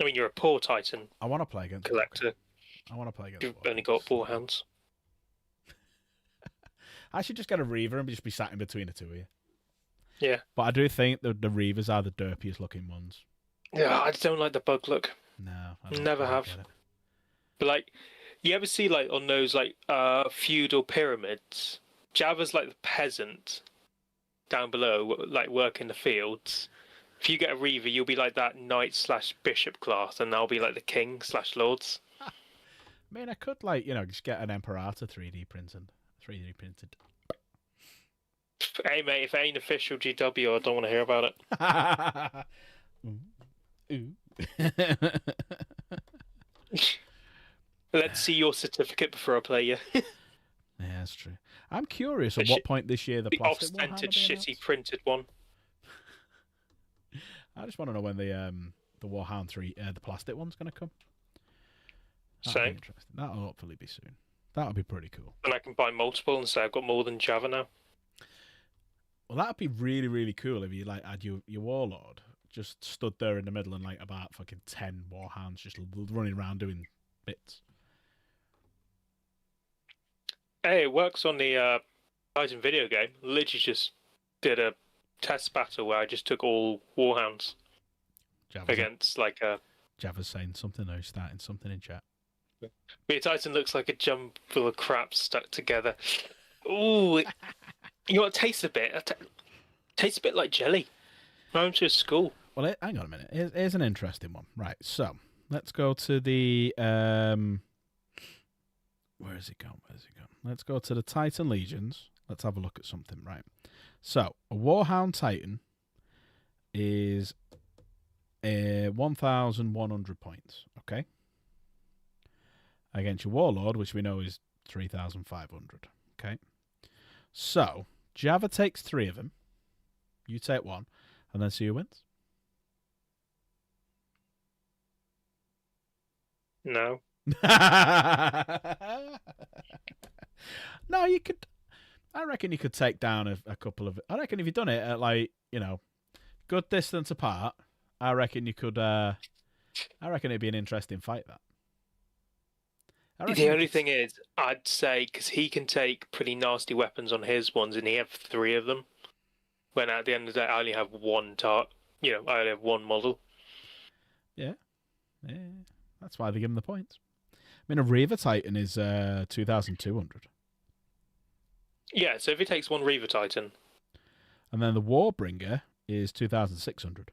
I mean, you're a poor Titan. I want to play against collector. I want to play against. You've only got 4 hands. I should just get a Reaver and just be sat in between the 2 of you. Yeah. But I do think the Reavers are the derpiest looking ones. Yeah, I don't like the bug look. No. Never have. But like, you ever see like on those like feudal pyramids, Java's like the peasant down below, like working the fields. If you get a Reaver, you'll be like that knight/bishop class, and I'll be like the king/lords. I mean, I could just get an Emperata 3D printed. Hey mate, if it ain't official GW, I don't want to hear about it. Let's see your certificate before I play you. Yeah, that's true. I'm curious at what point this year the plastic off-centered shitty printed one. I just want to know when the Warhound 3 the plastic one's going to come. Same. That'll hopefully be soon. That'll be pretty cool. And I can buy multiple and say I've got more than Java now. Well, that'd be really, really cool if you add your Warlord, just stood there in the middle and like about fucking 10 warhounds just running around doing bits. Hey, it works on the Titan video game. Literally just did a test battle where I just took all warhounds against like a. Java's saying something though, starting something in chat. The Titan looks like a jumble of crap stuck together. Ooh, you know what? Tastes a bit. Tastes a bit like jelly. I'm to school. Well, hang on a minute. Here's an interesting one. Right, so let's go to the where is it gone? Let's go to the Titan Legions. Let's have a look at something. Right, so a Warhound Titan is 1,100 points. Okay, against your Warlord, which we know is 3,500. Okay, so Java takes 3 of them. You take 1, and then see who wins. No. No, you could. I reckon you could take down a couple of. I reckon if you'd done it at like good distance apart, I reckon you could. I reckon it'd be an interesting fight. The only thing is, I'd say because he can take pretty nasty weapons on his ones, and he have 3 of them. When at the end of the day, I only have one I only have one model. Yeah, that's why they give him the points. I mean, a Reaver Titan is 2,200. Yeah, so if he takes 1 Reaver Titan, and then the Warbringer is 2,600.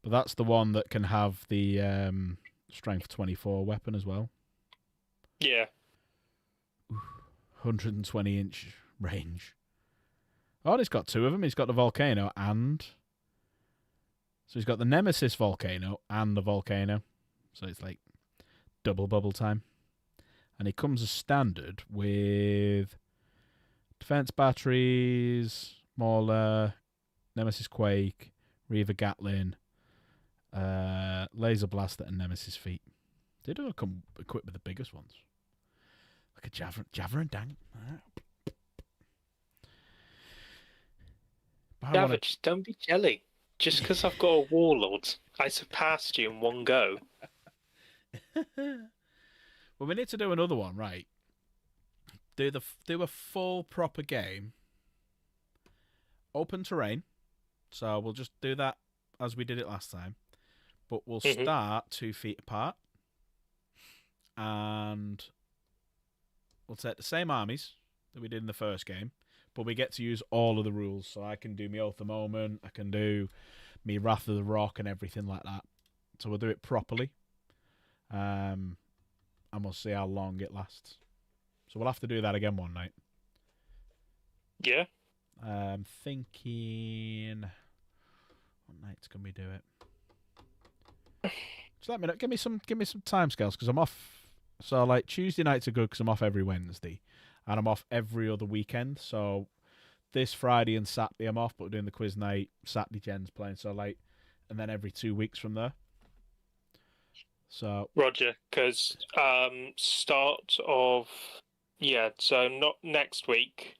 But that's the one that can have the strength 24 weapon as well. Yeah. 120-inch range. Oh, he's got 2 of them. He's got the Volcano and... So he's got the Nemesis Volcano and the Volcano. So it's like double bubble time. And he comes as standard with defense batteries, Mauler, Nemesis Quake, Reaver Gatling, Laser Blaster, and Nemesis Feet. They don't come equipped with the biggest ones. Like a Java and Dang. Java, just don't be jelly. Just because I've got a Warlord, I surpassed you in one go. Well, we need to do another one, right? Do a full proper game. Open terrain. So we'll just do that as we did it last time. But we'll start 2 feet apart. And we'll take the same armies that we did in the first game. But we get to use all of the rules. So I can do me Oath of Moment. I can do me Wrath of the Rock and everything like that. So we'll do it properly. And we'll see how long it lasts. So we'll have to do that again one night. Yeah. I'm thinking... What nights can we do it? Just let me know. Give me some time scales because I'm off. So like Tuesday nights are good because I'm off every Wednesday. And I'm off every other weekend. So this Friday and Saturday I'm off, but we're doing the quiz night. Saturday Jen's playing. So like, and then every 2 weeks from there. So Roger, because start of so not next week.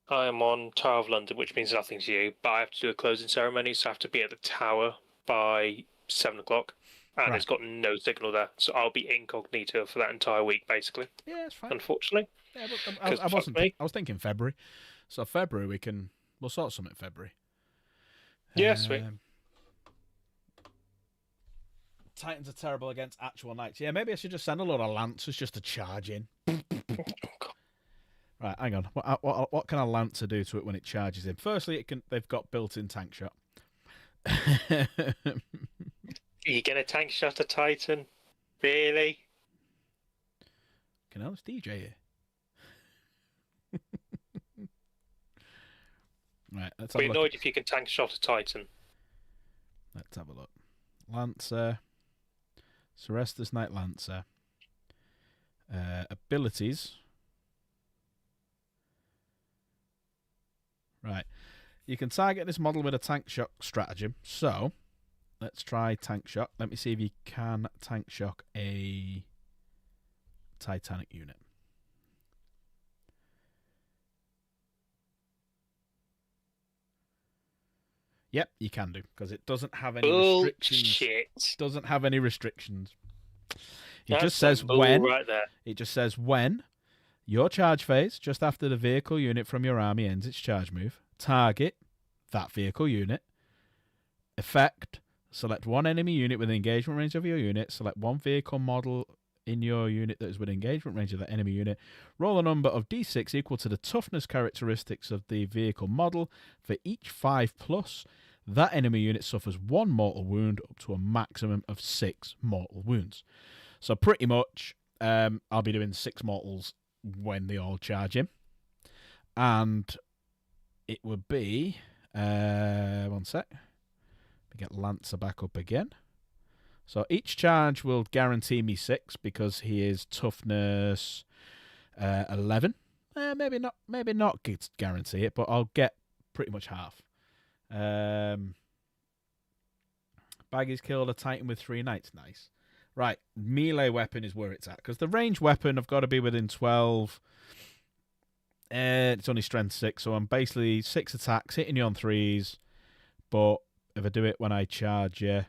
I am on Tower of London, which means nothing to you. But I have to do a closing ceremony, so I have to be at the tower by 7 o'clock, and it's got no signal there, so I'll be incognito for that entire week, basically. Yeah, it's fine. Unfortunately. Yeah, but I was thinking February. So February we'll sort something in February. Yeah, sweet. Titans are terrible against actual knights. Yeah, maybe I should just send a lot of lancers just to charge in. Right, hang on. What can a lancer do to it when it charges in? Firstly, they've got built-in tank shot. Are you gonna tank shot a Titan? Really? Can I DJ here? Right, let's have a look. Be annoyed if you can tank shot a Titan. Let's have a look. Lancer. Serestus Knight Lancer. Abilities. Right. You can target this model with a tank shock stratagem. So, let's try tank shock. Let me see if you can tank shock a Titanic unit. Yep, you can do, because it doesn't have any restrictions. Bullshit. Doesn't have any restrictions. It That's just says some bull when. right there. It just says when your charge phase, just after the vehicle unit from your army ends its charge move, target that vehicle unit. Effect: select one enemy unit within engagement range of your unit. Select one vehicle model in your unit that is within engagement range of that enemy unit. Roll a number of d6 equal to the toughness characteristics of the vehicle model. For each 5+, that enemy unit suffers 1 mortal wound up to a maximum of 6 mortal wounds. So pretty much, I'll be doing 6 mortals when they all charge him. And it would be... one sec. We get Lancer back up again. So each charge will guarantee me 6 because he is toughness 11. Maybe not guarantee it, but I'll get pretty much half. Baggy's killed a Titan with 3 knights. Nice. Right, melee weapon is where it's at, because the ranged weapon I've got to be within 12. It's only strength 6, so I'm basically 6 attacks, hitting you on 3s. But if I do it when I charge you,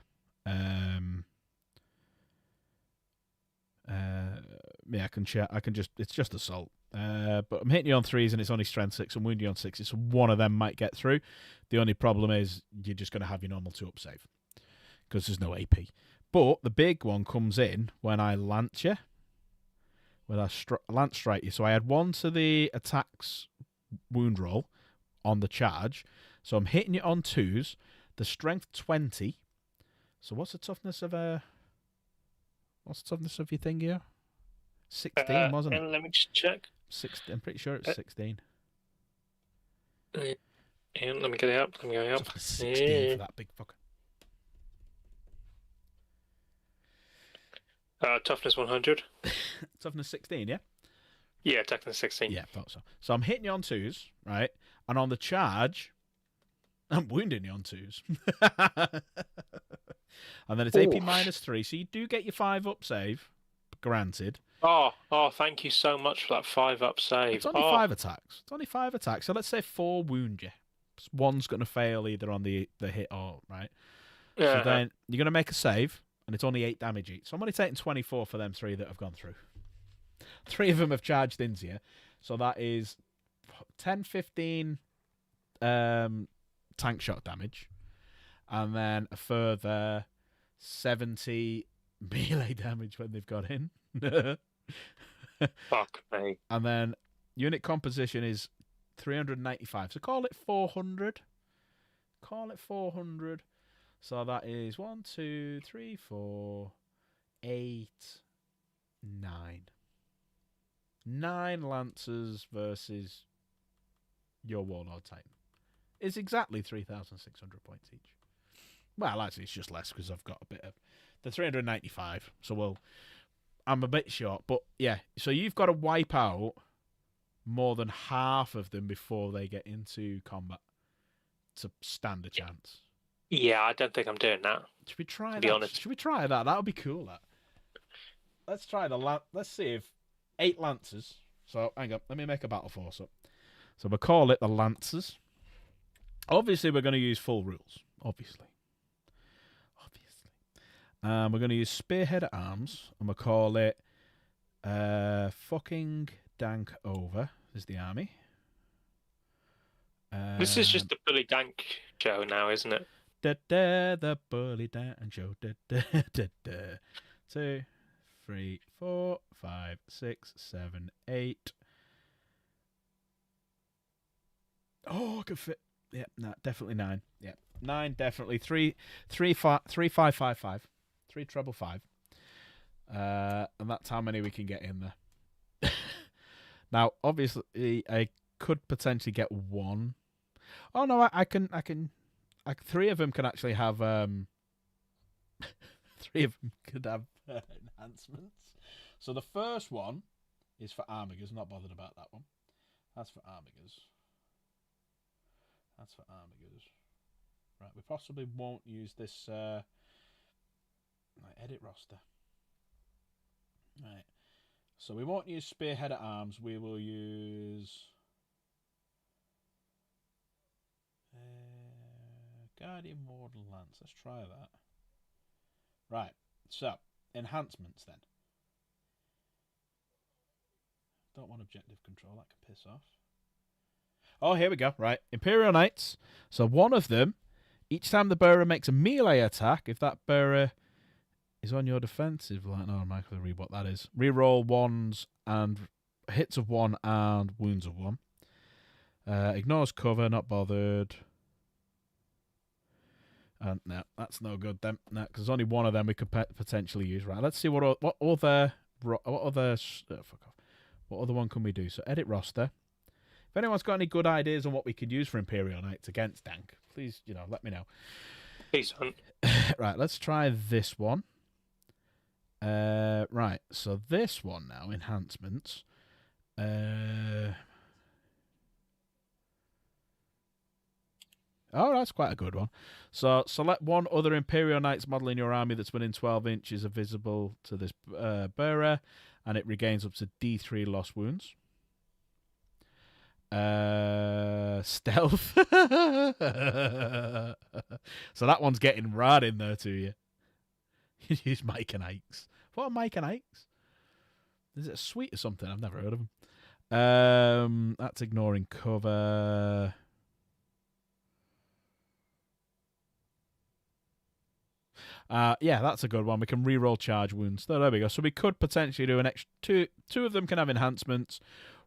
yeah, I can just, it's just assault. But I'm hitting you on 3s and it's only strength 6 and wounding you on 6s, so one of them might get through. The only problem is you're just going to have your normal 2-up save because there's no AP. But the big one comes in when I lance you, when I lance strike you. So I add 1 to the attack's wound roll on the charge. So I'm hitting you on 2s. The strength 20. So what's the toughness of your thing here? 16, wasn't it? Let me just check. 16. I'm pretty sure it's 16. And let me get it up. Let me go up. 16 for that big fucker. Toughness 100. Toughness 16, yeah? Yeah, toughness 16. Yeah, thought so. So I'm hitting you on 2s, right? And on the charge, I'm wounding you on 2s. And then it's AP -3, so you do get your 5-up save, granted. Oh, thank you so much for that 5-up save. It's only 5 attacks. It's only 5 attacks. So let's say 4 wound you. One's going to fail either on the hit or, right? So then you're going to make a save, and it's only 8 damage each. So I'm only taking 24 for them 3 that have gone through. 3 of them have charged into you. So that is 10, 15 tank shot damage. And then a further 70 melee damage when they've got in. Fuck me. And then unit composition is 395. So call it 400. Call it 400. So that is 1, 2, 3, 4, 8, 9. 9 Lancers versus your Warlord Titan. It's exactly 3,600 points each. Well, actually, it's just less because I've got a bit of the 395. So I'm a bit short, but yeah. So you've got to wipe out more than half of them before they get into combat to stand a chance. Yeah, I don't think I'm doing that. Should we try that? To be honest. Should we try that? That would be cool. That. Let's try let's see if 8 Lancers. So hang on, let me make a battle force up. So we'll call it the Lancers. Obviously, we're going to use full rules. Obviously. We're going to use Spearhead at Arms, and we'll call it fucking Dank Over is the army. This is just the Bully Dank show now, isn't it? The Bully Dank show. 2, 3, 4, 5, 6, 7, 8. Oh, I could fit. Yeah, no, definitely 9. Yeah, 9 definitely. 3, 5, 5, 5. 3 treble 5. And that's how many we can get in there. Now, obviously, I could potentially get 1. Oh no, I can. 3 of them can actually have. 3 of them could have enhancements. So the first one is for Armigers. Not bothered about that one. That's for Armigers. Right, we possibly won't use this. Right, edit roster. Right, so we won't use Spearhead at Arms. We will use Guardian Warden Lance. Let's try that. Right. So, enhancements then. Don't want objective control. That can piss off. Oh, here we go. Right. Imperial Knights. So one of them, each time the bearer makes a melee attack, if that bearer is on your defensive line. No, I'm actually read what that is. Reroll ones and hits of 1 and wounds of 1. Ignores cover, not bothered. No, that's no good then. No, because there's only one of them we could potentially use. Right, let's see what other fuck off. What other one can we do? So edit roster. If anyone's got any good ideas on what we could use for Imperial Knights against Dank, please, let me know. Please don't. Right, let's try this one. Right, so this one now, enhancements. Oh, that's quite a good one. So select one other Imperial Knights model in your army that's within 12 inches of visible to this bearer, and it regains up to D3 lost wounds. Stealth. So that one's getting right in there to you. You use Mike and Ikes. What are Mike and Ikes? Is it a suite or something? I've never heard of them. That's ignoring cover. Yeah, that's a good one. We can reroll charge wounds. There we go. So we could potentially do an extra two of them can have enhancements.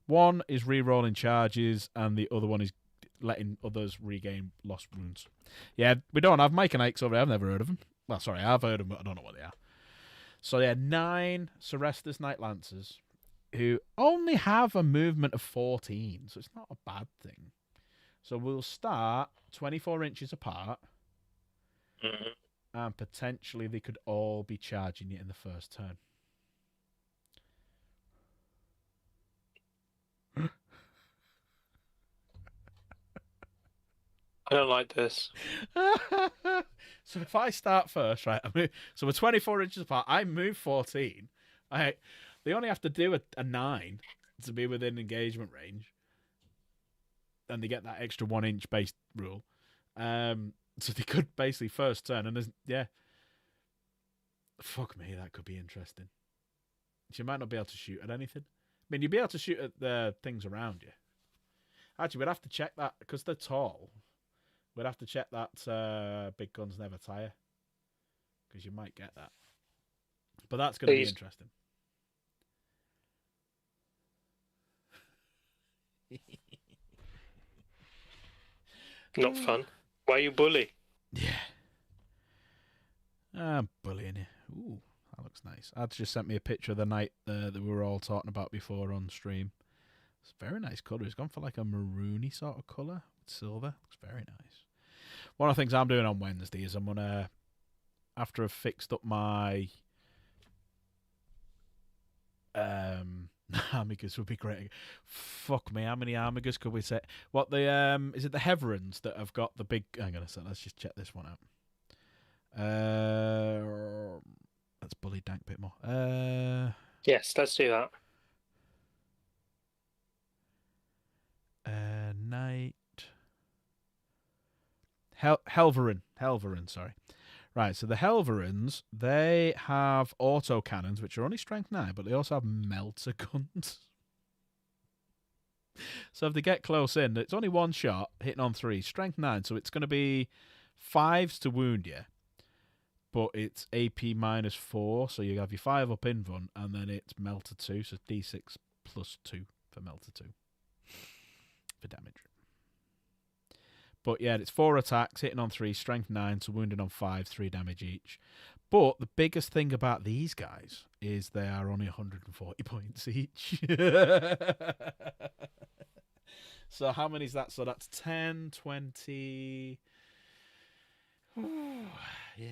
One is re-rolling charges, and the other one is letting others regain lost wounds. Yeah, we don't have Mike and Ikes over here. I've never heard of them. Well, sorry, I've heard of them, but I don't know what they are. So, yeah, 9 Serestus Knight Lancers who only have a movement of 14, so it's not a bad thing. So we'll start 24 inches apart, and potentially they could all be charging you in the first turn. I don't like this. So if I start first, right? So we're 24 inches apart. I move 14. They only have to do a 9 to be within engagement range, and they get that extra 1 inch base rule. So they could basically first turn, and fuck me, that could be interesting. You might not be able to shoot at anything. I mean, you'd be able to shoot at the things around you. Actually, we'd have to check that because they're tall. We'd have to check that big guns never tire, because you might get that. But that's going to be interesting. Not fun. Why you bully? Yeah. I'm bullying you. Ooh, that looks nice. Ad's just sent me a picture of the knight that we were all talking about before on stream. It's a very nice colour. It's gone for like a maroony sort of colour with silver. Looks very nice. One of the things I'm doing on Wednesday is I'm going to, after I've fixed up my Armigas would be great. Fuck me, how many Armigas could we say? What the is it the Heverons that have got the big? Hang on a second, let's just check this one out. Let's bully Dank a bit more. Yes, let's do that. Knight Helverin, sorry. Right, so the Helverins, they have auto cannons, which are only strength 9, but they also have melter guns. So if they get close in, it's only one shot, hitting on 3, strength 9, so it's going to be 5s to wound you, but it's AP minus 4, so you have your 5 up in front, and then it's melter 2, so D6 plus 2 for melter 2 for damage. But yeah, it's 4 attacks, hitting on 3, strength 9, so wounding on 5, 3 damage each. But the biggest thing about these guys is they are only 140 points each. So how many is that? So that's 10, 20... Ooh, yeah,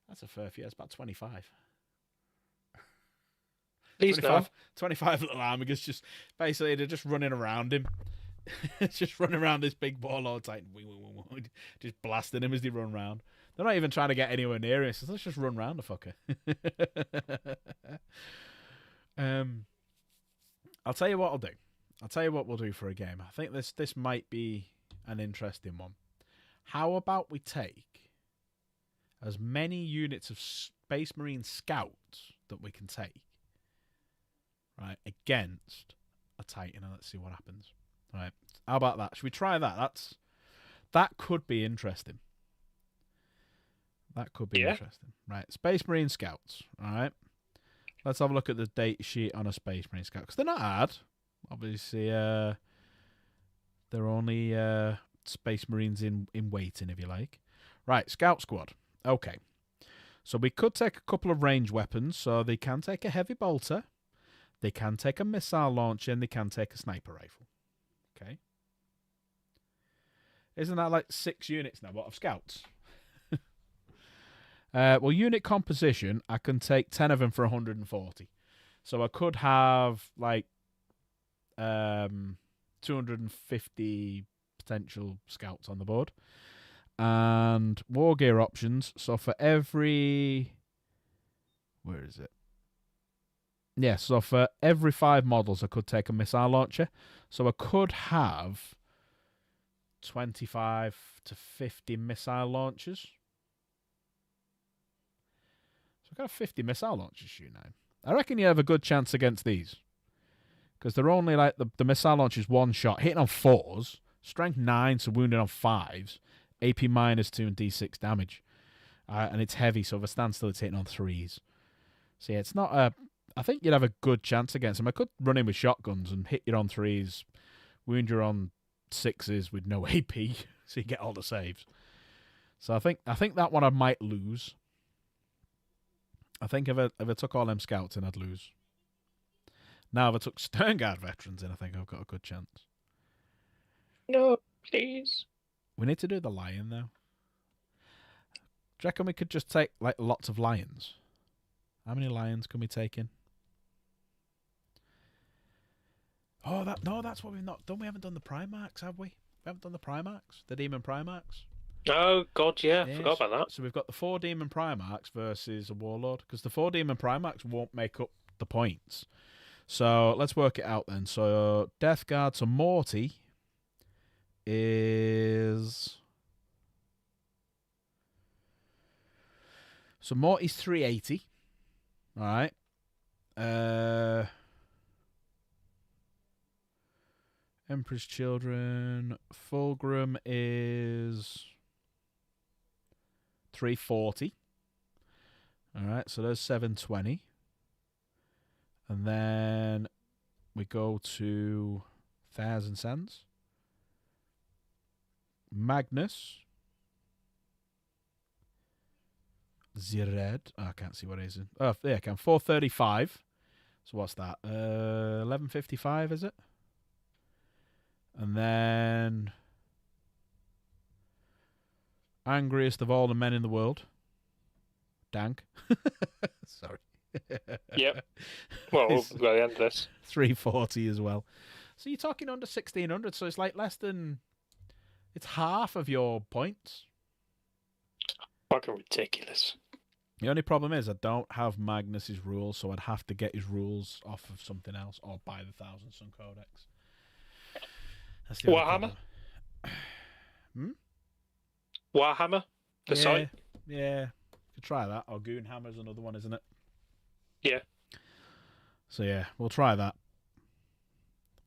that's a fair few. It's about 25. Please 25 little Armigas, just basically they're just running around him. Just running around this big Warlord Titan, just blasting him as they run around. They're not even trying to get anywhere near him, so let's just run around the fucker. I'll tell you what I'll do. I'll tell you what we'll do for a game. I think this might be an interesting one. How about we take as many units of Space Marine scouts that we can take, right, against a Titan, and let's see what happens. Right, how about that? Should we try that? That could be interesting. That could be interesting. Right, Space Marine scouts. All right, let's have a look at the data sheet on a Space Marine scout, because they're not hard. Obviously, they're only Space Marines in waiting, if you like. Right, Scout Squad. Okay. So we could take a couple of range weapons. So they can take a heavy bolter, they can take a missile launcher, and they can take a sniper rifle. Okay. Isn't that like 6 units now? What, of scouts? Well, unit composition, I can take 10 of them for 140. So I could have like 250 potential scouts on the board. And war gear options. So for every... Where is it? Yeah, so for every 5 models, I could take a missile launcher. So I could have 25 to 50 missile launchers. So I've got 50 missile launchers shooting now. I reckon you have a good chance against these. Because they're only like the missile launchers one shot, hitting on 4s, strength 9, so wounded on 5s, AP -2 and D6 damage. And it's heavy, so if I stand still, it's hitting on 3s. So yeah, it's not a... I think you'd have a good chance against them. I could run in with shotguns and hit you on 3s, wound you on 6s with no AP, so you get all the saves. So I think that one I might lose. I think if I took all them scouts in, I'd lose. Now, if I took Sternguard veterans in, I think I've got a good chance. No, please. We need to do the lion, though. Do you reckon we could just take like lots of lions? How many lions can we take in? Oh, that's what we've not done. We haven't done the Primarchs, have we? We haven't done the Primarchs, the Demon Primarchs. Oh, God, yeah. Forgot about that. So we've got the 4 Demon Primarchs versus a Warlord, because the 4 Demon Primarchs won't make up the points. So let's work it out then. So Death Guard, so Morty is... So Morty's 380. All right. Emperor's Children. Fulgrim is 340. All right, so there's 720. And then we go to Thousand Sands. Magnus. Zired. Oh, I can't see what it is. Oh, there I can. 435. So what's that? 1155, is it? And then Angriest of all the men in the world. Dank. Sorry. Yep. Well, we'll go to the end of this. 340 as well. So you're talking under 1600, so it's like less than... It's half of your points. Fucking ridiculous. The only problem is I don't have Magnus's rules, so I'd have to get his rules off of something else or buy the Thousand Sun Codex. That's the Warhammer? Warhammer? The site? Yeah. Could try that. Or Goonhammer's another one, isn't it? Yeah. So yeah, we'll try that.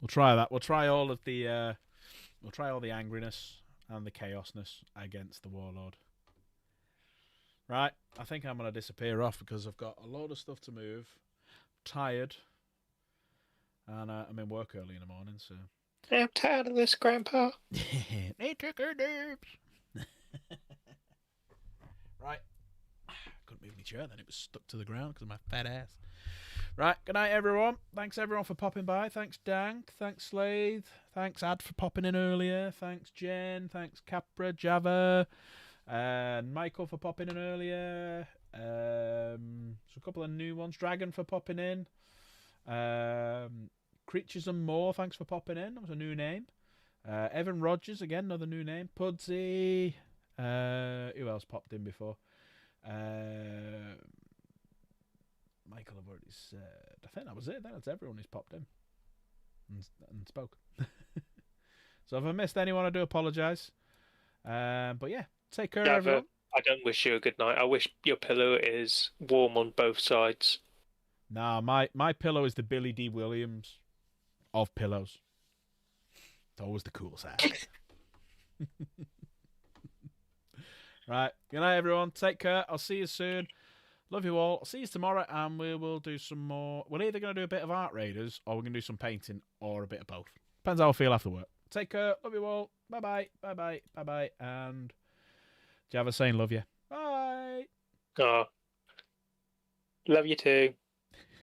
We'll try all of the we'll try all the angriness and the chaosness against the Warlord. Right, I think I'm going to disappear off because I've got a load of stuff to move. Tired. And I'm in work early in the morning, so... I'm tired of this, Grandpa. They took our nerves. Right. Couldn't move my chair then. It was stuck to the ground because of my fat ass. Right, good night, everyone. Thanks, everyone, for popping by. Thanks, Dank. Thanks, Slade. Thanks, Ad, for popping in earlier. Thanks, Jen. Thanks, Capra, Java. And Michael for popping in earlier. So a couple of new ones. Dragon for popping in. Creatures and More, thanks for popping in. That was a new name. Evan Rogers, again, another new name. Pudsey. Who else popped in before? Michael, I've already said. I think that was it. That's everyone who's popped in and spoke. So if I missed anyone, I do apologise. But yeah, take care, Java, everyone. I don't wish you a good night. I wish your pillow is warm on both sides. Nah, my pillow is the Billy D. Williams of pillows. It's always the cool side. Right. Good night, everyone. Take care. I'll see you soon. Love you all. I'll see you tomorrow, and we will do some more. We're either going to do a bit of Art Raiders, or we're going to do some painting, or a bit of both. Depends how I feel after work. Take care. Love you all. Bye-bye. Bye-bye. Bye-bye. And Java saying love you. Bye. Oh, love you too.